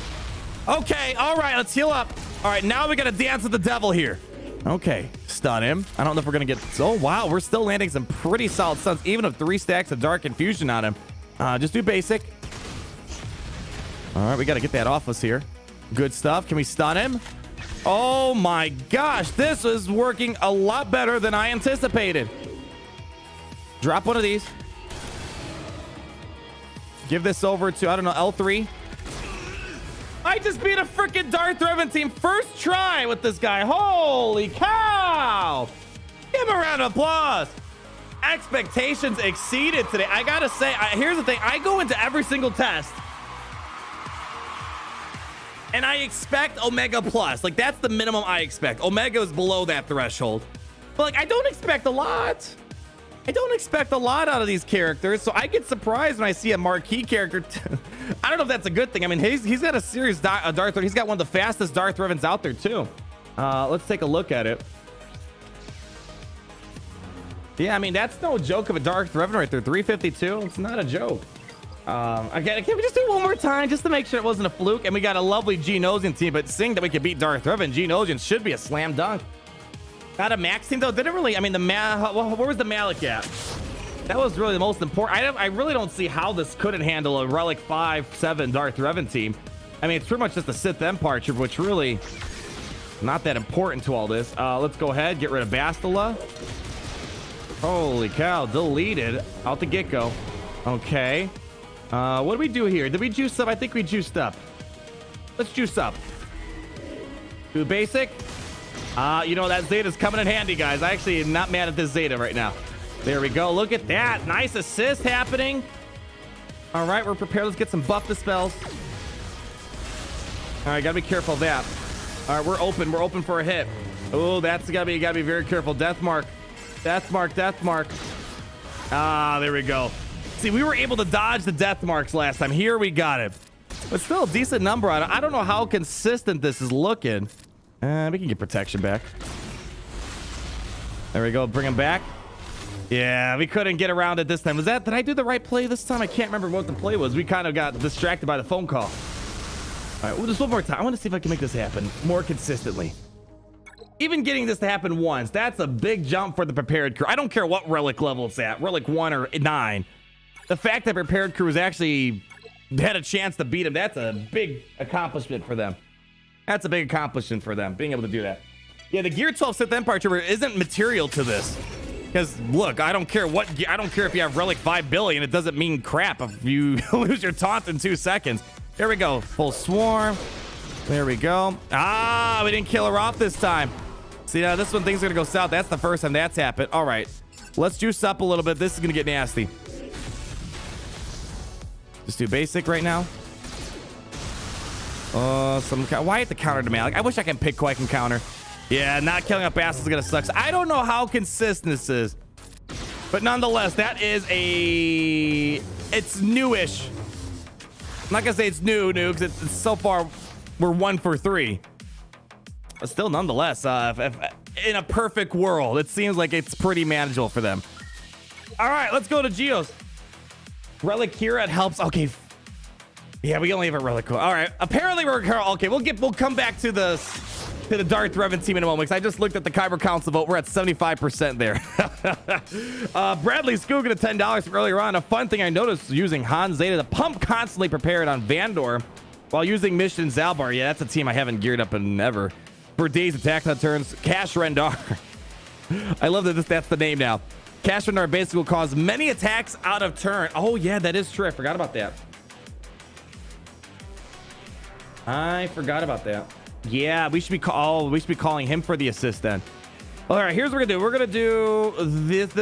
Okay. All right. Let's heal up. All right. Now we got to dance with the devil here. Okay. Stun him. I don't know if we're going to get... Oh, wow. We're still landing some pretty solid stuns, even with 3 stacks of Dark Infusion on him. Just do basic. All right. We got to get that off us here. Good stuff. Can we stun him? Oh, my gosh. This is working a lot better than I anticipated. Drop one of these. Give this over to, I don't know, L3. I just beat a freaking Darth Revan team first try with this guy. Holy cow. Give him a round of applause. Expectations exceeded today. I gotta say, here's the thing. I go into every single test and I expect Omega Plus. Like, that's the minimum I expect. Omega is below that threshold. But, like, I don't expect a lot. I don't expect a lot out of these characters, so I get surprised when I see a Marquee character. I don't know if that's a good thing. I mean, he's got a serious Darth Revan. He's got one of the fastest Darth Revans out there, too. Let's take a look at it. Yeah, I mean, that's no joke of a Darth Revan right there. 352. It's not a joke. Again, can we just do it one more time just to make sure it wasn't a fluke? And we got a lovely Geonosian team, but seeing that we could beat Darth Revan, Geonosian should be a slam dunk. Not a max team, though. Didn't really... I mean, where was the Malik at? That was really the most important. I really don't see how this couldn't handle a Relic 5-7 Darth Revan team. I mean, it's pretty much just a Sith Empire troop, which really not that important to all this. Let's go ahead. Get rid of Bastila. Holy cow. Deleted out the get-go. Okay. What do we do here? Did we juice up? I think we juiced up. Let's juice up. Do basic. You know, that Zeta's coming in handy, guys. I actually am not mad at this Zeta right now. There we go. Look at that. Nice assist happening. All right, we're prepared. Let's get some buff dispels. All right, gotta be careful of that. All right, we're open. We're open for a hit. Oh, that's gotta be very careful. Death mark. Death mark. Death mark. Ah, there we go. See, we were able to dodge the death marks last time. Here we got it. But still a decent number on it. I don't know how consistent this is looking. We can get protection back. There we go. Bring him back. Yeah, we couldn't get around it this time. Did I do the right play this time? I can't remember what the play was. We kind of got distracted by the phone call. All right, well, just one more time. I want to see if I can make this happen more consistently. Even getting this to happen once, that's a big jump for the prepared crew. I don't care what relic level it's at, relic 1 or 9. The fact that prepared crew has actually had a chance to beat him, that's a big accomplishment for them. That's a big accomplishment for them, being able to do that. Yeah, the Gear 12 Sith Empire Trooper isn't material to this. Because, look, I don't care if you have Relic 5 billion, it doesn't mean crap if you lose your taunt in 2 seconds. There we go. Full swarm. There we go. Ah, we didn't kill her off this time. See, now this one, things are going to go south. That's the first time that's happened. All right. Let's juice up a little bit. This is going to get nasty. Just do basic right now. Why hit the counter demand? Like, I wish I can pick who I can counter. Yeah, not killing up ass is going to suck. So I don't know how consistent this is. But nonetheless, that is it's newish. I'm not going to say it's new, because it's so far, we're 1 for 3. But still, nonetheless, if in a perfect world, it seems like it's pretty manageable for them. All right, let's go to Geos. Relic here, it helps. Okay. Yeah, we only have a relic. All right. Apparently, okay. We'll come back to the Darth Revan team in a moment, because I just looked at the Kyber Council vote. We're at 75% there. Bradley Scoogan at $10 from earlier on. A fun thing I noticed using Han Zeta, the pump constantly prepared on Vandor while using Mission Zalbar. Yeah, that's a team I haven't geared up in ever. For days, attack on turns. Cash Rendar. I love that that's the name now. Cash Rendar basically will cause many attacks out of turn. Oh, yeah, that is true. I forgot about that. Yeah, we should be calling him for the assist then. All right, here's what we're gonna do. We're gonna do this.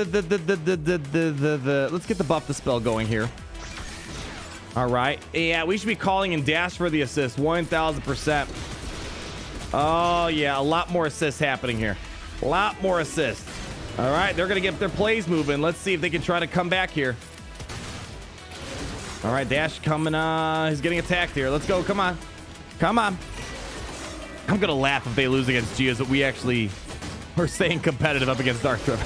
Let's get the buff dispel going here. All right. Yeah, we should be calling in Dash for the assist. 1000%. Oh yeah, a lot more assists happening here. A lot more assists. All right, they're gonna get their plays moving. Let's see if they can try to come back here. All right, Dash coming. He's getting attacked here. Let's go. Come on. Come on. I'm going to laugh if they lose against Geos, but we actually are staying competitive up against Dark Trip.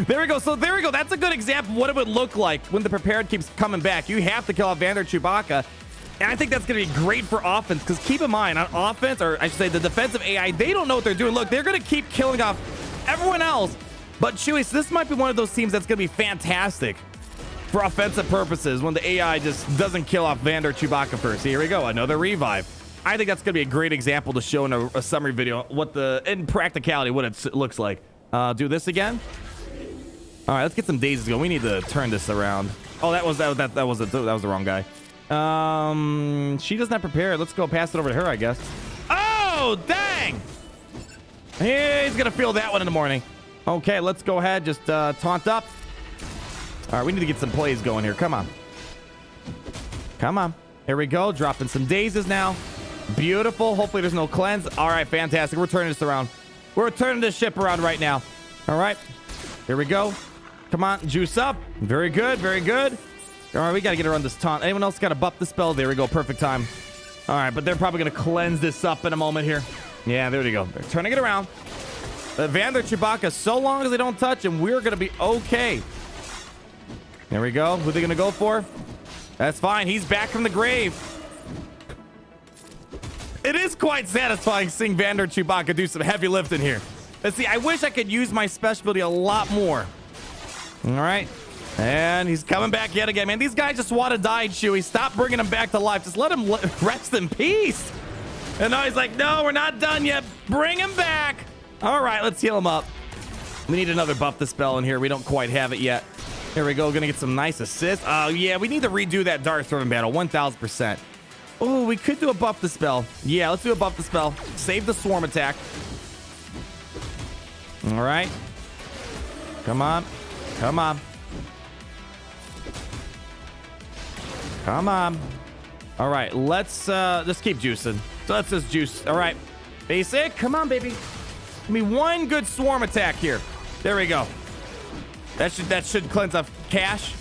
There we go. So there we go. That's a good example of what it would look like when the prepared keeps coming back. You have to kill off Vandor Chewbacca. And I think that's going to be great for offense, because keep in mind, on offense, or I should say the defensive AI, they don't know what they're doing. Look, they're going to keep killing off everyone else. But Chewie, so this might be one of those teams that's going to be fantastic for offensive purposes when the AI just doesn't kill off Vandor Chewbacca first. Here we go. Another revive. I think that's going to be a great example to show in a summary video in practicality what it looks like. Do this again. All right, let's get some daisies going. We need to turn this around. Oh, that was the wrong guy. She does not prepare. Let's go pass it over to her, I guess. Oh, dang! He's gonna feel that one in the morning. Okay, let's go ahead. Just taunt up. All right, we need to get some plays going here. Come on. Come on. Here we go. Dropping some daisies now. Beautiful. Hopefully there's no cleanse. All right, fantastic. We're turning this around. We're turning this ship around right now. All right. Here we go. Come on. Juice up. Very good. Very good. All right, we got to get around this taunt. Anyone else got to buff the spell? There we go. Perfect time. All right, but they're probably going to cleanse this up in a moment here. Yeah, there we go. They're turning it around. Vandor Chewbacca, so long as they don't touch him, we're going to be okay. There we go. Who are they going to go for? That's fine. He's back from the grave. It is quite satisfying seeing Vandor Chewbacca do some heavy lifting here. Let's see. I wish I could use my special ability a lot more. All right. And he's coming back yet again. Man, these guys just want to die, Chewie. Stop bringing him back to life. Just let him rest in peace. And now he's like, no, we're not done yet. Bring him back. All right, let's heal him up. We need another buff dispel in here. We don't quite have it yet. Here we go. Gonna get some nice assists. Oh, yeah, we need to redo that Darth Revan battle. 1000%. Oh, we could do a buff dispel. Yeah, let's do a buff dispel. Save the swarm attack. All right. Come on. Come on. Come on. All right, let's just keep juicing. So let's just juice. All right. Basic. Come on, baby. Give me one good swarm attack here. There we go. That should cleanse up cash.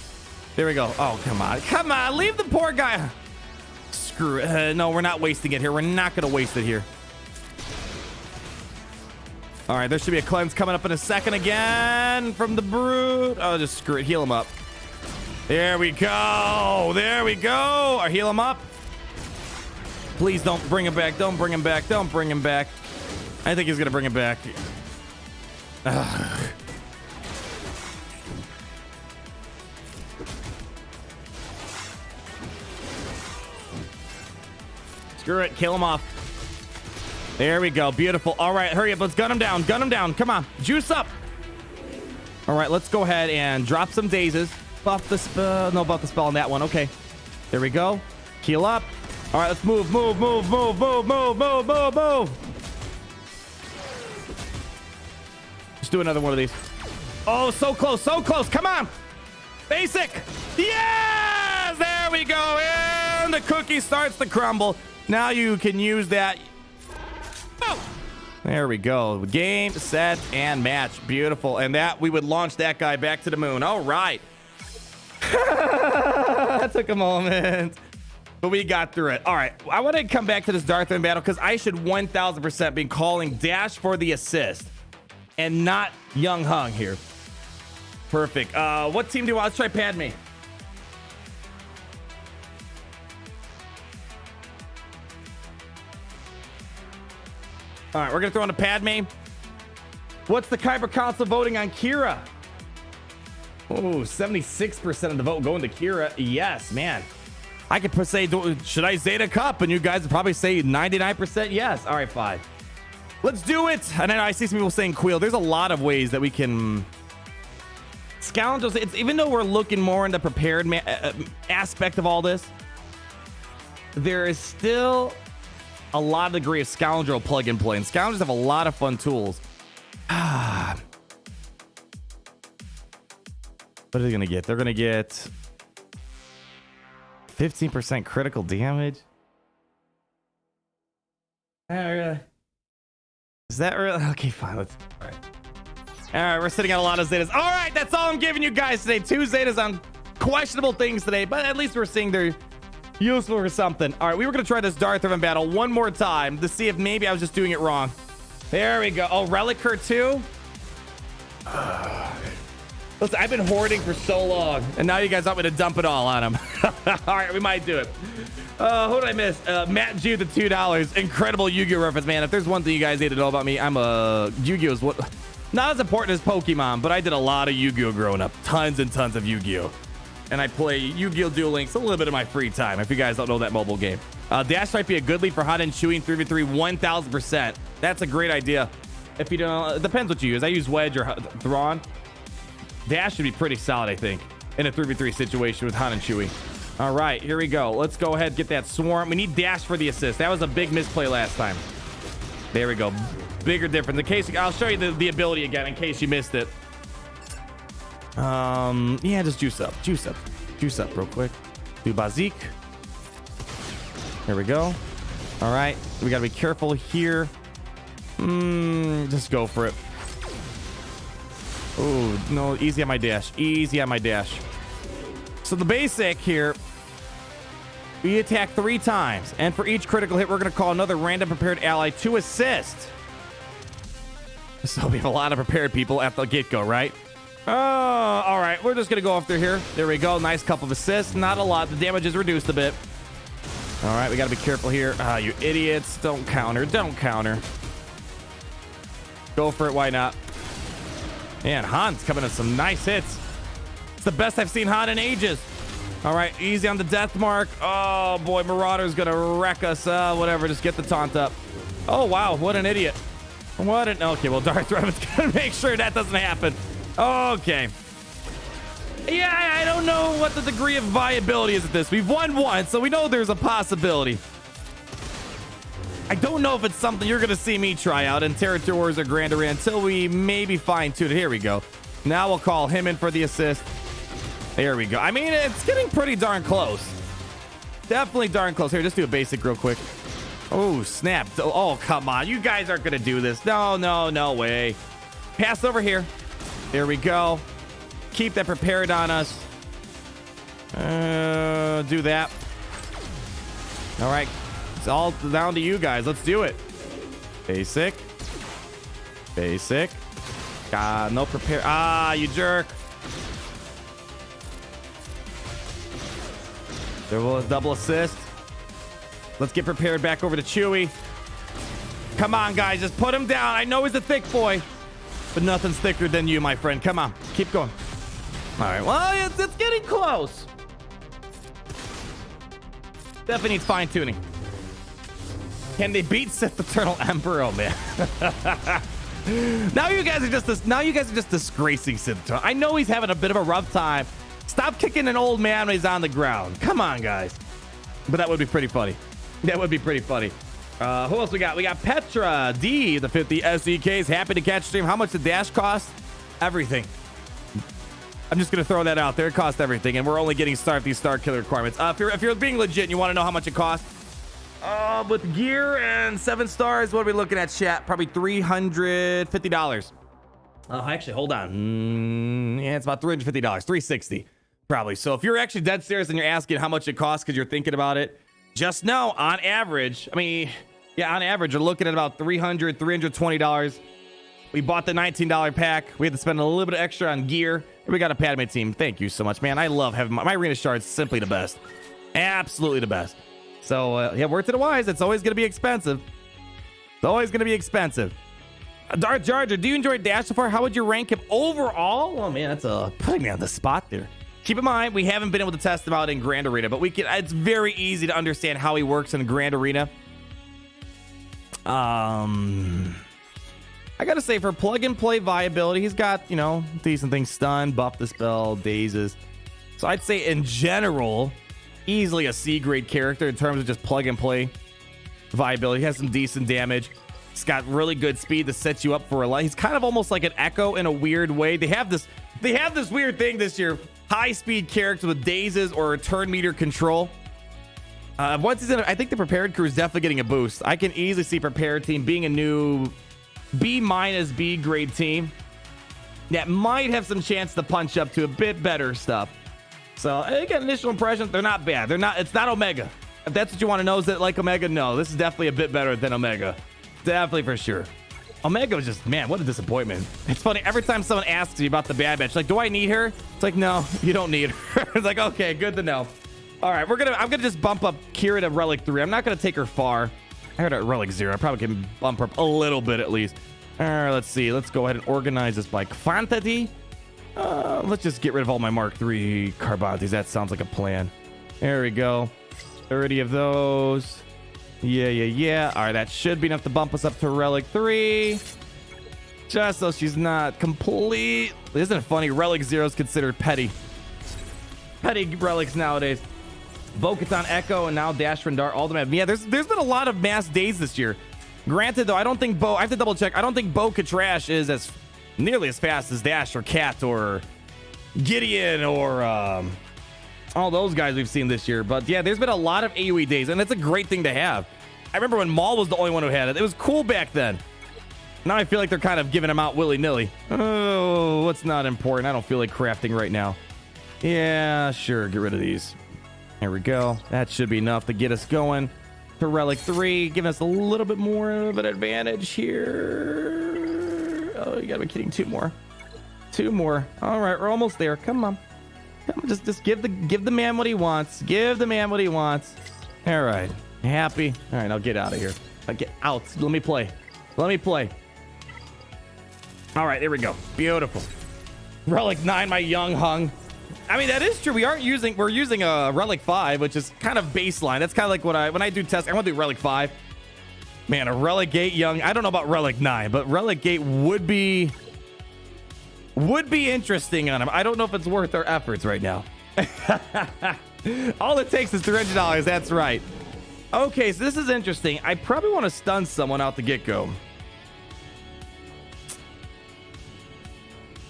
There we go. Oh, come on. Come on. Leave the poor guy. Screw it. No, we're not wasting it here. We're not going to waste it here. All right, there should be a cleanse coming up in a second again from the brute. Oh, just screw it. Heal him up. There we go. There we go. Or heal him up. Please don't bring him back. Don't bring him back. Don't bring him back. I think he's going to bring him back. Ugh. Screw it. Kill him off. There we go. Beautiful. All right. Hurry up. Let's gun him down. Gun him down. Come on. Juice up. All right. Let's go ahead and drop some dazes. Buff the spell. No, buff the spell on that one. Okay. There we go. Heal up. All right. Let's move. Move. Move. Move. Move. Move. Move. Move. Move. Let's do another one of these. Oh, so close. So close. Come on. Basic. Yes. There we go. And the cookie starts to crumble. Now you can use that. Oh. There we go. Game, set, and match. Beautiful. And that we would launch that guy back to the moon. All right. That took a moment. But we got through it. All right. I want to come back to this Darth Vader battle because I should 1000% be calling Dash for the assist and not Young Hung here. Perfect. What team do you want? Let's try Padme. All right, we're going to throw in a Padme. What's the Kyber Council voting on Kira? Oh, 76% of the vote going to Kira. Yes, man. I could say, should I Zeta Cup? And you guys would probably say 99% yes. All right, fine. Let's do it. And then I see some people saying Queel. There's a lot of ways that we can... Scoundrels, even though we're looking more in the prepared aspect of all this, there is still... a lot of degree of Scoundrel plug and play, and Scoundrels have a lot of fun tools. What are they gonna get? They're gonna get 15% critical damage. Is that really? Okay, fine. Let's. All right. All right, we're sitting on a lot of Zetas. All right, that's all I'm giving you guys today. 2 Zetas on questionable things today, but at least we're seeing they're useful for something. All right, we were going to try this Darth Vader battle one more time to see if maybe I was just doing it wrong. There we go. Oh, Relic her too? Listen, I've been hoarding for so long, and now you guys want me to dump it all on him. All right, we might do it. Who did I miss? Matt G with the $2. Incredible Yu-Gi-Oh reference, man. If there's one thing you guys need to know about me, I'm a Yu-Gi-Oh is what not as important as Pokemon, but I did a lot of Yu-Gi-Oh growing up. Tons and tons of Yu-Gi-Oh. And I play Yu-Gi-Oh! Duel Links a little bit of my free time, if you guys don't know that mobile game. Dash might be a good lead for Hot and Chewing 3v3 1000%. That's a great idea. If you don't, it depends what you use. I use Wedge or Thrawn. Dash should be pretty solid, I think, in a 3v3 situation with Han and Chewie. All right, here we go. Let's go ahead and get that swarm. We need Dash for the assist. That was a big misplay last time. There we go. Bigger difference. In case, I'll show you the ability again in case you missed it. Yeah, just juice up real quick. Do Bazik. There we go. All right, we gotta be careful here. Just go for it. Oh no, easy on my dash. Easy on my dash. So the basic here, we attack 3 times, and for each critical hit, we're gonna call another random prepared ally to assist. So we have a lot of prepared people at the get-go, right? All right, we're just gonna go after here. There we go. Nice couple of assists. Not a lot. The damage is reduced a bit. All right, we gotta be careful here. You idiots! Don't counter. Don't counter. Go for it. Why not? Man, Han's coming in some nice hits. It's the best I've seen Han in ages. All right, easy on the death mark. Oh boy, Marauder's gonna wreck us. Whatever, just get the taunt up. Oh wow, what an idiot. What an okay. Well, Darth Revan's gonna make sure that doesn't happen. Okay. Yeah, I don't know what the degree of viability is at this. We've won once, so we know there's a possibility. I don't know if it's something you're going to see me try out in Territory Wars or Grand Arena until we maybe fine-tune it. Here we go. Now we'll call him in for the assist. There we go. I mean, it's getting pretty darn close. Definitely darn close. Here, just do a basic real quick. Oh, snap. Oh, come on. You guys aren't going to do this. No, no, no way. Pass over here. There we go. Keep that prepared on us. Do that. All right. It's all down to you guys. Let's do it. Basic. Basic. No prepare. Ah, you jerk. There was double assist. Let's get prepared back over to Chewy. Come on, guys. Just put him down. I know he's a thick boy, but nothing's thicker than you, my friend. Come on. Keep going. All right. Well, it's getting close. Definitely needs fine-tuning. Can they beat Sith Eternal Emperor? Oh, man. Now you guys are just disgracing Sith Eternal. I know he's having a bit of a rough time. Stop kicking an old man when he's on the ground. Come on, guys. But that would be pretty funny. That would be pretty funny. Who else we got? We got Petra D, the 50 SEKs. Happy to catch stream. How much did Dash cost? Everything. I'm just going to throw that out there. It cost everything. And we're only getting these star killer requirements. If you're being legit and you want to know how much it costs, with gear and 7 stars, what are we looking at, chat? Probably $350. Actually, hold on. Yeah, it's about $350. $360 probably. So if you're actually dead serious and you're asking how much it costs because you're thinking about it, just know on average, on average, you're looking at about $300, $320. We bought the $19 pack. We had to spend a little bit extra on gear. We got a Padme team. Thank you so much, man. I love having my arena shards. Simply the best. Absolutely the best. So, yeah, word to the wise. It's always going to be expensive. It's always going to be expensive. Darth Jar Jar, do you enjoy Dash so far? How would you rank him overall? Oh, man, that's putting me on the spot there. Keep in mind, we haven't been able to test him out in Grand Arena, but it's very easy to understand how he works in Grand Arena. I got to say, for plug-and-play viability, he's got, decent things. Stun, buff the spell, dazes. So I'd say, in general, easily a C-grade character in terms of just plug-and-play viability. He has some decent damage. He's got really good speed to set you up for a lot. He's kind of almost like an Echo in a weird way. They have this weird thing this year. High-speed characters with dazes or turn meter control. Once he's in, I think the prepared crew is definitely getting a boost. I can easily see prepared team being a new B- B grade team that might have some chance to punch up to a bit better stuff. So again, initial impressions, they're not bad. It's not Omega. If that's what you want to know, is it like Omega? No, this is definitely a bit better than Omega. Definitely for sure. Omega was just, man, what a disappointment. It's funny, every time someone asks you about the Bad Batch, like, do I need her? It's like, no, you don't need her. It's like, okay, good to know. All right, I'm gonna just bump up Kira to Relic 3. I'm not gonna take her far. I heard at Relic 0. I probably can bump her up a little bit at least. All right, let's see. Let's go ahead and organize this by quantity. Let's just get rid of all my Mark 3 Carbantes. That sounds like a plan. There we go. 30 of those. Yeah. All right, that should be enough to bump us up to Relic 3. Just so she's not complete. Isn't it funny? Relic 0 is considered petty. Petty relics nowadays. Bo-Katan Echo and now Dash Rendar. All the map. Yeah, there's been a lot of mass days this year. Granted, though, I don't think I have to double check. I don't think Bo-Katrash is as nearly as fast as Dash or Cat or Gideon or all those guys we've seen this year. But yeah, there's been a lot of AoE days, and it's a great thing to have. I remember when Maul was the only one who had it. It was cool back then. Now I feel like they're kind of giving them out willy-nilly. Oh, what's not important? I don't feel like crafting right now. Yeah, sure. Get rid of these. There we go. That should be enough to get us going to Relic 3. Giving us a little bit more of an advantage here. Oh, you gotta be kidding. 2 more. 2 more. All right, we're almost there. Come on. Just give the man what he wants. Give the man what he wants. All right. Happy? All right, I'll get out of here. I'll get out. Let me play. Let me play. All right, there we go. Beautiful. Relic 9, my young hung. I mean, that is true. We're using a Relic 5, which is kind of baseline. That's kind of like when I do tests. I want to do Relic 5. Man, a Relic 8 young. I don't know about Relic 9, but Relic 8 would be interesting on him. I don't know if it's worth our efforts right now. All it takes is $300. That's right. Okay, so this is interesting. I probably want to stun someone out the get-go.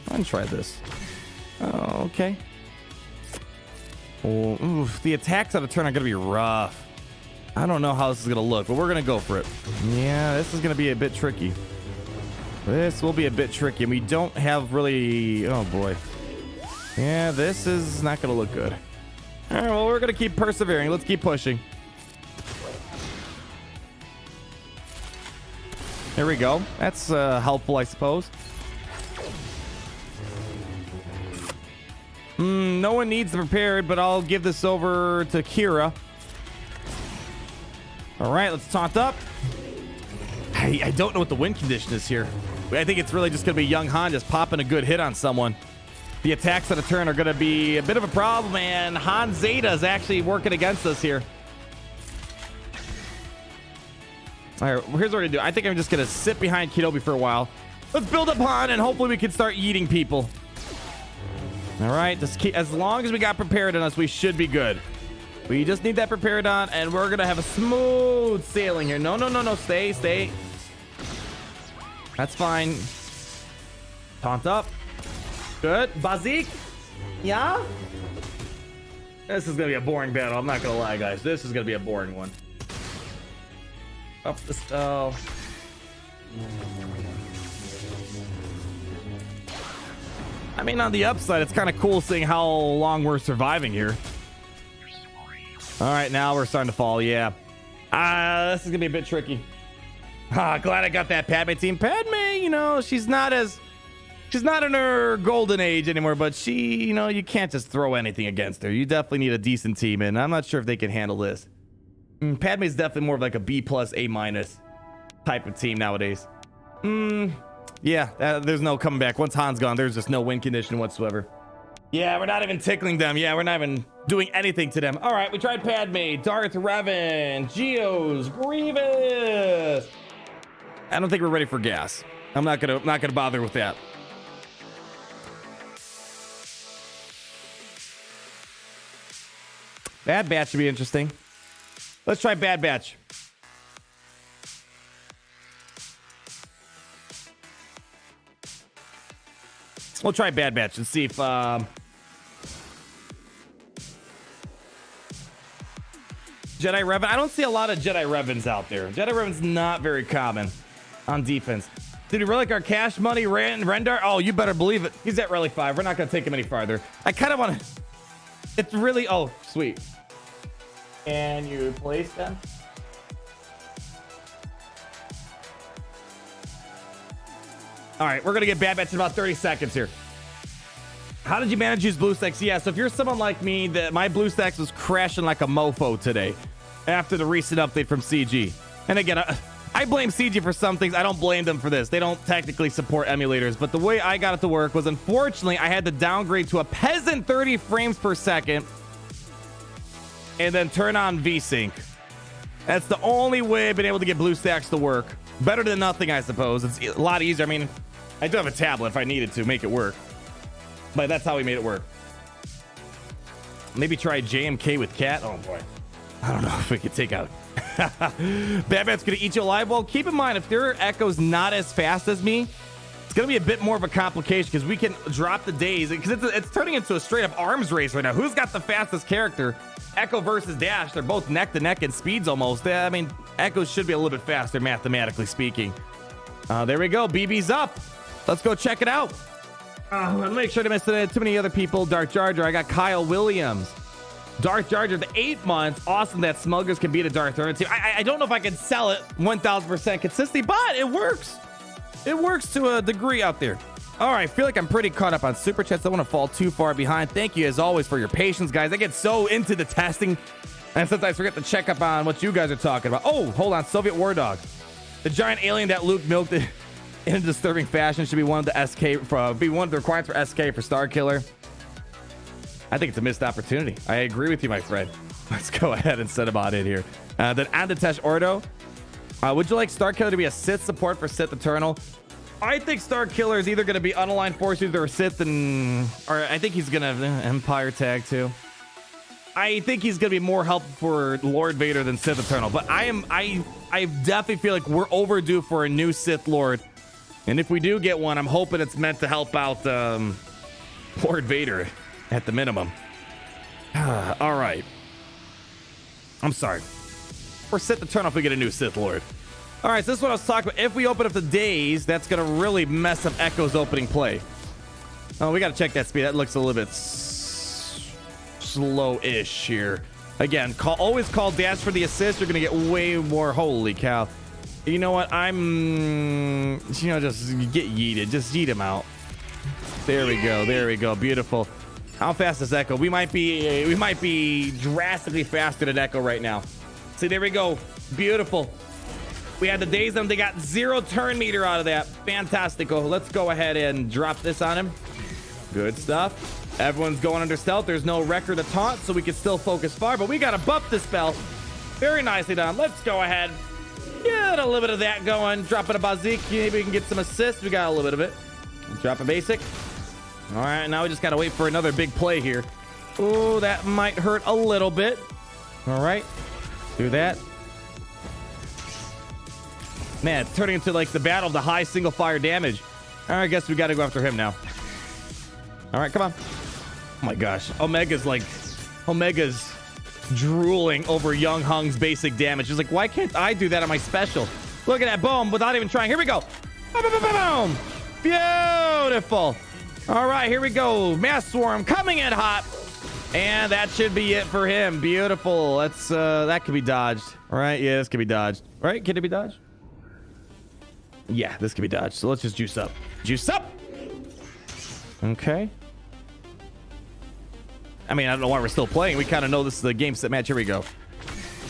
I'm gonna try this. Oh, okay. Oh, oof, the attacks out of turn are gonna be rough. I don't know how this is gonna look, but we're gonna go for it. Yeah, this is gonna be a bit tricky. This will be a bit tricky, and we don't have really... Oh, boy. Yeah, this is not gonna look good. All right, well, we're gonna keep persevering. Let's keep pushing. There we go. That's helpful, I suppose. No one needs to prepare, but I'll give this over to Kira. All right, let's taunt up. I don't know what the win condition is here. I think it's really just going to be Young Han just popping a good hit on someone. The attacks on a turn are going to be a bit of a problem, and Han Zeta is actually working against us here. All right, here's what we're going to do. I think I'm just going to sit behind Kenobi for a while. Let's build up Han, and hopefully we can start eating people. All right, just keep, as long as we got prepared on us, we should be good. We just need that prepared on, and we're going to have a smooth sailing here. No, no, no, no. Stay, stay. That's fine. Taunt up. Good. Bazik. Yeah? This is going to be a boring battle. I'm not going to lie, guys. This is going to be a boring one. Up the... Oh. I mean, on the upside, it's kind of cool seeing how long we're surviving here. All right, now we're starting to fall. Yeah. This is going to be a bit tricky. Glad I got that Padme team. Padme, you know, she's not in her golden age anymore, but she, you know, you can't just throw anything against her. You definitely need a decent team, and I'm not sure if they can handle this. Padme's definitely more of like a B+, A- type of team nowadays. Yeah, there's no coming back. Once Han's gone, there's just no win condition whatsoever. Yeah, we're not even tickling them. Yeah, we're not even doing anything to them. All right, we tried Padme, Darth Revan, Geos, Grievous. I don't think we're ready for gas. I'm not gonna bother with that. Bad Batch should be interesting. Let's try Bad Batch. We'll try Bad Batch and see if Jedi Revan. I don't see a lot of Jedi Revans out there. Jedi Revan's not very common on defense. Did he Relic our cash money, Rendar? Oh, you better believe it. He's at Relic 5. We're not going to take him any farther. I kind of want to... It's really... Oh, sweet. Can you place them? All right, we're going to get Bad Batch in about 30 seconds here. How did you manage to use BlueStacks? Yeah, so if you're someone like me, that my BlueStacks was crashing like a mofo today after the recent update from CG. And again, I blame CG for some things. I don't blame them for this. They don't technically support emulators. But the way I got it to work was, unfortunately, I had to downgrade to a peasant 30 frames per second and then turn on VSync. That's the only way I've been able to get BlueStacks to work. Better than nothing, I suppose. It's a lot easier. I mean, I do have a tablet if I needed to make it work. But that's how we made it work. Maybe try JMK with Cat. Oh, boy. I don't know if we could take out... Bad Bat's going to eat you alive. Well, keep in mind, if their Echo's not as fast as me, it's going to be a bit more of a complication because we can drop the days. Because it's turning into a straight-up arms race right now. Who's got the fastest character? Echo versus Dash. They're both neck to neck in speeds almost. I mean, Echo should be a little bit faster, mathematically speaking. There we go. BB's up. Let's go check it out. Let me make sure to miss too many other people. Darth Jar Jar. I got Kyle Williams. Darth Jar Jar, the 8 months. Awesome that Smugglers can beat a Darth Vader team. I don't know if I can sell it 1000% consistently, but it works. It works to a degree out there. All right, I feel like I'm pretty caught up on Super Chats. I don't want to fall too far behind. Thank you, as always, for your patience, guys. I get so into the testing, and sometimes forget to check up on what you guys are talking about. Oh, hold on. Soviet War Dog. The giant alien that Luke milked in a disturbing fashion should be one of the requirements for SK for Star Killer. I think it's a missed opportunity. I agree with you, my friend. Let's go ahead and set about it here. Then Andatesh Ordo. Would you like Star Killer to be a Sith support for Sith Eternal? I think Star Killer is either going to be unaligned forces or Sith, or I think he's going to Empire tag too. I think he's gonna be more helpful for Lord Vader than Sith Eternal. But I definitely feel like we're overdue for a new Sith Lord. And if we do get one, I'm hoping it's meant to help out Lord Vader at the minimum. All right. I'm sorry. Or Sith Eternal if we get a new Sith Lord. All right, so this is what I was talking about. If we open up the days, that's going to really mess up Echo's opening play. Oh, we got to check that speed. That looks a little bit slow-ish here. Again, always call dash for the assist. You're going to get way more. Holy cow. You know what? Just get yeeted. Just yeet him out. There we go. There we go. Beautiful. How fast is Echo? We might be drastically faster than Echo right now. See, there we go. Beautiful. We had the daze them. They got 0 turn meter out of that. Fantastico. Let's go ahead and drop this on him. Good stuff. Everyone's going under stealth. There's no record of taunt, so we can still focus far, but we got to buff this spell. Very nicely done. Let's go ahead. Get a little bit of that going. Dropping a Bazik. Maybe we can get some assists. We got a little bit of it. Drop a basic. All right, now we just got to wait for another big play here. Oh, that might hurt a little bit. All right. Do that. Man, it's turning into like the battle of the high single fire damage. All right, I guess we got to go after him now. All right, come on. Oh my gosh. Omega's drooling over Young Hung's basic damage. He's like, why can't I do that on my special? Look at that. Boom. Without even trying. Here we go. Boom, boom, boom, boom. Beautiful. All right, here we go. Mass Swarm coming in hot. And that should be it for him. Beautiful. That's that could be dodged. All right. Yeah, this could be dodged. All right. Can it be dodged? Yeah, this could be dodged. So let's just juice up. Juice up. Okay. I mean, I don't know why we're still playing. We kind of know this is the game set match. Here we go.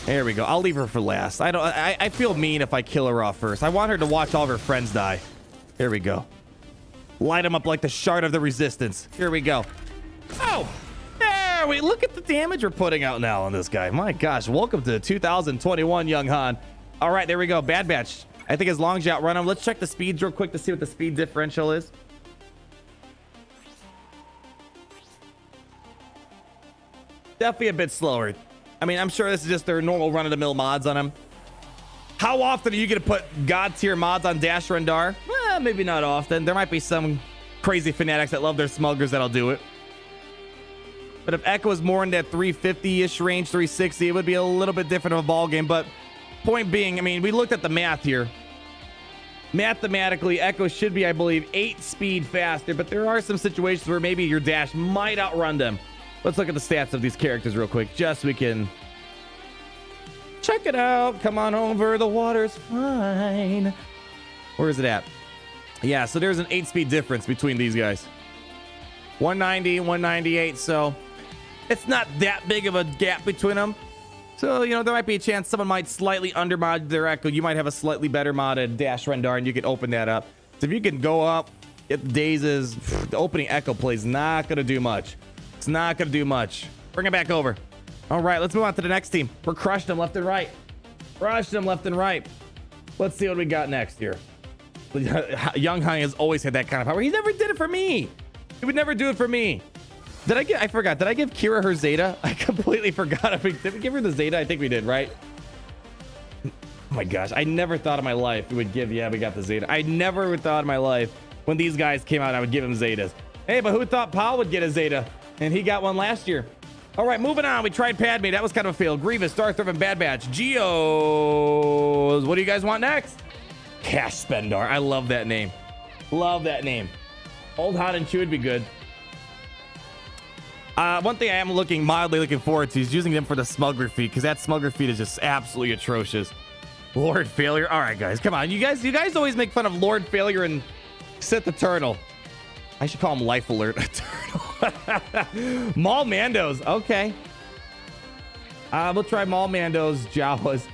There we go. I'll leave her for last. I feel mean if I kill her off first. I want her to watch all of her friends die. Here we go. Light them up like the shard of the resistance. Here we go. Oh, there we look at the damage we're putting out now on this guy. My gosh. Welcome to 2021, Young Han. All right, there we go. Bad Batch. I think as long as you outrun him, let's check the speeds real quick to see what the speed differential is. Definitely a bit slower. I mean, I'm sure this is just their normal run-of-the-mill mods on him. How often are you going to put god tier mods on Dash Rendar? Well, maybe not often. There might be some crazy fanatics that love their smugglers that'll do it. But if Echo is more in that 350-ish range, 360, it would be a little bit different of a ball game. But point being, I mean, we looked at the math here. Mathematically, Echo should be, I believe, 8 speed faster. But there are some situations where maybe your dash might outrun them. Let's look at the stats of these characters real quick, just so we can check it out. Come on over, the water's fine. Where is it at? Yeah, so there's an 8-speed difference between these guys. 190, 198, so it's not that big of a gap between them. So, you know, there might be a chance someone might slightly undermod their Echo. You might have a slightly better modded Dash Rendar, and you can open that up. So if you can go up, get the dazes, the opening Echo play is not going to do much. It's not going to do much. Bring it back over. All right, let's move on to the next team. We're crushing them left and right. Crushing them left and right. Let's see what we got next here. Young Han has always had that kind of power. He never did it for me. He would never do it for me. I forgot. Did I give Kira her Zeta? I completely forgot. Did we give her the Zeta? I think we did, right? Oh my gosh. I never thought in my life we would give, yeah, we got the Zeta. I never thought in my life when these guys came out, I would give them Zetas. Hey, but who thought Paul would get a Zeta? And he got one last year. All right, moving on. We tried Padme. That was kind of a fail. Grievous, Darth Revan, Bad Batch, Geos. What do you guys want next? Cash Spendar. I love that name. Love that name. Old Hot and Chew would be good. One thing I am mildly looking forward to is using them for the smuggler feat, because that smuggler feat is just absolutely atrocious. Lord Failure. All right, guys, come on. You guys always make fun of Lord Failure and Sith Eternal. I should call him Life Alert Eternal. Maul Mandos. Okay. We'll try Maul Mandos, Jawas.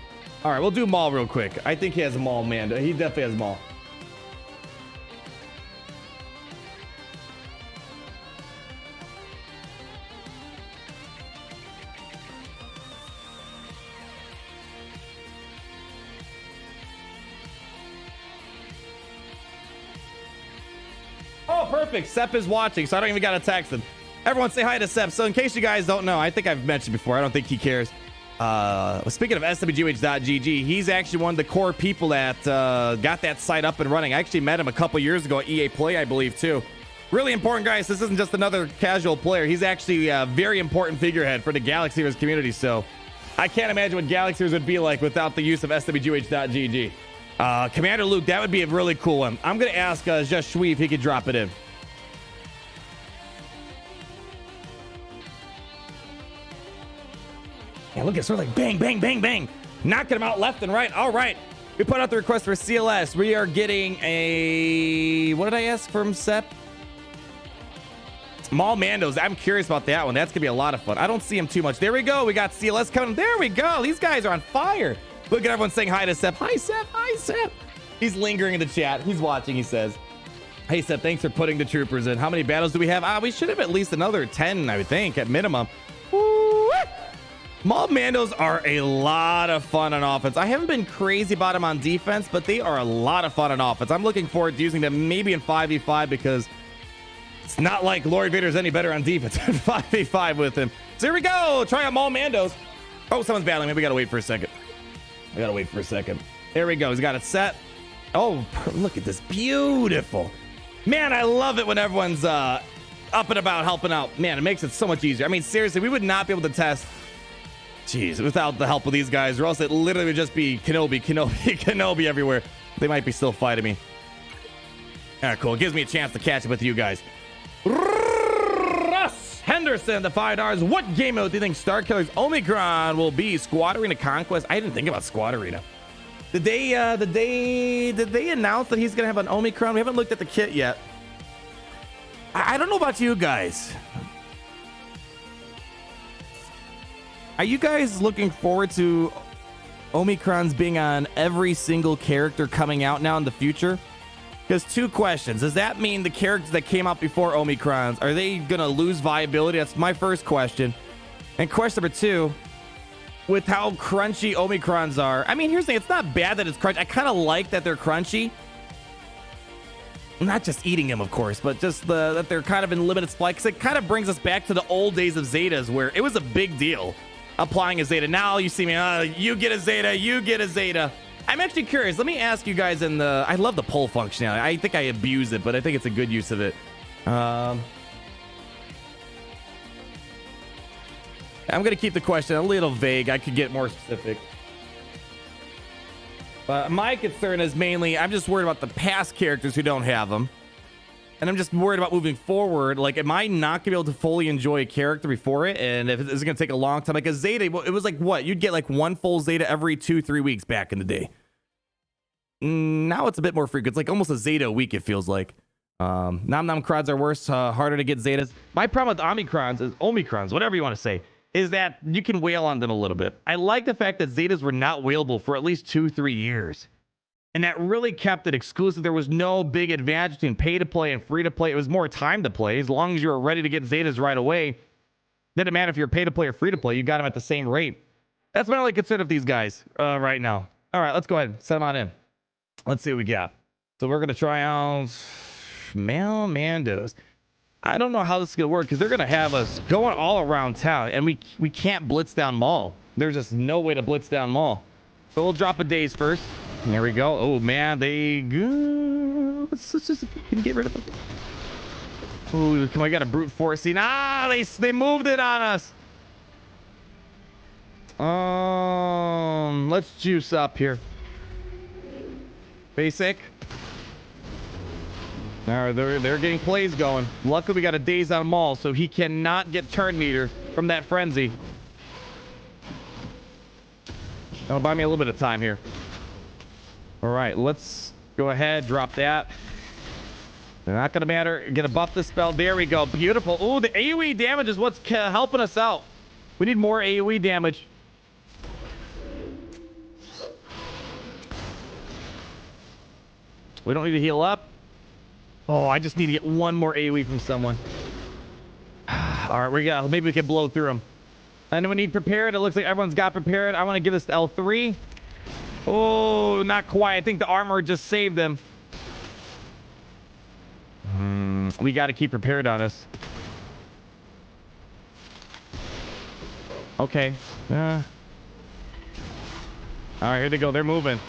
All right, we'll do Maul real quick. I think he has a Maul Mando. He definitely has Maul. Oh, perfect. Sep is watching, so I don't even got to text him. Everyone say hi to Sep. So in case you guys don't know, I think I've mentioned before, I don't think he cares. Speaking of SWGoH.gg, he's actually one of the core people that got that site up and running. I actually met him a couple years ago at EA Play, I believe, too. Really important, guys. This isn't just another casual player. He's actually a very important figurehead for the Galaxyers community, so I can't imagine what Galaxyers would be like without the use of SWGoH.gg. Commander Luke, that would be a really cool one. I'm going to ask Just Shui if he could drop it in. Yeah, look at sort of like bang, bang, bang, bang. Knocking them out left and right. All right. We put out the request for CLS. We are getting a... What did I ask from Sep? Mall Mandos. I'm curious about that one. That's going to be a lot of fun. I don't see him too much. There we go. We got CLS coming. There we go. These guys are on fire. Look at everyone saying hi to Sep. Hi, Sep. Hi, Sep. He's lingering in the chat. He's watching, he says. Hey, Sep, thanks for putting the troopers in. How many battles do we have? We should have at least another 10, I would think, at minimum. Woo! Mall Mandos are a lot of fun on offense. I haven't been crazy about them on defense, but they are a lot of fun on offense. I'm looking forward to using them maybe in 5v5 because it's not like Lord Vader's any better on defense than 5v5 with him. So here we go. Try out Mall Mandos. Oh, someone's battling me. We got to wait for a second. There we go. He's got it set. Oh, look at this. Beautiful. Man, I love it when everyone's up and about helping out. Man, it makes it so much easier. I mean, seriously, we would not be able to test, jeez, without the help of these guys, or else it literally would just be Kenobi everywhere. They might be still fighting me. All right, cool. It gives me a chance to catch up with you guys. Russ Henderson, the $5. What game mode do you think Star Killer's Omicron will be? Squad Arena Conquest? I didn't think about Squad Arena. Did they announce that he's gonna have an Omicron? We haven't looked at the kit yet. I don't know about you guys. Are you guys looking forward to Omicrons being on every single character coming out now in the future? Because two questions. Does that mean the characters that came out before Omicrons, are they going to lose viability? That's my first question. And question number two, with how crunchy Omicrons are. I mean, here's the thing. It's not bad that it's crunchy. I kind of like that they're crunchy. Not just eating them, of course, but just that they're kind of in limited supply. Because it kind of brings us back to the old days of Zetas where it was a big deal applying a Zeta. Now you see me, you get a Zeta, you get a Zeta. I'm actually curious. Let me ask you guys in the... I love the poll functionality. I think I abuse it, but I think it's a good use of it. I'm going to keep the question a little vague. I could get more specific. But my concern is mainly, I'm just worried about the past characters who don't have them. And I'm just worried about moving forward. Like, am I not going to be able to fully enjoy a character before it? And if it's going to take a long time. Like a Zeta, it was like what? You'd get like one full Zeta every 2-3 weeks back in the day. Now it's a bit more frequent. It's like almost a Zeta a week, it feels like. Nom Nom Crons are worse, harder to get Zetas. My problem with Omicrons, whatever you want to say, is that you can wail on them a little bit. I like the fact that Zetas were not wailable for at least 2-3 years. And that really kept it exclusive. There was no big advantage between pay to play and free to play. It was more time to play. As long as you were ready to get Zetas right away, didn't matter if you're pay to play or free to play, you got them at the same rate. That's what I like consider of these guys right now. All right, let's go ahead and set them on in. Let's see what we got. So we're going to try out Mall Mandos. I don't know how this is going to work because they're going to have us going all around town, and we can't blitz down Mall. There's just no way to blitz down Mall. So we'll drop a daze first. There we go. Oh, man, they go. Let's just can get rid of them. Oh, come on, we got a brute force scene. They moved it on us. Let's juice up here. Basic. All right, they're getting plays going. Luckily, we got a daze on Maul, so he cannot get turn meter from that frenzy. That'll buy me a little bit of time here. All right, let's go ahead, drop that. They're not going to matter. Gonna buff the spell. There we go. Beautiful. Oh, the AoE damage is what's helping us out. We need more AoE damage. We don't need to heal up. Oh, I just need to get one more AoE from someone. All right, we got. Maybe we can blow through them. And we need prepared. It looks like everyone's got prepared. I want to give this to L3. Oh, not quite. I think the armor just saved them. We got to keep prepared on us. Okay. All right, here they go. They're moving.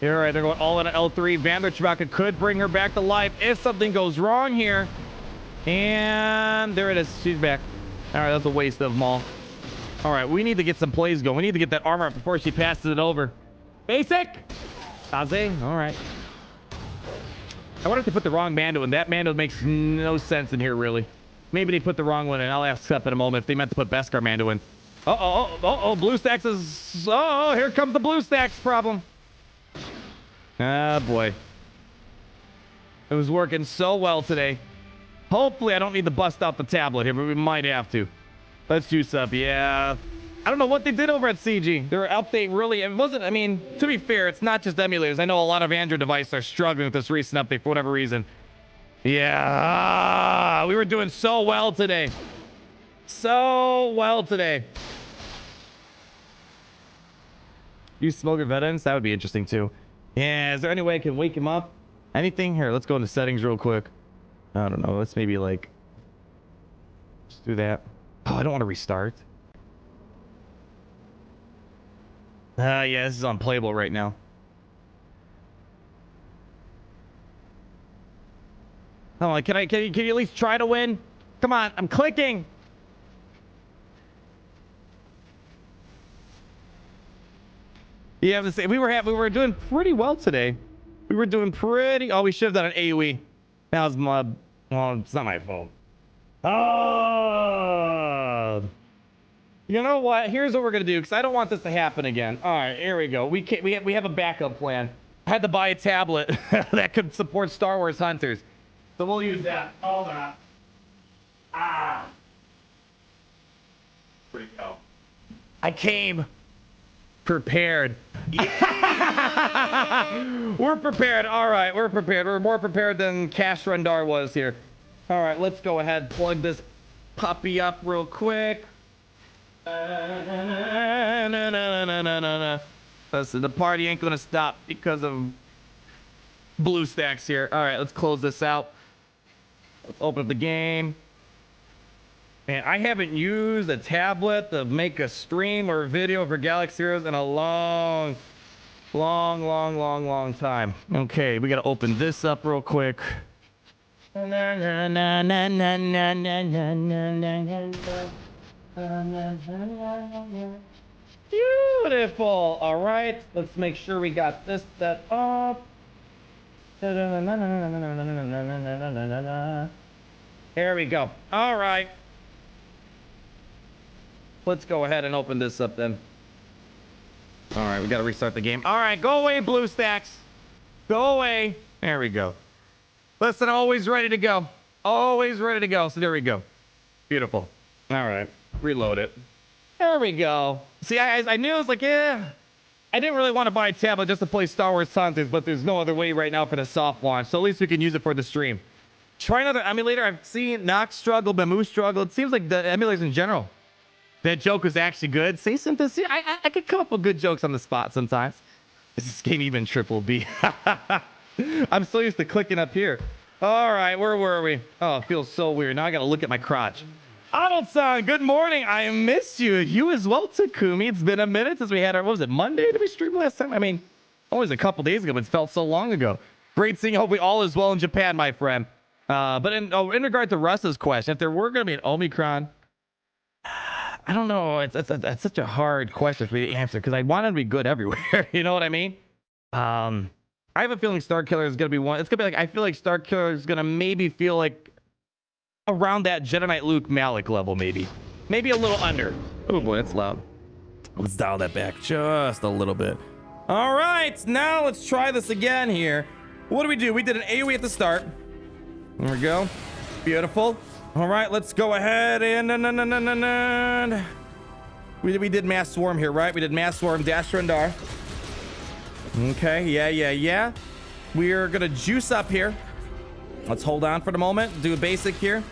All right, they're going all in at L3. Vanderchbaka could bring her back to life if something goes wrong here. And there it is. She's back. All right, that's a waste of Maul. All right, we need to get some plays going. We need to get that armor up before she passes it over. Basic! Kaze, all right. I wonder if they put the wrong Mando in. That Mando makes no sense in here, really. Maybe they put the wrong one in. I'll ask Seth in a moment if they meant to put Beskar Mando in. Uh-oh, BlueStacks is... Oh, here comes the BlueStacks problem. Ah, boy. It was working so well today. Hopefully, I don't need to bust out the tablet here, but we might have to. Let's juice up, yeah. I don't know what they did over at CG. Their update really... It wasn't... I mean, to be fair, it's not just emulators. I know a lot of Android devices are struggling with this recent update for whatever reason. Yeah, we were doing so well today. So well today. Use Smoker Veterans? That would be interesting, too. Yeah, is there any way I can wake him up? Anything? Here, let's go into settings real quick. I don't know. Let's maybe, like... Let's do that. Oh, I don't want to restart. Yeah, this is unplayable right now. Come on, can you at least try to win? Come on, I'm clicking. Yeah, we were doing pretty well today. We were doing pretty... Oh, we should have done an AoE. That was my... Well, it's not my fault. Oh! You know what? Here's what we're gonna do, because I don't want this to happen again. All right, here we go. We have a backup plan. I had to buy a tablet that could support Star Wars Hunters. So we'll use that. Hold on. Ah. Where'd it go? I came prepared. Yeah! We're prepared. All right, we're prepared. We're more prepared than Cash Rendar was here. All right, let's go ahead, plug this puppy up real quick. Listen, the party ain't gonna stop because of BlueStacks here. All right, let's close this out. Let's open up the game. Man, I haven't used a tablet to make a stream or a video for Galaxy Heroes in a long time. Okay, we gotta open this up real quick. Beautiful. All right, let's make sure we got this set up. There we go. All right. Let's go ahead and open this up then. All right, we got to restart the game. All right, go away, BlueStacks. Go away. There we go. Listen, always ready to go. Always ready to go. So there we go. Beautiful. All right, reload it. There we go. See, I knew I was like, yeah. I didn't really want to buy a tablet just to play Star Wars Hunters, but there's no other way right now for the soft launch. So at least we can use it for the stream. Try another emulator. I've seen Nox struggle, Bamu struggle. It seems like the emulators in general. That joke was actually good. Say something. See, I could come up with good jokes on the spot sometimes. Is this game even triple B? I'm so used to clicking up here. All right, where were we? Oh, it feels so weird. Now I got to look at my crotch. Arnold-san, good morning. I missed you. You as well, Takumi. It's been a minute since we had our, what was it, Monday? Did we stream last time? I mean, always a couple days ago, but it felt so long ago. Great seeing you. Hopefully all is well in Japan, my friend. But in regard to Russ's question, if there were going to be an Omicron, I don't know. It's such a hard question for me to answer because I want it to be good everywhere. You know what I mean? I have a feeling Starkiller is going to be one. It's going to be like, I feel like Starkiller is going to maybe feel like around that Jedi Knight Luke Malik level, maybe. Maybe a little under. Oh boy, that's loud. Let's dial that back just a little bit. All right, now let's try this again here. What do? We did an AoE at the start. There we go. Beautiful. All right, let's go ahead and we did Mass Swarm here, right? We did Mass Swarm, Dash Rendar. Okay, yeah. We're gonna juice up here. Let's hold on for the moment. Do a basic here.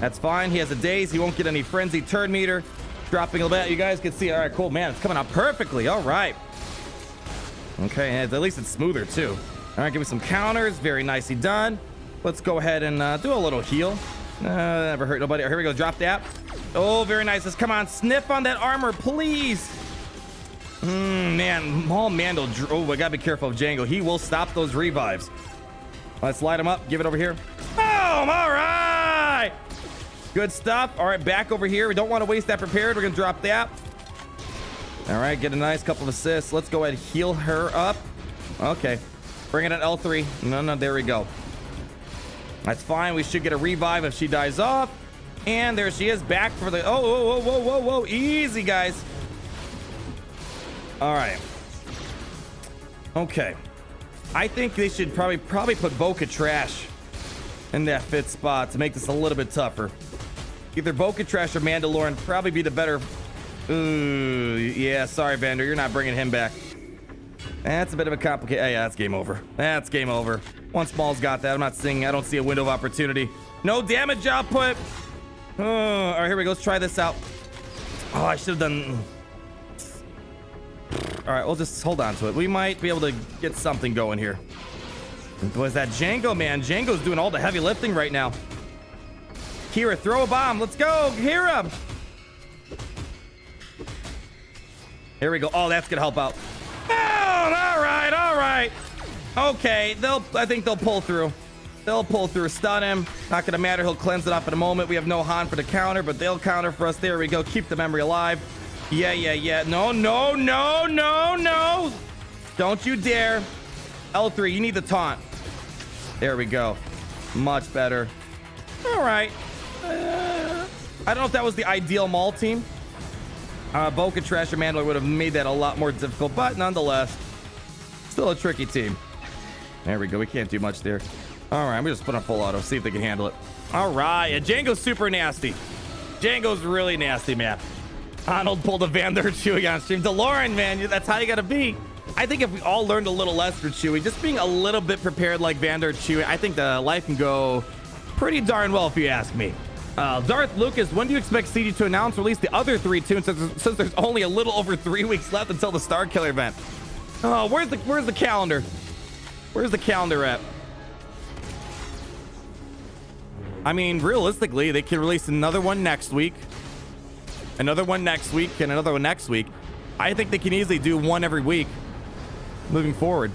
That's fine. He has a daze. He won't get any frenzy turn meter. Dropping a bit. You guys can see. All right, cool, man. It's coming out perfectly. All right. Okay, and at least it's smoother too. All right, give me some counters. Very nicely done. Let's go ahead and do a little heal. Never hurt nobody. Here we go. Drop that. Oh, very nice. Let's come on. Sniff on that armor, please. Man. Maul Mando. Oh, I gotta be careful of Django. He will stop those revives. Let's light him up. Give it over here. Boom. All right. Good stuff. All right, back over here. We don't want to waste that prepared. We're gonna drop that. All right, get a nice couple of assists. Let's go ahead and heal her up. Okay. Bring it at L3. No, there we go. That's fine. We should get a revive if she dies off. And there she is, back for the... Oh, whoa. Easy, guys. All right. Okay. I think they should probably put Boca Trash in that fifth spot to make this a little bit tougher. Either Boca Trash or Mandalorian probably be the better... Ooh, yeah, sorry, Vander. You're not bringing him back. That's a bit of a complicated... Yeah, that's game over. That's game over. Once Maul's got that, I'm not seeing... I don't see a window of opportunity. No damage output. All right, here we go. Let's try this out. Oh, I should have done... All right, we'll just hold on to it. We might be able to get something going here. Was that Django, man? Django's doing all the heavy lifting right now. Kira, throw a bomb. Let's go, Kira. Here we go. Oh, that's gonna help out. Oh, all right. Okay, I think they'll pull through. They'll pull through. Stun him. Not gonna matter. He'll cleanse it up in a moment. We have no Han for the counter, but they'll counter for us. There we go. Keep the memory alive. Yeah. No. Don't you dare. L3, you need the taunt. There we go. Much better. All right. I don't know if that was the ideal Maul team. Boca Trash or Mandalorian would have made that a lot more difficult, but nonetheless, still a tricky team. There we go. We can't do much there. All right, I'm just put on full auto, see if they can handle it. All right, and Django's super nasty. Django's really nasty, man. Arnold pulled a Vander Chewie on stream. DeLorean, man, that's how you gotta be. I think if we all learned a little less for Chewie, just being a little bit prepared like Vander Chewie, I think the life can go pretty darn well if you ask me. Darth Lucas, when do you expect CD to announce release the other 3 tunes since there's only a little over 3 weeks left until the Star Killer event? Oh, where's the calendar? Where's the calendar at? I mean, realistically, they can release another one next week, another one next week, and another one next week. I think they can easily do one every week moving forward.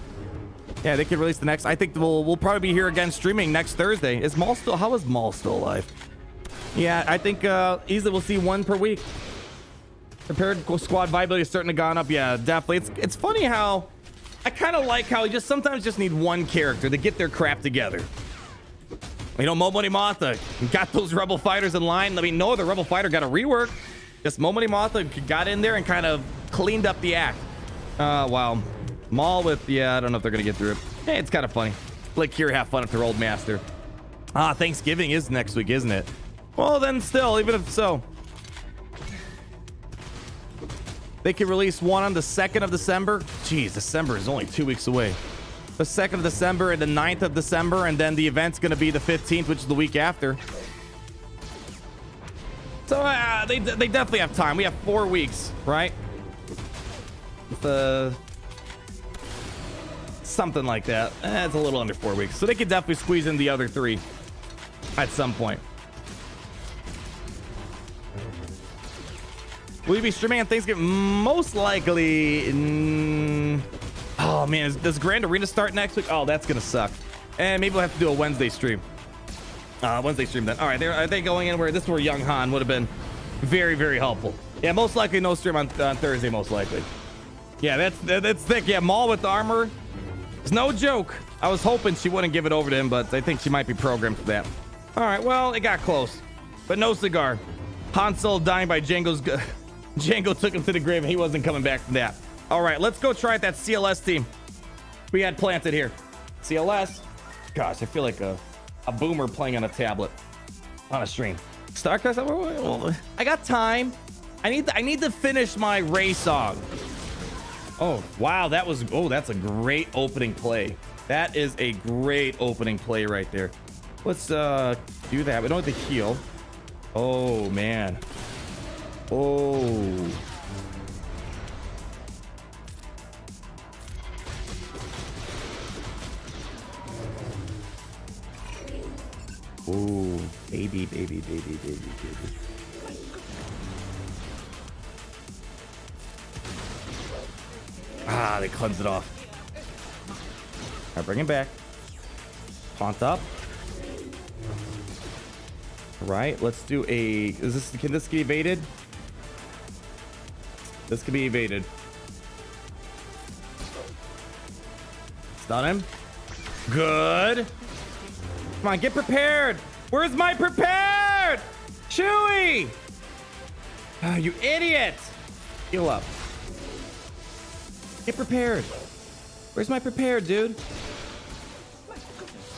Yeah, they can release the next. I think we'll probably be here again streaming next Thursday. Is Maul still? How is Maul still alive? Yeah, I think easily we'll see one per week. Prepared squad viability is starting to gone up. Yeah, definitely. It's funny how I kind of like how you just sometimes just need one character to get their crap together. You know, Mo Money Mothra got those Rebel fighters in line. I mean, no other Rebel fighter got a rework. Just Mo Money Mothra got in there and kind of cleaned up the act. Wow. Maul with, yeah, I don't know if they're going to get through it. Hey, it's kind of funny. Let Kira have fun with their old master. Thanksgiving is next week, isn't it? Well, then still, even if so. They can release one on the 2nd of December. Jeez, December is only 2 weeks away. The 2nd of December and the 9th of December, and then the event's going to be the 15th, which is the week after. So they definitely have time. We have 4 weeks, right? Something like that. It's a little under 4 weeks. So they could definitely squeeze in the other 3 at some point. Will you be streaming on Thanksgiving? Most likely. Oh man, does Grand Arena start next week? Oh, that's gonna suck. And maybe we'll have to do a Wednesday stream. Wednesday stream then. All right, are they going in where this is where Young Han would have been very, very helpful? Yeah, most likely no stream on Thursday, most likely. Yeah, that's thick. Yeah, Maul with the armor. It's no joke. I was hoping she wouldn't give it over to him, but I think she might be programmed for that. All right, well, it got close, but no cigar. Han Solo dying by Django's. Django took him to the grave and he wasn't coming back from that. All right, let's go try out that CLS team we had planted here. CLS. Gosh, I feel like a boomer playing on a tablet on a stream. StarCraft. I got time. I need to finish my Ray song. Oh, wow. That's a great opening play. That is a great opening play right there. Let's do that. We don't have to heal. Oh, man. Oh. Ooh, baby, baby, baby, baby, baby. Ah, they cleansed it off. All right, bring him back. Taunt up. All right, let's do a. Can this get evaded? This can be evaded. Stun him. Good. Come on, get prepared. Where's my prepared? Chewy! Oh, you idiot. Heal up. Get prepared. Where's my prepared, dude?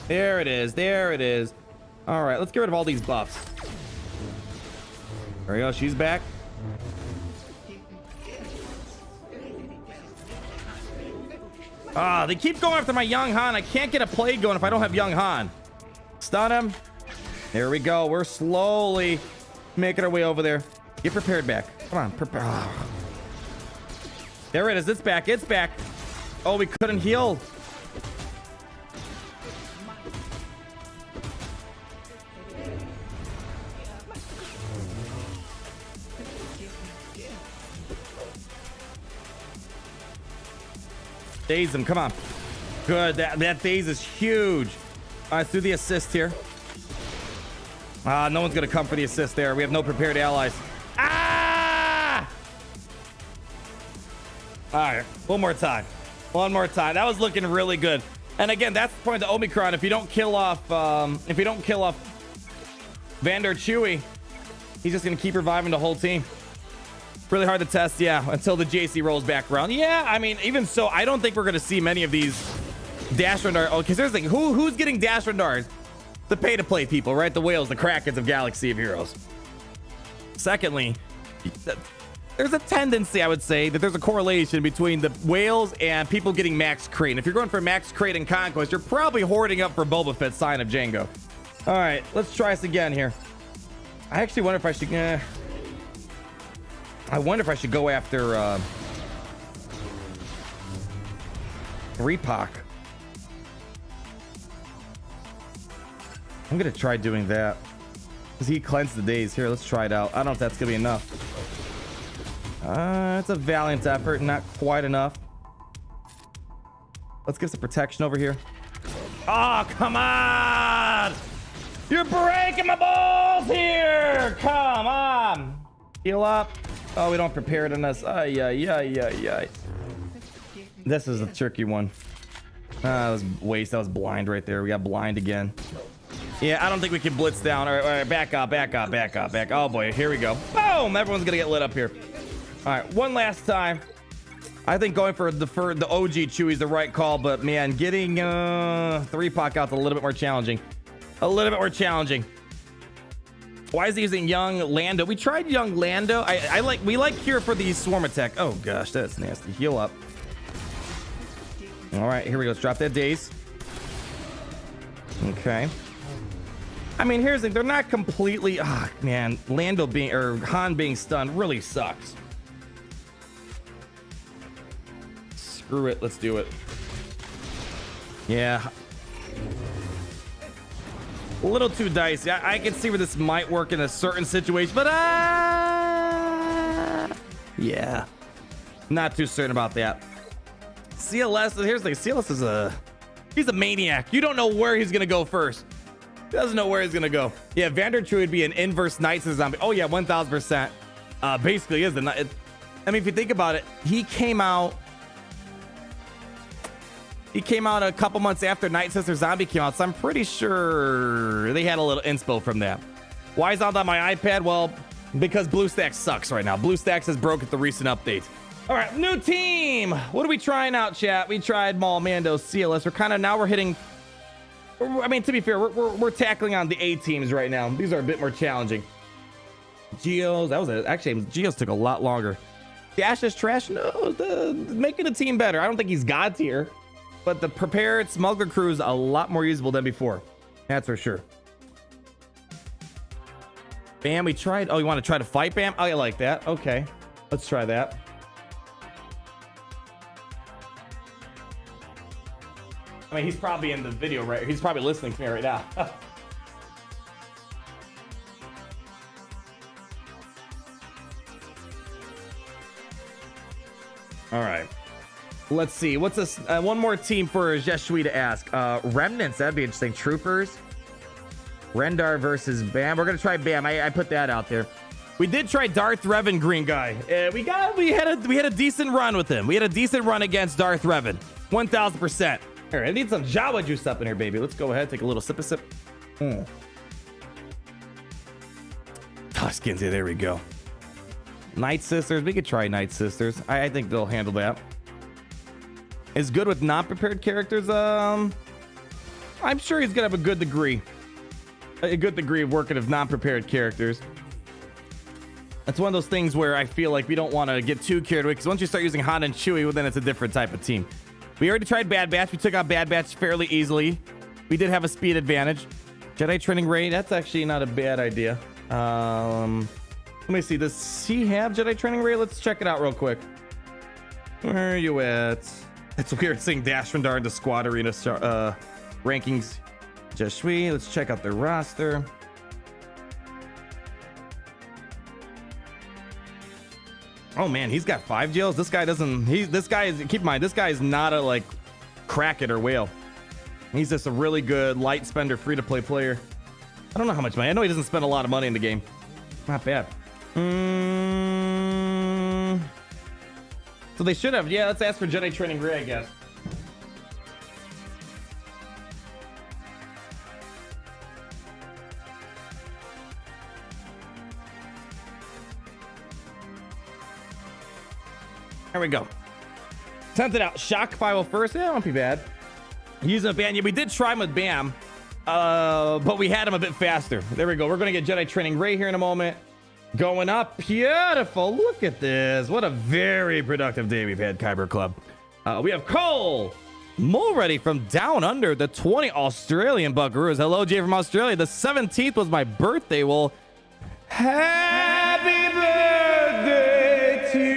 There it is. There it is. All right, let's get rid of all these buffs. There we go. She's back. Ah, they keep going after my Young Han. I can't get a play going if I don't have Young Han. Stun him. There we go. We're slowly making our way over there. Get prepared back. Come on. Prepare. Oh. There it is. It's back. It's back. Oh, we couldn't heal. Daze him. Come on. Good. That daze is huge. All right, let's do the assist here. No one's going to come for the assist there. We have no prepared allies. Ah! All right. One more time. One more time. That was looking really good. And again, that's the point of Omicron. If you don't kill off, Vandar Chewy, he's just going to keep reviving the whole team. Really hard to test, yeah, until the JC rolls back around. Yeah, I mean, even so, I don't think we're going to see many of these Dash Rendar. Oh, because here's the thing. Who's getting Dash Rendars? The pay-to-play people, right? The whales, the Krakens of Galaxy of Heroes. Secondly, there's a tendency, I would say, that there's a correlation between the whales and people getting max crate. And if you're going for max crate and conquest, you're probably hoarding up for Boba Fett, Sign of Django. All right, let's try this again here. I actually wonder if I should... I wonder if I should go after Repak. I'm gonna try doing that because he cleansed the days. Here, let's try it out. I don't know if that's gonna be enough. It's a valiant effort, not quite enough. Let's get some protection over here. Oh, come on! You're breaking my balls here! Come on! Heal up. Oh, we don't prepare it on us. Ay. This is a tricky one. That was waste. That was blind right there. We got blind again. Yeah, I don't think we can blitz down. All right, back up. Oh boy, here we go. Boom! Everyone's gonna get lit up here. All right, one last time. I think going for the OG Chewy is the right call, but man, getting 3-Pac out's a little bit more challenging. Why is he using Young Lando? We tried Young Lando. We like here for the swarm attack. Oh gosh, that's nasty. Heal up. All right, here we go. Let's drop that daze. Okay. I mean, here's the thing. They're not completely. Ah, man, Lando being or Han being stunned really sucks. Screw it. Let's do it. Yeah. A little too dicey. I can see where this might work in a certain situation, but yeah, not too certain about that. CLS, here's the thing. CLS he's a maniac. You don't know where he's gonna go first. He doesn't know where he's gonna go. Yeah, Vandar Chewy would be an inverse Knights of Zombie. Oh yeah, 1000%. Basically is the Knight. I mean, if you think about it, he came out a couple months after Night Sister Zombie came out, so I'm pretty sure they had a little inspo from that. Why is that on my iPad? Well, because BlueStacks sucks right now. BlueStacks has broke at the recent update. All right, new team. What are we trying out, chat? We tried Maul, Mando, CLS. We're hitting. I mean, to be fair, we're tackling on the A teams right now. These are a bit more challenging. Geos, actually Geos took a lot longer. Dash is trash. No, making the team better. I don't think he's God tier. But the prepared smuggler crew is a lot more usable than before. That's for sure. Bam, we tried. Oh, you want to try to fight Bam? Oh, I like that. Okay. Let's try that. I mean, he's probably in the video, right? He's probably listening to me right now. All right. Let's see. What's this? One more team for Jeshui to ask. Remnants. That'd be interesting. Troopers. Rendar versus Bam. We're gonna try Bam. I put that out there. We did try Darth Revan Green Guy. We had a decent run with him. We had a decent run against Darth Revan. 1000%. Here, I need some Jawa juice up in here, baby. Let's go ahead, take a little sip. Skinsy, there we go. Night Sisters. We could try Night Sisters. I think they'll handle that. Is good with non-prepared characters. I'm sure he's gonna have a good degree of working with non-prepared characters. That's one of those things where I feel like we don't want to get too carried away, because once you start using Han and Chewie, well, then it's a different type of team. We already tried Bad Batch. We took out Bad Batch fairly easily. We did have a speed advantage. Jedi Training Ray, that's actually not a bad idea. Let me see. Does he have Jedi Training Ray? Let's check it out real quick. Where are you at? It's weird seeing Dash Rendar into Squad Arena rankings. Jeshui, let's check out their roster. Oh man, he's got 5 jails. This guy doesn't. This guy is. Keep in mind, this guy is not a like Kraken or Whale. He's just a really good light spender, free to play player. I don't know how much money. I know he doesn't spend a lot of money in the game. Not bad. So they should have. Yeah, let's ask for Jedi Training Gray, I guess. There we go. Sent it out. Shock 501st. Yeah, won't be bad. Using a Bam. Yeah, we did try him with Bam. But we had him a bit faster. There we go. We're going to get Jedi Training Ray here in a moment. Going up. Beautiful. Look at this. What a very productive day we've had, Kyber Club. We have Cole Mulready from down under the 20 Australian Buckaroos. Hello, Jay from Australia. The 17th was my birthday. Well, happy birthday to you.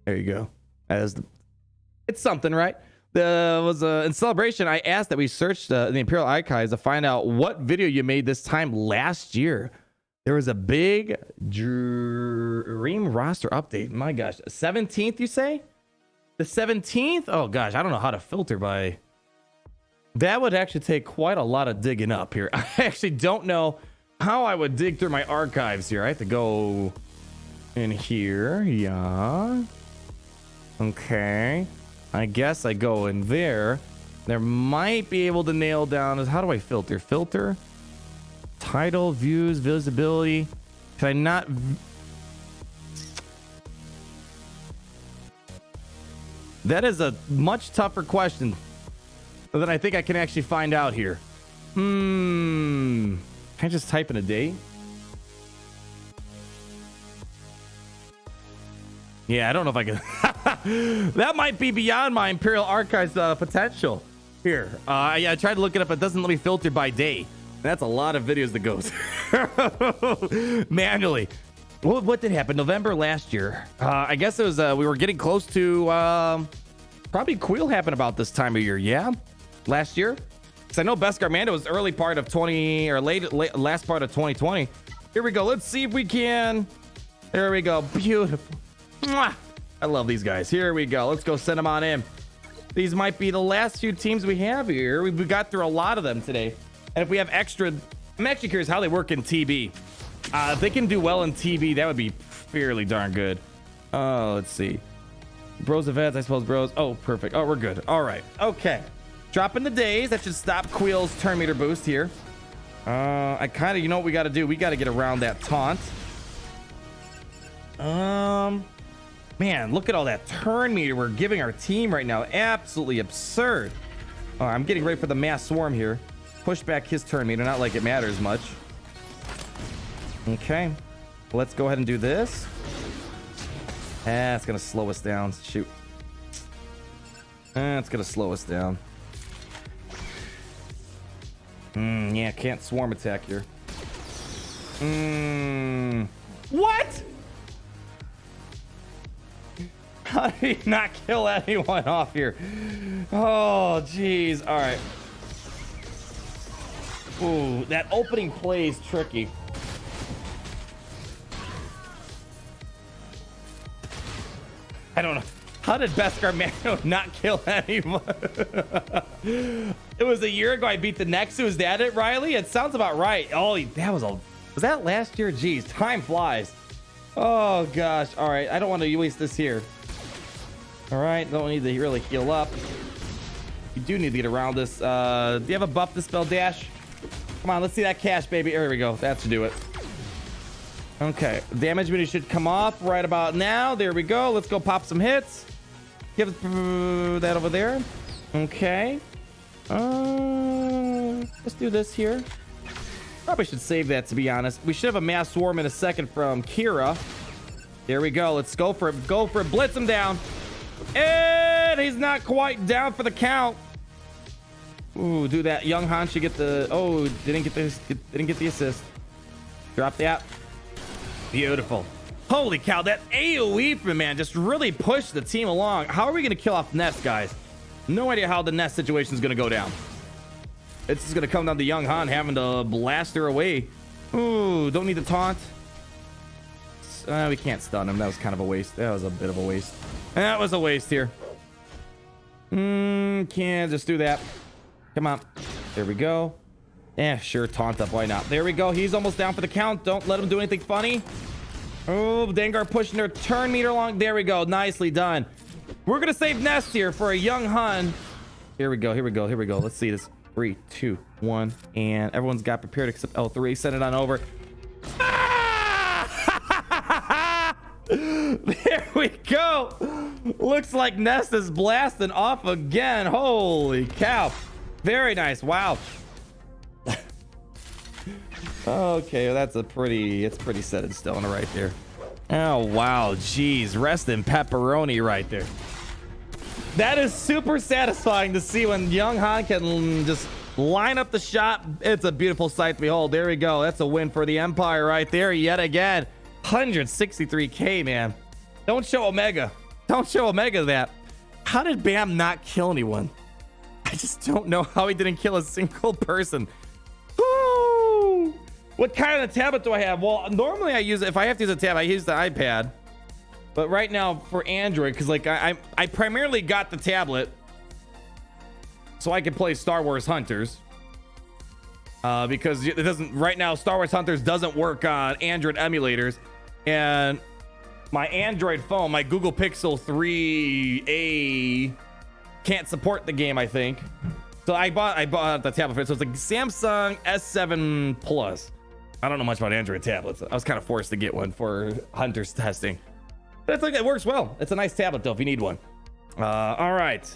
There you go. It's something, right? There was in celebration. I asked that we searched the Imperial Archives to find out what video you made this time last year. There was a big dream roster update. My gosh, 17th, you say? The 17th? Oh gosh, I don't know how to filter by. That would actually take quite a lot of digging up here. I actually don't know how I would dig through my archives here. I have to go in here. Yeah. Okay. I guess I go in there. There might be able to nail down. How do I filter? Filter. Title, views, visibility. Can I not? That is a much tougher question than I think I can actually find out here. Can I just type in a date? Yeah, I don't know if I can. That might be beyond my Imperial Archives potential. Here, yeah, I tried to look it up. It doesn't let me filter by day. That's a lot of videos that goes manually. What did happen? November last year. I guess it was. We were getting close to probably Queel happened about this time of year. Yeah, last year. Because I know Beskar Mando was early part of 20 or late last part of 2020. Here we go. Let's see if we can. There we go. Beautiful. Mwah! I love these guys. Here we go. Let's go send them on in. These might be the last few teams we have here. We got through a lot of them today. And if we have extra, I'm actually curious how they work in TB. If they can do well in TB, that would be fairly darn good. Oh, let's see. Bros of ads, I suppose bros. Oh, perfect. Oh, we're good. All right. Okay. Dropping the days. That should stop Queel's turn meter boost here. I kind of, you know what we got to do? We got to get around that taunt. Man, look at all that turn meter we're giving our team right now. Absolutely absurd. I'm getting ready for the mass swarm here. Push back his turn meter, not like it matters much. Okay. Let's go ahead and do this. It's going to slow us down. Shoot. It's going to slow us down. Yeah, can't swarm attack here. What? How did he not kill anyone off here? Oh, jeez. All right. Ooh, that opening play is tricky. I don't know. How did Beskar Mano not kill anyone? It was a year ago I beat the Nexus. Is that it, Riley? It sounds about right. Oh, that was that last year? Jeez, time flies. Oh, gosh. All right, I don't want to waste this here. All right, don't need to really heal up. You do need to get around this. Do you have a buff to spell dash? Come on, let's see that cash, baby. Here we go. That should do it. Okay, damage meter should come off right about now. There we go. Let's go pop some hits. Give that over there. Okay. Let's do this here. Probably should save that, to be honest. We should have a mass swarm in a second from Kira. There we go. Let's go for it. Go for it. Blitz him down. And he's not quite down for the count. Ooh, do that. Young Han should get the... Oh, didn't get the assist. Drop that. Beautiful. Holy cow, that AoE from man just really pushed the team along. How are we going to kill off Nest, guys? No idea how the Nest situation is going to go down. It's just going to come down to Young Han having to blast her away. Ooh, don't need to taunt. We can't stun him. That was kind of a waste. That was a bit of a waste. That was a waste here. Can't just do that. Come on. There we go. Yeah, sure. Taunt up. Why not? There we go. He's almost down for the count. Don't let him do anything funny. Oh, Dengar pushing her turn meter along. There we go. Nicely done. We're going to save Nest here for a Young Han. Here we go. Here we go. Here we go. Let's see this. 3, 2, 1. And everyone's got prepared except L3. Send it on over. Ah! There we go. Looks like Nest is blasting off again. Holy cow. Very nice. Wow. Okay, well, it's pretty set in stone right there. Oh, wow. Jeez. Rest in pepperoni right there. That is super satisfying to see when Young Han can just line up the shot. It's a beautiful sight to behold. There we go. That's a win for the Empire right there yet again. 163k, man. Don't show Omega. Don't show Omega that. How did Bam not kill anyone? I just don't know how he didn't kill a single person. Woo! What kind of tablet do I have? Well, normally I use it. If I have to use a tab, I use the iPad. But right now for Android, because like I primarily got the tablet so I can play Star Wars Hunters. Because it doesn't right now. Star Wars Hunters doesn't work on Android emulators, and my Android phone, my Google Pixel 3a, can't support the game. I think so. I bought the tablet for it. So it's like Samsung S7 Plus. I don't know much about Android tablets. I was kind of forced to get one for Hunters testing. But it's like it works well. It's a nice tablet though if you need one. All right,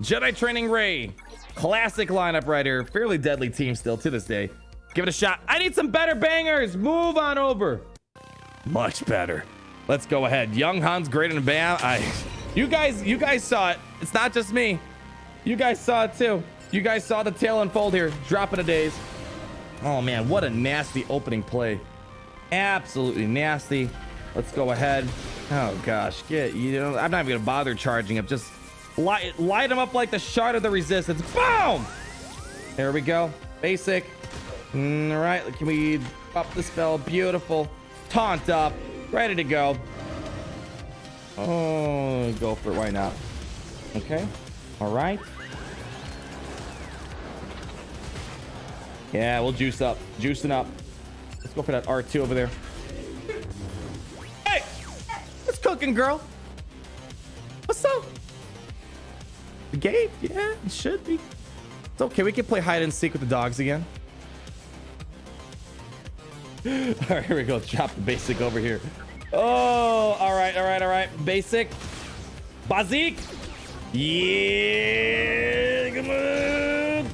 Jedi Training Ray. Classic lineup right here. Fairly deadly team still to this day. Give it a shot. I need some better bangers. Move on over. Much better. Let's go ahead. Young Han's greater than Bam. You guys saw it. It's not just me. You guys saw it too. You guys saw the tail unfold here. Dropping a days. Oh man, what a nasty opening play. Absolutely nasty. Let's go ahead. Oh gosh, I'm not even gonna bother charging up. Just light him up like the shard of the resistance. Boom! There we go. Basic. All right, can we up the spell? Beautiful. Taunt up. Ready to go. Oh, go for it. Why not? Okay. All right. Yeah, we'll juice up. Juicing up. Let's go for that R2 over there. Hey! It's cooking, girl. What's up? The game? Yeah, it should be. It's okay. We can play hide and seek with the dogs again. All right, here we go. Drop the basic over here. Oh, all right. Basic. Bazik. Yeah, come on.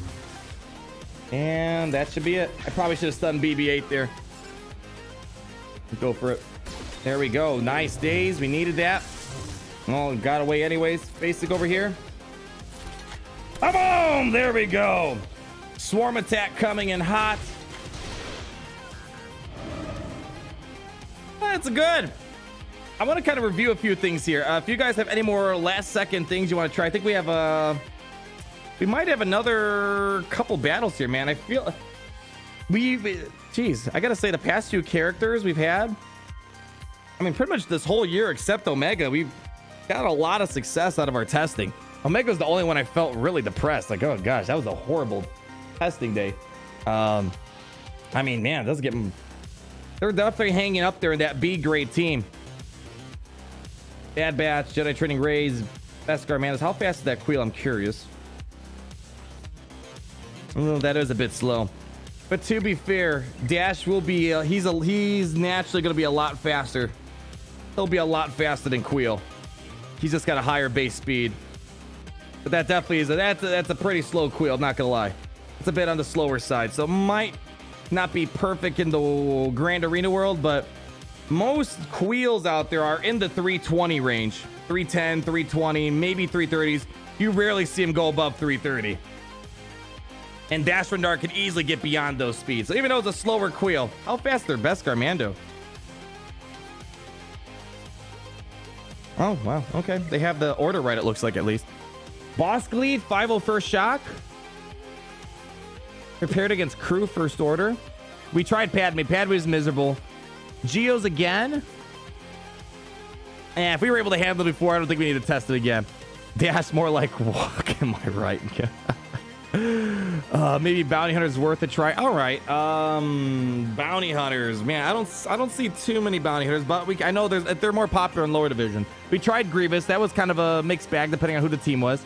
And that should be it. I probably should have stunned BB-8 there. Go for it. There we go. Nice days. We needed that. Oh, got away anyways. Basic over here. Boom! There we go. Swarm attack coming in hot. That's good. I want to kind of review a few things here. If you guys have any more last second things you want to try, I think we might have another couple battles here, man. I feel geez, I gotta say the past few characters we've had, I mean, pretty much this whole year except Omega, we've got a lot of success out of our testing. Omega's the only one I felt really depressed. Like, oh gosh, that was a horrible testing day. I mean, man, it doesn't get them. They're definitely hanging up there in that B grade team. Bad Batch, Jedi Training Rays, Beskar Manas. How fast is that Queel? I'm curious. Oh, that is a bit slow. But to be fair, Dash will be, he's naturally going to be a lot faster. He'll be a lot faster than Queel. He's just got a higher base speed. But that definitely is, that's a pretty slow Queel, not going to lie. It's a bit on the slower side. So might not be perfect in the Grand Arena world, but most Queels out there are in the 320 range. 310, 320, maybe 330s. You rarely see him go above 330. And Dash Rendar can easily get beyond those speeds. So even though it's a slower Queel, how fast is their Beskar Mando? Oh, wow. Okay. They have the order right, it looks like, at least. Boss Lead, 501st Shock. Prepared against Crew, First Order. We tried Padme. Padme was miserable. Geos again. And if we were able to handle it before, I don't think we need to test it again. Dash more like walk. Am I right? Maybe Bounty Hunter's worth a try. All right. Bounty Hunters. Man, I don't see too many Bounty Hunters, but I know they're more popular in lower division. We tried Grievous. That was kind of a mixed bag depending on who the team was.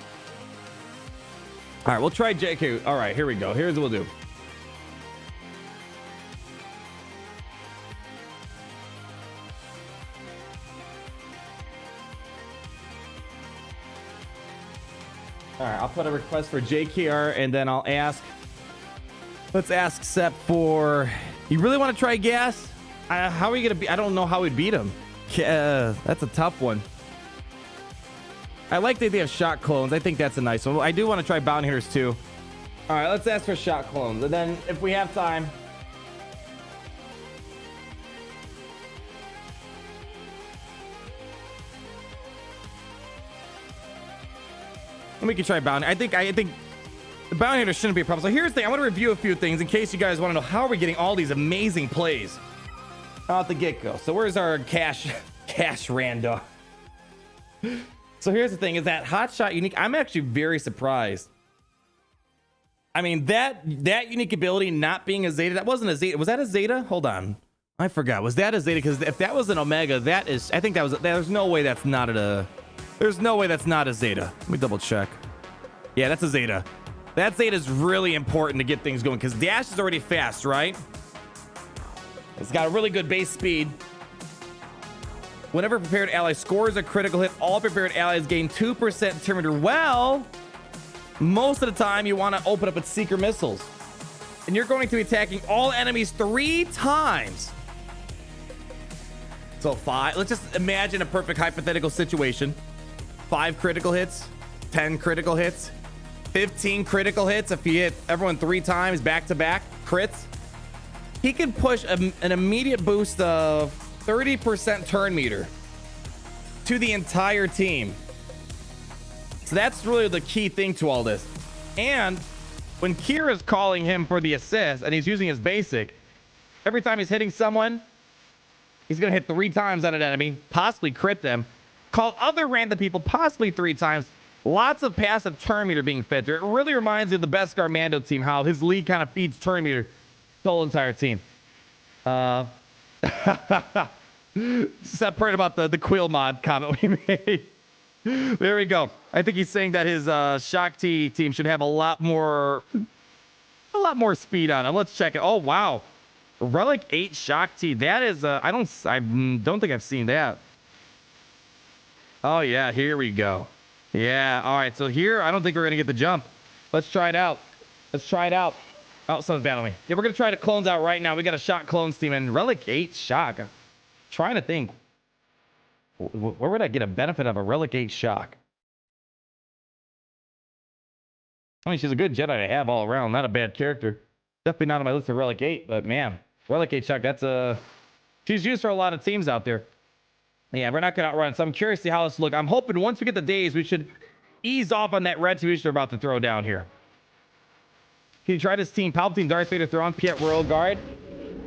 All right, we'll try JQ. All right, here we go. Here's what we'll do. All right, I'll put a request for JKR, and then I'll ask. Let's ask Sep for. You really want to try Gas? How are you gonna be? I don't know how we'd beat him. That's a tough one. I like the idea of shot clones. I think that's a nice one. I do want to try Bounty Hunters too. All right, let's ask for shot clones, and then if we have time. And we can try Bounty. I think the Bounty Hunter shouldn't be a problem. So here's the thing. I want to review a few things in case you guys want to know how we're getting all these amazing plays out the get-go. So where's our cash Randar? So here's the thing, is that hotshot unique. I'm actually very surprised. I mean, that unique ability not being a Zeta, that wasn't a Zeta. Was that a Zeta? Hold on. I forgot. Was that a Zeta? Because if that was an Omega, that is, I think that was, there's no way that's not there's no way that's not a Zeta. Let me double check. Yeah, that's a Zeta. That Zeta is really important to get things going because Dash is already fast, right? It's got a really good base speed. Whenever prepared ally scores a critical hit, all prepared allies gain 2% turn meter. Well, most of the time you want to open up with seeker missiles. And you're going to be attacking all enemies 3 times. So 5. Let's just imagine a perfect hypothetical situation. 5 critical hits, 10 critical hits, 15 critical hits. If you hit everyone 3 times back-to-back crits, he can push an immediate boost of 30% turn meter to the entire team. So that's really the key thing to all this. And when Kira's calling him for the assist and he's using his basic, every time he's hitting someone, he's going to hit 3 times on an enemy, possibly crit them, call other random people possibly 3 times. Lots of passive turn meter being fed there. It really reminds me of the Beskar Mando team, how his lead kind of feeds turn meter to the whole entire team. Separate about the Quill mod comment we made. There we go. I think he's saying that his Shock T team should have a lot more speed on him. Let's check it. Oh wow, Relic 8 Shock T. That is I don't think I've seen that. Oh yeah, here we go. Yeah, all right. So here, I don't think we're gonna get the jump. Let's try it out. Oh, someone's battling me. Yeah, we're gonna try to clones out right now. We got a Shock clones team and Relic 8 Shock. I'm trying to think. Where would I get a benefit of a Relic 8 Shock? I mean, she's a good Jedi to have all around. Not a bad character. Definitely not on my list of Relic 8, but man, Relic 8 Shock, she's used for a lot of teams out there. Yeah, we're not going to outrun. So I'm curious to see how this looks. I'm hoping once we get the days, we should ease off on that retribution we're about to throw down here. Can you try this team? Palpatine, Darth Vader, throw on Piet Royal Guard.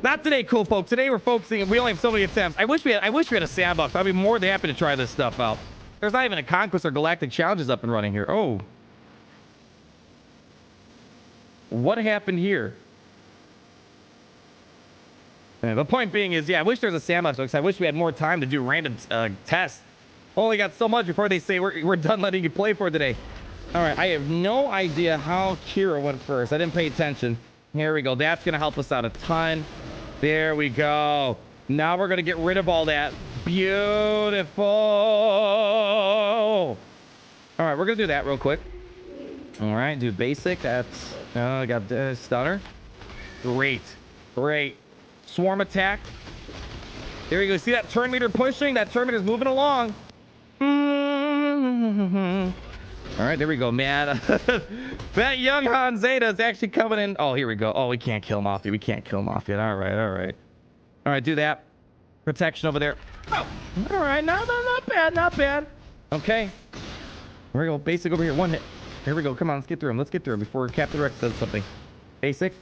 Not today, cool folks. Today we're focusing. We only have so many attempts. I wish we had a sandbox. I'd be more than happy to try this stuff out. There's not even a Conquest or Galactic Challenges up and running here. Oh. What happened here? The point being is, yeah, I wish there was a sandbox because I wish we had more time to do random tests. Only got so much before they say we're done letting you play for today. All right, I have no idea how Kira went first. I didn't pay attention. Here we go. That's going to help us out a ton. There we go. Now we're going to get rid of all that. Beautiful. All right, we're going to do that real quick. All right, do basic. That's... I got the stunner. Great. Great. Swarm attack. There we go. See that turn meter pushing? That turn meter's moving along. All right, there we go, man. That young Han Zeta is actually coming in. Oh, here we go. Oh, we can't kill him off yet. We can't kill him off yet. All right, all right. All right, do that. Protection over there. Oh, all right. Not bad, not bad. Okay. Here we go. Basic over here. One hit. Here we go. Come on, let's get through him. Let's get through him before Captain Rex does something. Basic.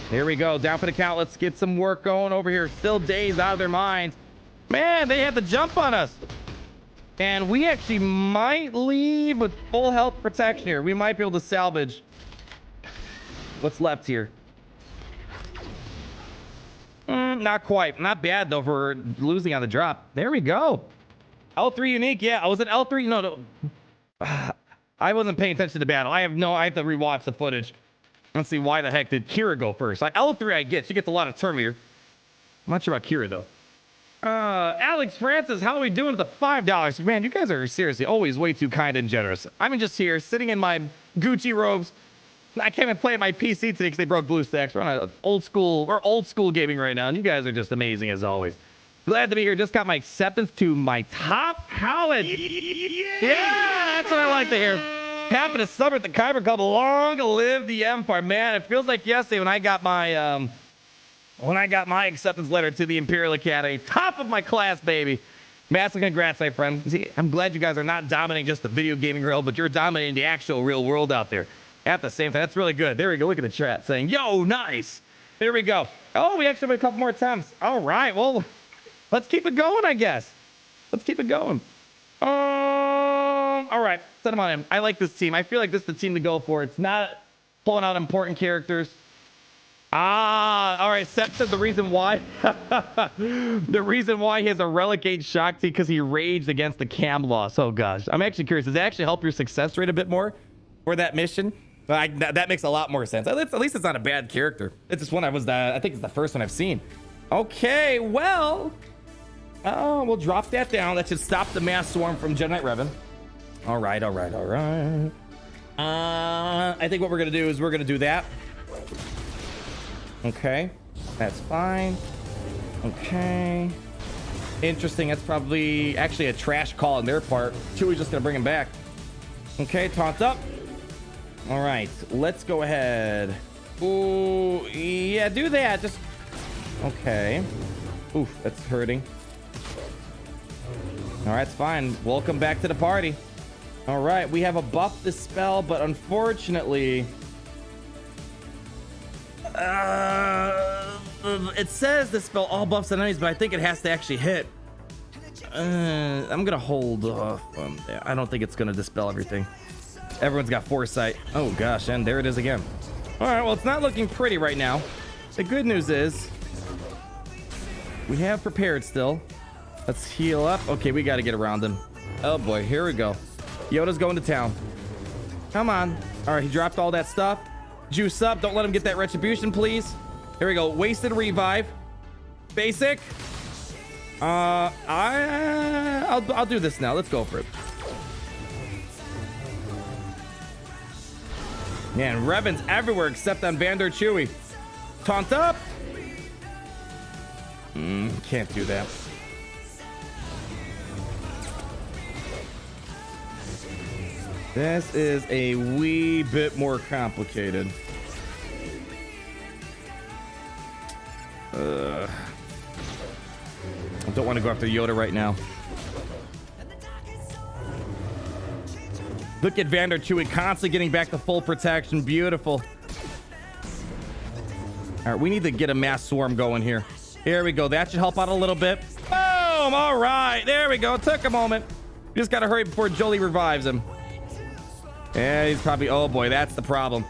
Here we go. Down for the count. Let's get some work going over here. Still dazed out of their minds. Man, they had the jump on us. And we actually might leave with full health protection here. We might be able to salvage what's left here. Not quite. Not bad, though, for losing on the drop. There we go. L3 unique. Yeah, I was at L3. No. I wasn't paying attention to the battle. I have to rewatch the footage. Let's see, why the heck did Kira go first? Like, L3 I get. She gets a lot of turn meter. I'm not sure about Kira, though. Alex Francis, how are we doing with the $5? Man, you guys are seriously always way too kind and generous. I'm just here, sitting in my Gucci robes. I can't even play at my PC today because they broke BlueStacks. We're on old school gaming right now, and you guys are just amazing as always. Glad to be here. Just got my acceptance to my top college. Yeah, that's what I like to hear. Happened to summer at the Kyber Club. Long live the Empire. Man, it feels like yesterday when I got my acceptance letter to the Imperial Academy. Top of my class, baby. Massive congrats, my friend. See, I'm glad you guys are not dominating just the video gaming world, but you're dominating the actual real world out there at the same time. That's really good. There we go. Look at the chat saying, yo, nice. There we go. Oh, we actually have a couple more attempts. All right. Well, let's keep it going, I guess. Let's keep it going. All right. Set them on him. I like this team. I feel like this is the team to go for. It's not pulling out important characters. All right. Seth said the reason why he has a Relic 8 Shakti because he raged against the cam loss. Oh gosh, I'm actually curious. Does that actually help your success rate a bit more for that mission? That makes a lot more sense. At least it's not a bad character. It's just one I think it's the first one I've seen. Okay, well, we'll drop that down. That should stop the mass swarm from Jedi Knight Revan. All right. I think what we're gonna do is we're gonna do that. Okay, that's fine. Okay, interesting. That's probably actually a trash call on their part. Chewie's just gonna bring him back. Okay, taunt up. All right, let's go ahead. Ooh, yeah, do that. Just okay. Oof, that's hurting. All right, it's fine. Welcome back to the party. All right, we have a buff this spell, but unfortunately, it says this spell all buffs and enemies, but I think it has to actually hit. I'm gonna hold off on that. I don't think it's gonna dispel everything. Everyone's got foresight. Oh gosh, and there it is again. All right, well, it's not looking pretty right now. The good news is we have prepared still. Let's heal up. Okay, we got to get around him. Oh boy, here we go. Yoda's going to town. Come on. All right, he dropped all that stuff. Juice up. Don't let him get that retribution, please. Here we go. Wasted revive. Basic. I'll do this now. Let's go for it. Man, Revan's everywhere except on Vandor Chewie. Taunt up. Can't do that. This is a wee bit more complicated. I don't want to go after Yoda right now. Look at Vandor Chewie constantly getting back to full protection. Beautiful. All right, we need to get a mass swarm going here. Here we go. That should help out a little bit. Boom! All right, there we go. Took a moment. We just gotta hurry before Jolie revives him. Yeah, he's probably... Oh boy, that's the problem.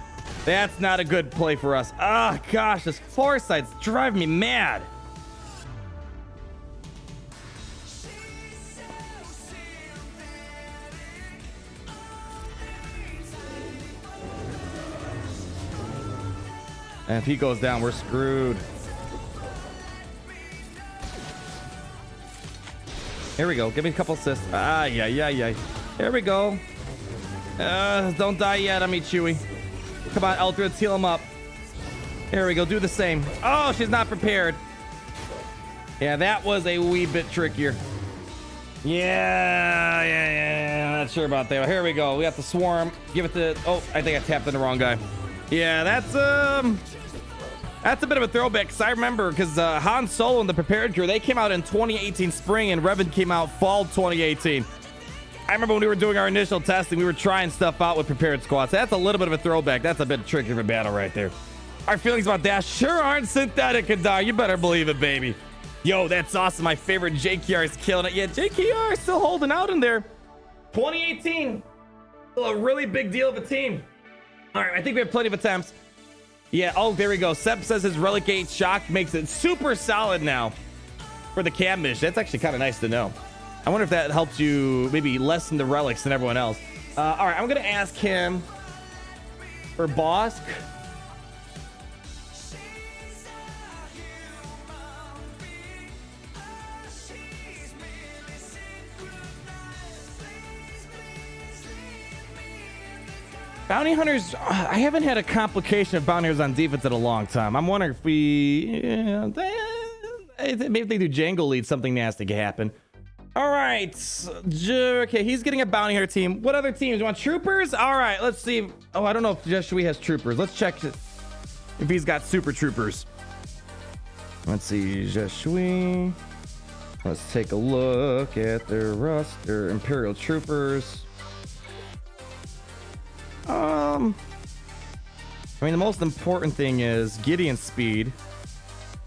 That's not a good play for us. Ah, gosh, this foresight's driving me mad. And if he goes down, we're screwed. Here we go. Give me a couple assists. Ah, yeah. There we go. Don't die yet on me, Chewie. Come on, Eldred, heal him up. There we go. Do the same. Oh, she's not prepared. Yeah, that was a wee bit trickier. Yeah. Not sure about that. Here we go. We got the swarm. Give it to... Oh, I think I tapped on the wrong guy. Yeah, that's a bit of a throwback, because I remember, because Han Solo and the Prepared Crew, they came out in 2018 spring, and Revan came out fall 2018. I remember when we were doing our initial testing, we were trying stuff out with Prepared Squads. So that's a little bit of a throwback. That's a bit tricky of a battle right there. Our feelings about that sure aren't synthetic, Kadar. You better believe it, baby. Yo, that's awesome. My favorite JKR is killing it. Yeah, JKR is still holding out in there. 2018. Still a really big deal of a team. All right, I think we have plenty of attempts. Yeah, oh, there we go. Sep says his Relic 8 shock makes it super solid now for the cam mission. That's actually kind of nice to know. I wonder if that helps you maybe lessen the relics than everyone else. All right, I'm going to ask him for Bosk. Bounty Hunters, I haven't had a complication of Bounty Hunters on defense in a long time. I'm wondering if maybe they do Django lead, something nasty could happen. All right. Okay, he's getting a Bounty Hunter team. What other teams? You want Troopers? All right, let's see. Oh, I don't know if Jeshui has Troopers. Let's check if he's got Super Troopers. Let's see, Jeshui. Let's take a look at their roster. Imperial Troopers. I mean, the most important thing is Gideon's speed.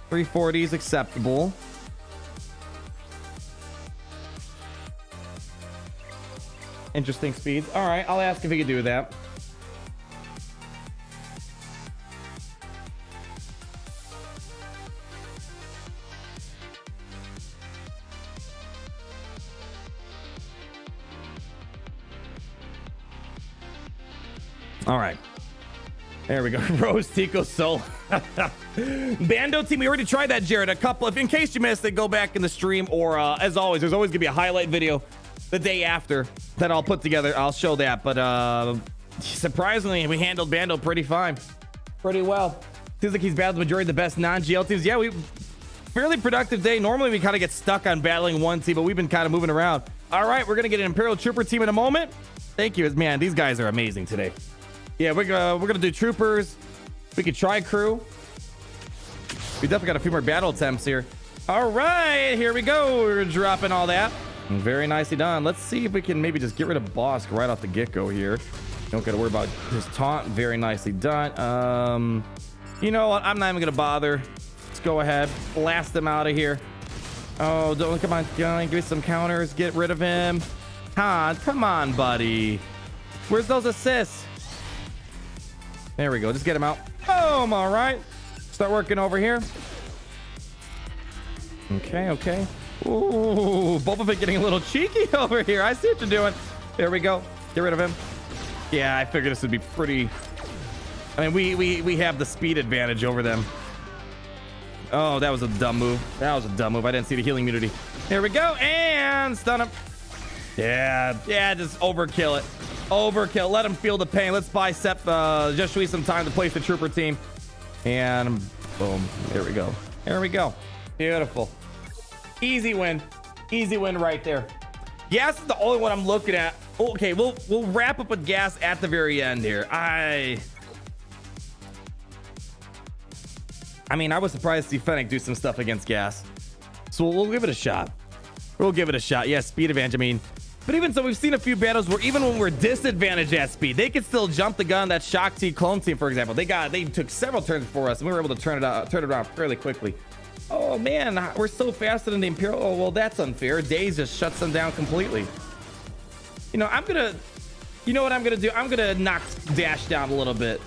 340 is acceptable. Interesting speeds. All right, I'll ask if he could do that. All right. There we go. Rose, Tico, Soul. Bando team. We already tried that, Jared. A couple of, in case you missed it, go back in the stream, or as always, there's always gonna be a highlight video the day after that I'll put together. I'll show that. But surprisingly, we handled Bando pretty fine. Pretty well. Seems like he's battled the majority of the best non-GL teams. Yeah, we fairly productive day. Normally we kind of get stuck on battling one team, but we've been kind of moving around. All right, we're gonna get an Imperial Trooper team in a moment. Thank you. Man, these guys are amazing today. Yeah, we're gonna do Troopers. We could try crew. We definitely got a few more battle attempts here. All right, here we go. We're dropping all that. Very nicely done. Let's see if we can maybe just get rid of Bosk right off the get-go here. Don't gotta worry about his taunt. Very nicely done. You know what? I'm not even gonna bother. Let's go ahead, blast him out of here. Oh, don't, come on, give me some counters. Get rid of him. Come on, buddy. Where's those assists? There we go. Just get him out. Boom. All right. Start working over here. Okay. Ooh, Boba Fett getting a little cheeky over here. I see what you're doing. There we go. Get rid of him. Yeah, I figured this would be pretty. I mean, we have the speed advantage over them. Oh, that was a dumb move. I didn't see the healing immunity. There we go. And stun him. Yeah, just overkill it. Overkill. Let him feel the pain. Let's buy Sep Jeshui some time to place the trooper team. And boom. There we go. Beautiful. Easy win right there. Gas is the only one I'm looking at. Okay, we'll wrap up with Gas at the very end here. I mean, I was surprised to see Fennec do some stuff against Gas. So we'll give it a shot. Yeah, speed advantage. I mean, but even so, we've seen a few battles where even when we're disadvantaged at speed, they could still jump the gun. That Shock T clone team, for example, they took several turns for us, and we were able to turn it around fairly quickly. Oh man, we're so faster than the Imperial. Oh well, that's unfair. Daze just shuts them down completely. You know, you know what I'm gonna do? I'm gonna knock Dash down a little bit.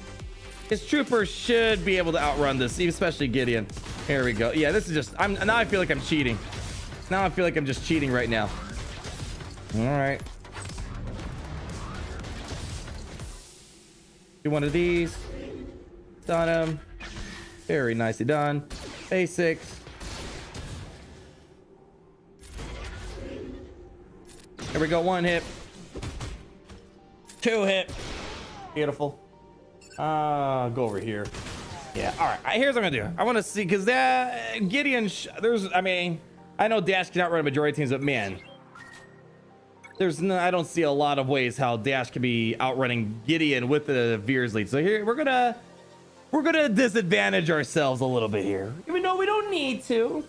His trooper should be able to outrun this, especially Gideon. Here we go. Yeah, this is just, now I feel like I'm cheating. Now I feel like I'm just cheating right now. All right. Do one of these. Stun him. Very nicely done. Basics. Here we go. 1 hit. 2 hit. Beautiful. Go over here. Yeah. All right. Here's what I'm gonna do. I want to see, because that Gideon. I mean, I know Dash cannot run a majority of teams, but man, I don't see a lot of ways how Dash can be outrunning Gideon with the Veers lead. So here we're gonna disadvantage ourselves a little bit here, even though we don't need to.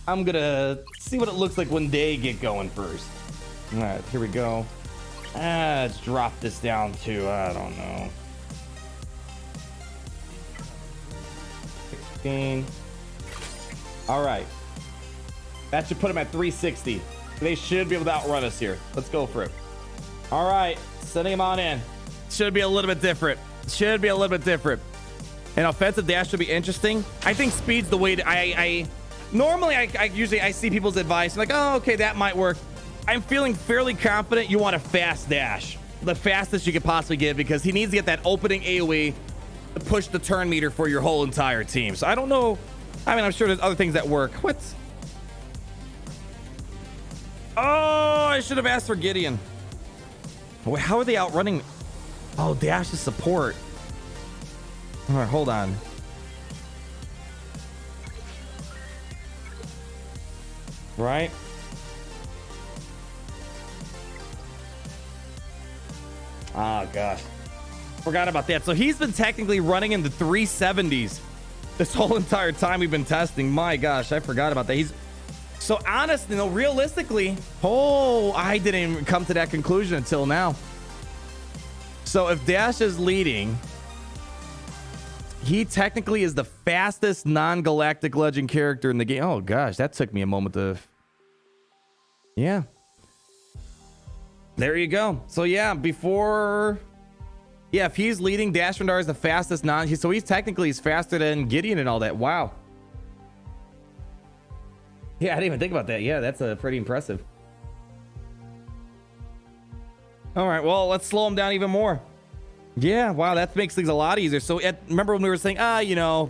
I'm gonna see what it looks like when they get going first. All right, here we go. Let's drop this down to, I don't know, 16. All right, that should put them at 360. They should be able to outrun us here. Let's go for it. All right, sending him on in. Should be a little bit different. Should be a little bit different. An offensive dash should be interesting. I think speed's the way to, normally I usually see people's advice like, oh, okay, that might work. I'm feeling fairly confident you want a fast dash, the fastest you could possibly get, because he needs to get that opening AoE to push the turn meter for your whole entire team. So I don't know. I mean, I'm sure there's other things that work. What? Oh, I should have asked for Gideon. Wait, how are they outrunning? Oh, dash is support. All right, hold on. Right. Oh, gosh. Forgot about that. So he's been technically running in the 370s this whole entire time we've been testing. My gosh, I forgot about that. He's so honestly, no, realistically, I didn't even come to that conclusion until now. So if Dash is leading, he technically is the fastest non-galactic legend character in the game. Oh gosh, that took me a moment to... Yeah. There you go. So yeah, if he's leading, Dash Rendar is the fastest so he's technically faster than Gideon and all that. Wow. Yeah, I didn't even think about that. Yeah, that's pretty impressive. All right, well, let's slow him down even more. Yeah, wow, that makes things a lot easier. So remember when we were saying, you know,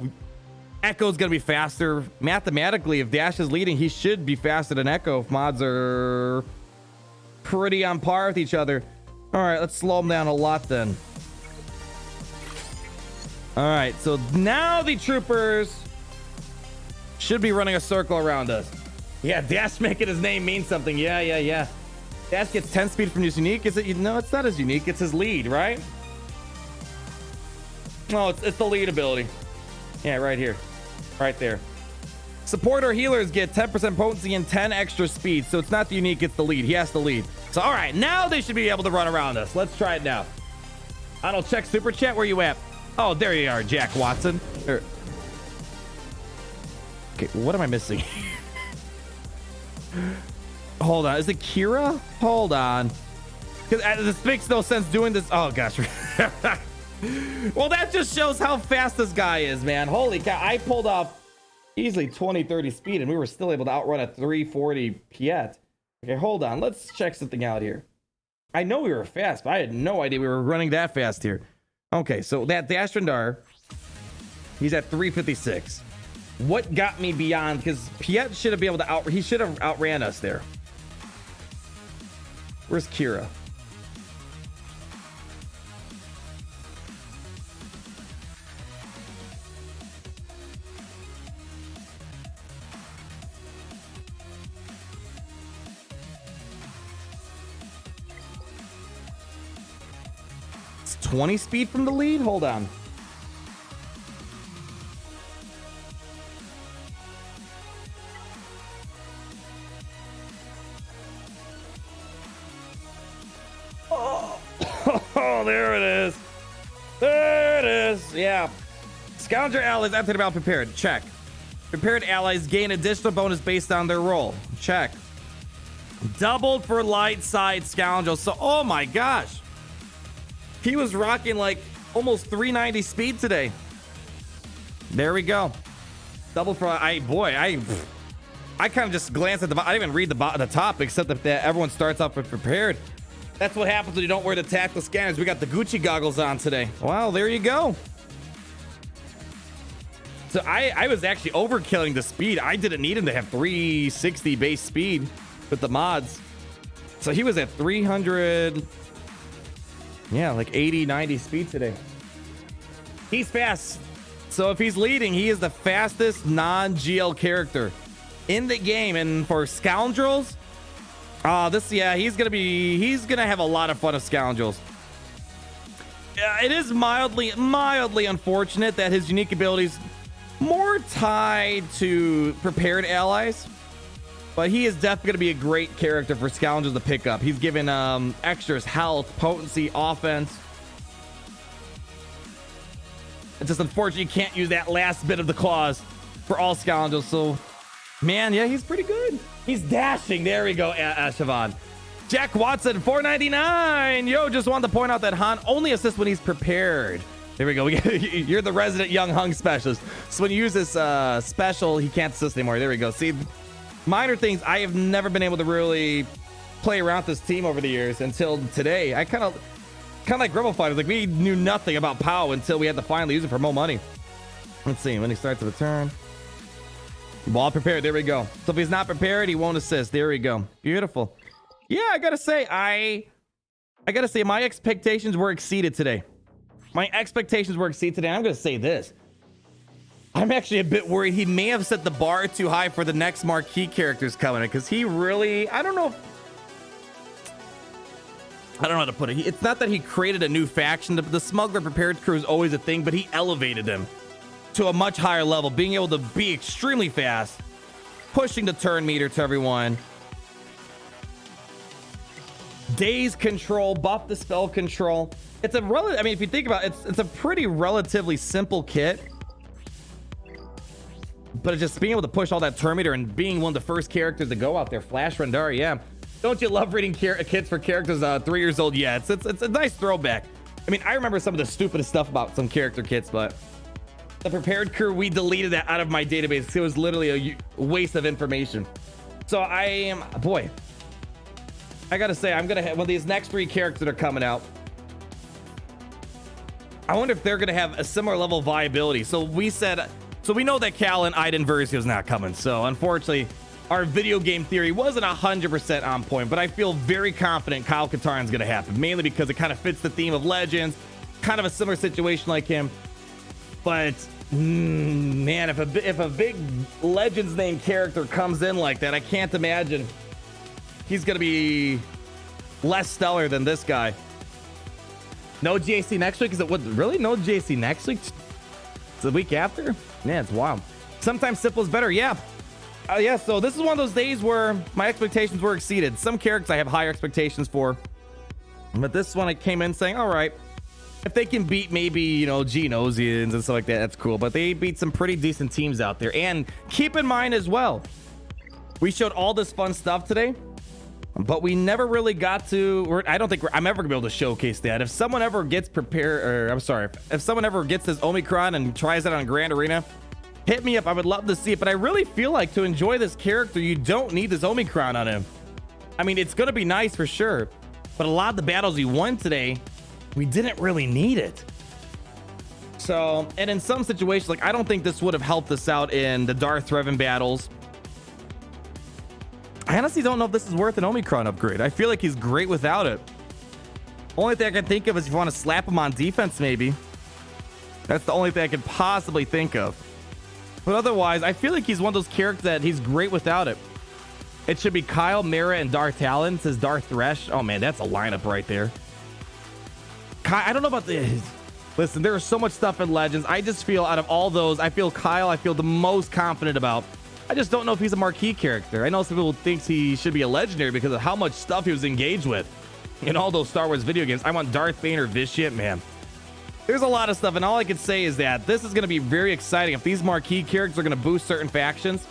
Echo's gonna be faster. Mathematically, if Dash is leading, he should be faster than Echo if mods are pretty on par with each other. All right, let's slow him down a lot then. All right, so now the troopers should be running a circle around us. Yeah, Dash making his name mean something. Yeah. Dash gets 10 speed from his unique. Is it? No, it's not his unique. It's his lead, right? No, it's the lead ability. Yeah, right here. Right there. Support or healers get 10% potency and 10 extra speed. So it's not the unique, it's the lead. He has to lead. So, all right, now they should be able to run around us. Let's try it now. I don't check super chat. Where you at? Oh, there you are, Jack Watson. Okay, what am I missing? Hold on, is it Kira? Hold on, because this makes no sense doing this. Oh gosh. Well, that just shows how fast this guy is, man. Holy cow, I pulled off easily 20-30 speed and we were still able to outrun a 340 Piet. Okay, hold on, let's check something out here. I know we were fast, but I had no idea we were running that fast here. Okay, so that Dash Rendar, he's at 356. What got me beyond, because Piet should have been able to he should have outran us there. Where's Kira? It's 20 speed from the lead? Hold on. Oh, there it is. There it is. Yeah. Scoundrel allies after the battle prepared. Check. Prepared allies gain additional bonus based on their role. Check. Doubled for light side scoundrel. So, oh my gosh. He was rocking like almost 390 speed today. There we go. Double for, I kind of just glanced at the bottom. I didn't even read the top, except that everyone starts off with prepared. That's what happens when you don't wear the tactical scanners. We got the Gucci goggles on today. Well, there you go. So I was actually overkilling the speed. I didn't need him to have 360 base speed with the mods. So he was at 300, yeah, like 80, 90 speed today. He's fast. So if he's leading, he is the fastest non-GL character in the game. And for Scoundrels, he's gonna have a lot of fun of Scoundrels. It is mildly unfortunate that his unique abilities more tied to prepared allies, but he is definitely going to be a great character for Scoundrels to pick up. He's given extras, health, potency, offense. It's just unfortunate you can't use that last bit of the clause for all Scoundrels. So, man, yeah, he's pretty good. He's dashing. There we go, Siobhan. Jack Watson, 499. Yo, just wanted to point out that Han only assists when he's prepared. There we go. You're the resident young hung specialist. So when you use this special, he can't assist anymore. There we go. See, minor things. I have never been able to really play around this team over the years until today. I kind of like Rebel Fighters. Like, we knew nothing about POW until we had to finally use it for more money. Let's see. When he starts the turn. Ball prepared. There we go. So if he's not prepared, he won't assist. There we go. Beautiful. Yeah, I gotta say, my expectations were exceeded today. My expectations were exceeded today. I'm going to say this. I'm actually a bit worried he may have set the bar too high for the next Marquee characters coming in, because he really, I don't know how to put it. It's not that he created a new faction. The Smuggler Prepared crew is always a thing, but he elevated them to a much higher level, being able to be extremely fast, pushing the turn meter to everyone. Daze control, buff the spell control. It's a if you think about it, it's a pretty relatively simple kit, but it's just being able to push all that turn meter and being one of the first characters to go out there. Flash Rendar, yeah. Don't you love reading kits for characters 3 years old? Yeah, it's a nice throwback. I mean, I remember some of the stupidest stuff about some character kits, but the prepared crew, we deleted that out of my database. It was literally a waste of information. So I gotta say, I'm gonna have, when these next 3 characters are coming out, I wonder if they're going to have a similar level of viability. So we know that Cal and Iden Versio is not coming. So unfortunately, our video game theory wasn't 100% on point, but I feel very confident Kyle Katarn is going to happen, mainly because it kind of fits the theme of Legends, kind of a similar situation like him. But man, if a big Legends named character comes in like that, I can't imagine he's going to be less stellar than this guy. No GAC next week? Is it what? Really? No GAC next week? It's the week after? Yeah, it's wild. Sometimes simple is better. Yeah. Yeah, so this is one of those days where my expectations were exceeded. Some characters I have higher expectations for. But this one I came in saying, all right, if they can beat maybe, Genosians and stuff like that, that's cool. But they beat some pretty decent teams out there. And keep in mind as well, we showed all this fun stuff today, but we never really got to, I don't think I'm ever gonna be able to showcase that. If someone ever gets if someone ever gets this Omicron and tries it on Grand Arena, hit me up. I would love to see it. But I really feel like to enjoy this character, you don't need this Omicron on him. I mean, it's gonna be nice for sure, but a lot of the battles he won today, we didn't really need it. So, and in some situations, like, I don't think this would have helped us out in the Darth Revan battles. I honestly don't know if this is worth an Omicron upgrade. I feel like he's great without it. Only thing I can think of is if you want to slap him on defense, maybe. That's the only thing I could possibly think of. But otherwise, I feel like he's one of those characters that he's great without it. It should be Kyle, Mara, and Darth Talon. It says Darth Thresh. Oh man, that's a lineup right there. I don't know about this. Listen, there is so much stuff in Legends. I just feel out of all those, I feel Kyle, I feel the most confident about. I just don't know if he's a Marquee character. I know some people think he should be a legendary because of how much stuff he was engaged with in all those Star Wars video games. I want Darth Bane or Vitiate, man. There's a lot of stuff, and all I can say is that this is going to be very exciting. If these Marquee characters are going to boost certain factions,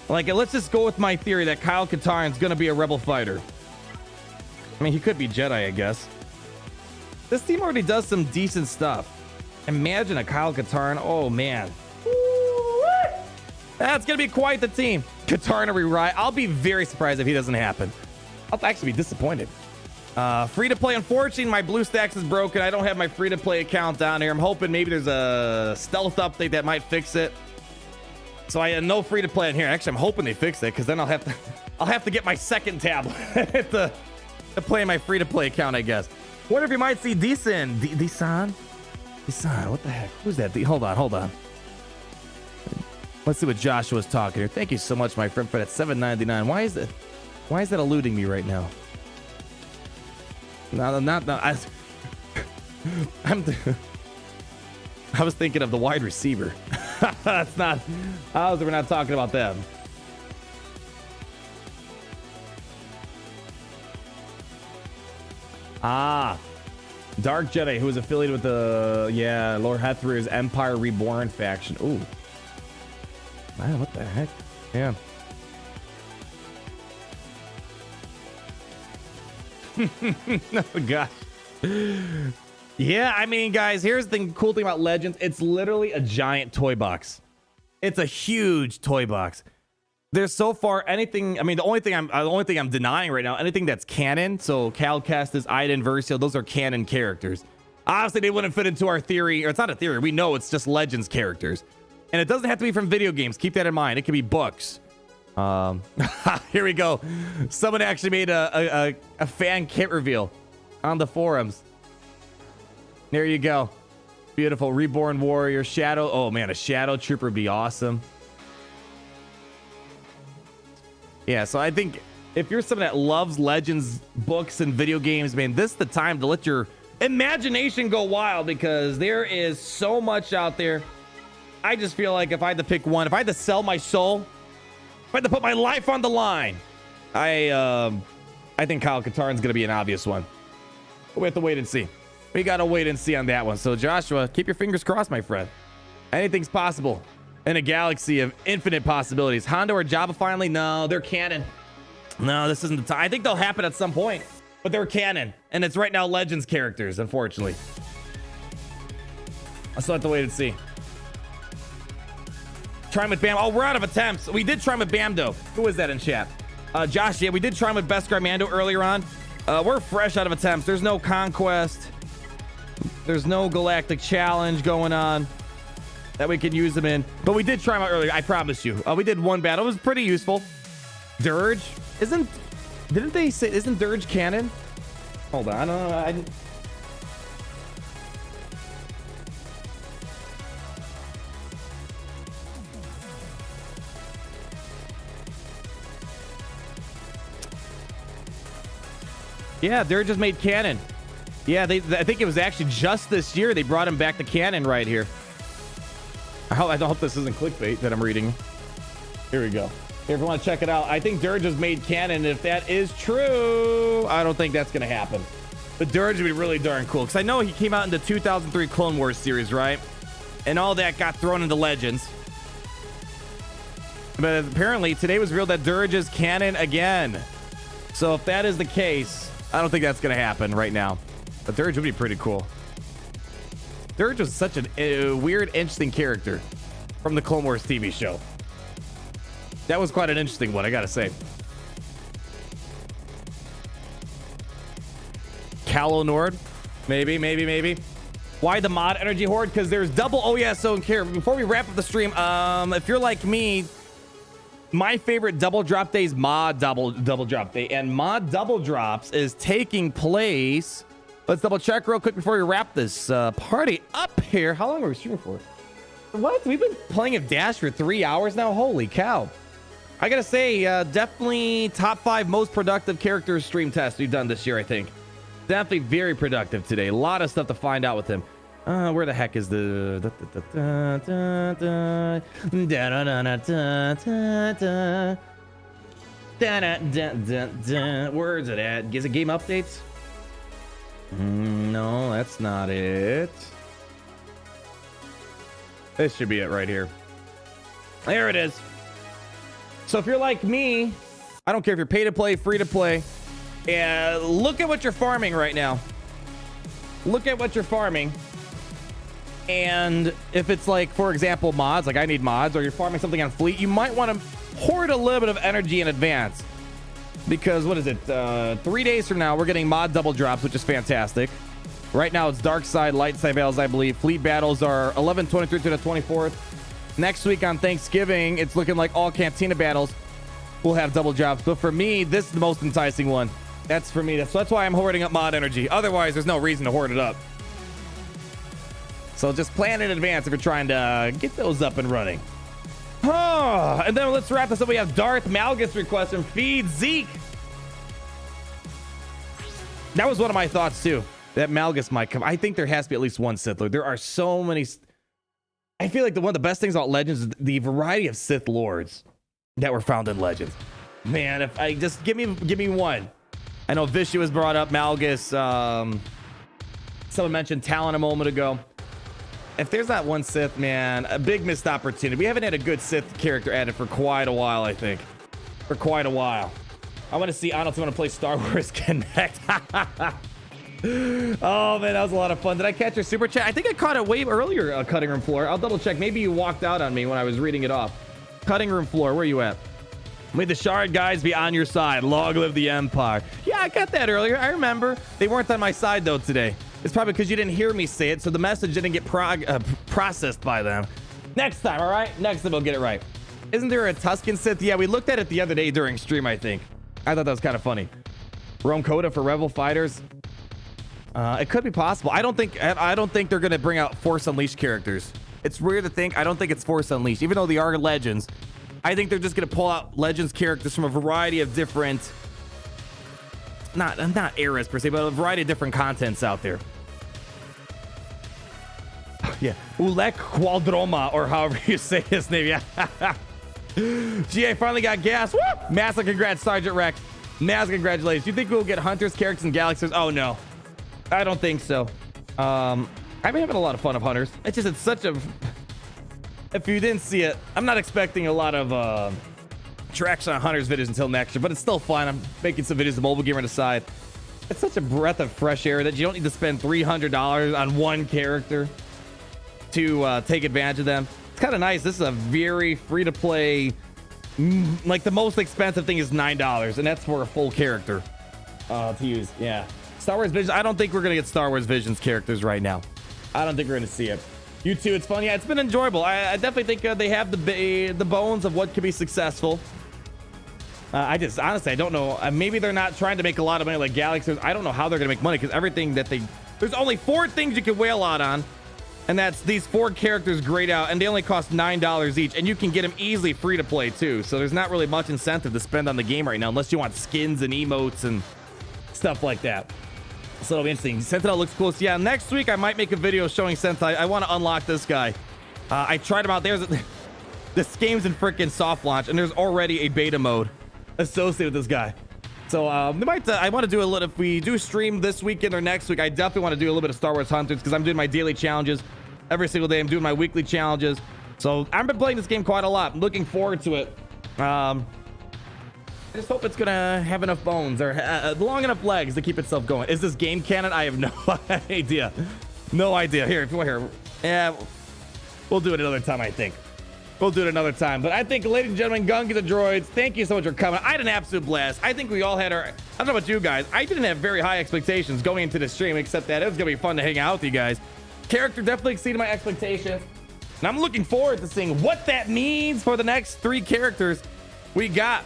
Like, let's just go with my theory that Kyle Katarn's gonna be a rebel fighter. I mean, he could be Jedi, I guess. This team already does some decent stuff. Imagine a Kyle Katarn. Oh, man. That's gonna be quite the team. Katarn rewrite. I'll be very surprised if he doesn't happen. I'll actually be disappointed. Free to play. Unfortunately, my BlueStacks is broken. I don't have my free to play account down here. I'm hoping maybe there's a stealth update that might fix it. So I have no free to play in here. Actually, I'm hoping they fix it because then I'll have to get my second tablet to play my free to play account, I guess. Wonder if you might see Deesan. Deesan? What the heck? Who's that? Hold on. Let's see what Joshua's talking here. Thank you so much, my friend, for that $7.99. Why is that eluding me right now? No. I was thinking of the wide receiver. That's not. We're not talking about them. Dark Jedi, who is affiliated with the Lord Hethru's Empire Reborn faction. Ooh. Man, what the heck? Yeah. Oh gosh. Yeah, I mean, guys, here's the cool thing about Legends. It's literally a giant toy box. It's a huge toy box. There's so far anything. I mean, the only thing I'm denying right now, anything that's canon. So Cal Kestis, Iden Versio, those are canon characters. Obviously, they wouldn't fit into our theory, or it's not a theory. We know it's just Legends characters, and it doesn't have to be from video games. Keep that in mind. It could be books. Here we go. Someone actually made a fan kit reveal on the forums. There you go. Beautiful. Reborn Warrior. Shadow. Oh, man. A Shadow Trooper would be awesome. Yeah, so I think if you're someone that loves Legends books and video games, man, this is the time to let your imagination go wild because there is so much out there. I just feel like if I had to pick one, if I had to sell my soul, if I had to put my life on the line, I think Kyle Katarn's going to be an obvious one. But we have to wait and see. We got to wait and see on that one. So, Joshua, keep your fingers crossed, my friend. Anything's possible in a galaxy of infinite possibilities. Hondo or Jabba finally? No, they're canon. No, this isn't the time. I think they'll happen at some point, but they're canon. And it's right now Legends characters, unfortunately. I still have to wait and see. Try with Bam. Oh, we're out of attempts. We did try with Bam, though. Who is that in chat? Josh, yeah, we did try with Beskar Mando earlier on. We're fresh out of attempts. There's no conquest. There's no galactic challenge going on that we can use them in. But we did try them out earlier. I promise you. We did one battle. It was pretty useful. Dirge? Didn't they say, isn't Dirge canon? Hold on. Yeah, Dirge just made canon. Yeah, I think it was actually just this year they brought him back to canon right here. I hope this isn't clickbait that I'm reading. Here we go. Here, if you want to check it out, I think Dirge has made canon. If that is true, I don't think that's going to happen. But Dirge would be really darn cool because I know he came out in the 2003 Clone Wars series, right? And all that got thrown into Legends. But apparently today was revealed that Dirge is canon again. So if that is the case, I don't think that's going to happen right now. But Dirge would be pretty cool. Dirge was such a weird, interesting character from the Clone Wars TV show. That was quite an interesting one, I gotta say. Calo Nord, maybe. Why the mod energy horde? Because there's double. Oh yeah, so here before we wrap up the stream, if you're like me, my favorite double drop day is mod double drop day, and mod double drops is taking place. Let's double check real quick before we wrap this party up here. How long are we streaming for? What? We've been playing of Dash for 3 hours now? Holy cow. I gotta say, definitely top 5 most productive character stream tests we've done this year, I think. Definitely very productive today. A lot of stuff to find out with him. Where the heck is the... Where is it at? Is it game updates? No, that's not it. This should be it right here. There it is. So if you're like me, I don't care if you're pay to play, free to play, look at what you're farming right now. Look at what you're farming. And if it's like, for example, mods, like I need mods, or you're farming something on fleet, you might want to hoard a little bit of energy in advance. Because what is it? 3 days from now, we're getting mod double drops, which is fantastic. Right now, it's dark side, light side battles, I believe. Fleet battles are 11/23 to the 24th. Next week on Thanksgiving, it's looking like all Cantina battles will have double drops. But for me, this is the most enticing one. That's for me. That's why I'm hoarding up mod energy. Otherwise, there's no reason to hoard it up. So just plan in advance if you're trying to get those up and running. Oh, and then let's wrap this up. We have Darth Malgus requesting Feed Zeke. That was one of my thoughts too. That Malgus might come. I think there has to be at least one Sith Lord. There are so many. I feel like one of the best things about Legends is the variety of Sith Lords that were found in Legends. Man, if I just give me one. I know Vishu was brought up. Malgus. Someone mentioned Talon a moment ago. If there's not one Sith, man, a big missed opportunity. We haven't had a good Sith character added for quite a while, I think. For quite a while. I want to see Arnold want to play Star Wars Connect. Oh, man, that was a lot of fun. Did I catch your super chat? I think I caught it way earlier, Cutting Room Floor. I'll double check. Maybe you walked out on me when I was reading it off. Cutting Room Floor, where you at? May the Shard guys be on your side. Long live the Empire. Yeah, I got that earlier. I remember. They weren't on my side, though, today. It's probably because you didn't hear me say it, so the message didn't get processed by them. Next time, all right? Next time we'll get it right. Isn't there a Tusken Sith? Yeah, we looked at it the other day during stream, I think. I thought that was kind of funny. Rome Coda for Rebel Fighters. It could be possible. I don't think they're going to bring out Force Unleashed characters. It's weird to think. I don't think it's Force Unleashed, even though they are Legends. I think they're just going to pull out Legends characters from a variety of different, not eras per se, but a variety of different contents out there. Yeah, Ulek Qualdroma, or however you say his name. Yeah. GA finally got gas. Woo! Massive congrats, Sergeant Rex. Massive congratulations. Do you think we'll get Hunters, characters, and Galaxies? Oh, no. I don't think so. I've been having a lot of fun of Hunters. It's such a... If you didn't see it, I'm not expecting a lot of traction on Hunters videos until next year, but it's still fun. I'm making some videos of Mobile Gamer on the side. It's such a breath of fresh air that you don't need to spend $300 on one character to take advantage of them. It's kind of nice. This is a very free-to-play... like, the most expensive thing is $9, and that's for a full character to use. Yeah. Star Wars Visions. I don't think we're going to get Star Wars Visions characters right now. I don't think we're going to see it. You too. It's fun. Yeah, it's been enjoyable. I definitely think they have the bones of what could be successful. I just, honestly, I don't know. Maybe they're not trying to make a lot of money like Galaxies. I don't know how they're going to make money because everything that there's only 4 things you can whale out on. And that's these 4 characters grayed out, and they only cost $9 each, and you can get them easily free to play too. So there's not really much incentive to spend on the game right now, unless you want skins and emotes and stuff like that. So it'll be interesting. Sentinel looks cool. So yeah, next week I might make a video showing Sentinel. I want to unlock this guy. I tried him out. This game's in freaking soft launch, and there's already a beta mode associated with this guy. So I want to do a little, if we do stream this weekend or next week, I definitely want to do a little bit of Star Wars Hunters because I'm doing my daily challenges every single day. I'm doing my weekly challenges. So I've been playing this game quite a lot. I'm looking forward to it. I just hope it's going to have enough bones or long enough legs to keep itself going. Is this game canon? I have no idea. No idea. Here, if you want here. Yeah, we'll do it another time, I think. We'll do it another time. But I think, ladies and gentlemen, Gunga the Droids, thank you so much for coming. I had an absolute blast. I think we all had I don't know about you guys. I didn't have very high expectations going into the stream, except that it was going to be fun to hang out with you guys. Character definitely exceeded my expectations. And I'm looking forward to seeing what that means for the next 3 characters we got.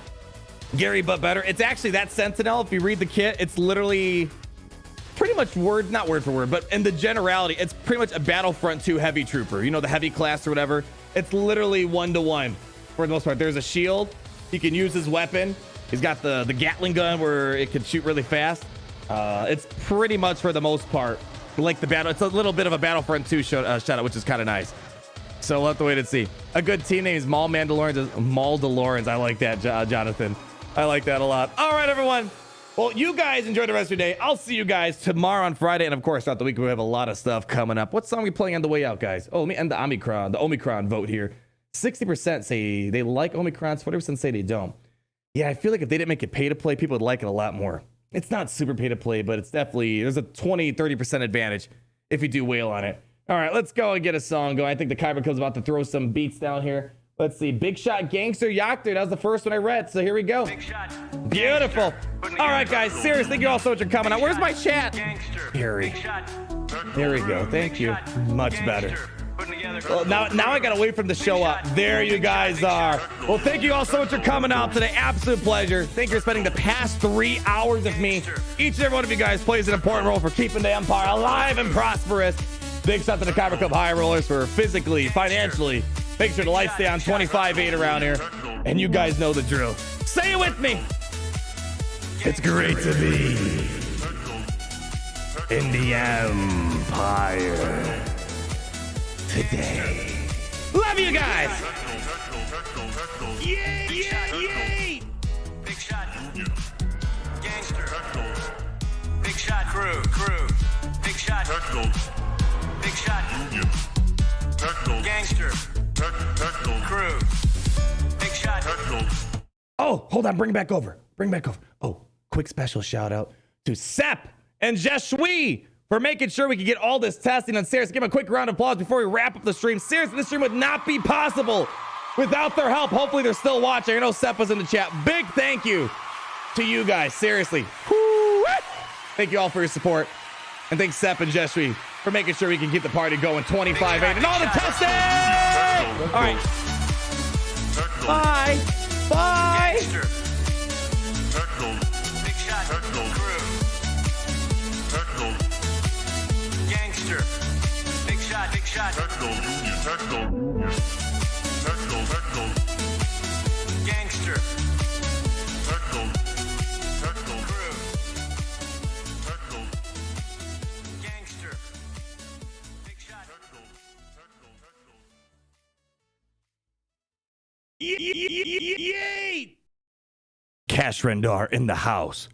Gary, but better. It's actually that Sentinel. If you read the kit, it's literally pretty much not word for word, but in the generality, it's pretty much a Battlefront 2 heavy trooper. You know, the heavy class or whatever. It's literally 1-to-1 for the most part. There's a shield. He can use his weapon. He's got the Gatling gun where it can shoot really fast. It's pretty much for the most part like the battle. It's a little bit of a Battlefront 2 shout-out, which is kind of nice. So we'll have to wait and see. A good team name is Maul Mandalorians. I like that, Jonathan. I like that a lot. All right, everyone. Well, you guys enjoy the rest of your day. I'll see you guys tomorrow on Friday. And of course, throughout the week, we have a lot of stuff coming up. What song are we playing on the way out, guys? Oh, let me end the Omicron vote here. 60% say they like Omicrons, 40% say they don't. Yeah, I feel like if they didn't make it pay to play, people would like it a lot more. It's not super pay to play, but it's definitely, there's a 20-30% advantage if you do whale on it. All right, let's go and get a song going. I think the Kyber Club's about to throw some beats down here. Let's see. Big Shot Gangster Yachter. That was the first one I read, so here we go. Beautiful. All right, guys. Seriously, thank you all so much for coming out. Where's my chat? Here we go. Thank you. Much better. Well, now I gotta wait for them to show up. There you guys are. Well, thank you all so much for coming out today. Absolute pleasure. Thank you for spending the past 3 hours with me. Each and every one of you guys plays an important role for keeping the Empire alive and prosperous. Big shout to the Kyber Club High Rollers for physically, financially. Make sure the lights stay on 25-8 around here. And you guys know the drill. Say it with me. It's great to be in the Empire today. Love you guys. Yay, yay, yay. Big shot. Gangster. Big shot. Crew. Big shot. Big shot. Gangster. Crew. Big shot. Oh, hold on. Bring it back over. Oh, quick special shout out to Sep and Jeshui for making sure we could get all this testing on Serious. Give them a quick round of applause before we wrap up the stream. Seriously, this stream would not be possible without their help. Hopefully they're still watching. I know Sep was in the chat. Big thank you to you guys. Seriously. Woo! Thank you all for your support. And thanks Sep and Jeshui for making sure we can keep the party going 25-8 and all the testing. All right. Bye. Gangster. Big shot. Crew. Gangster. Big shot. Gangster. Crew. Gangster. Big shot. Yay! Cash Rendar in the house.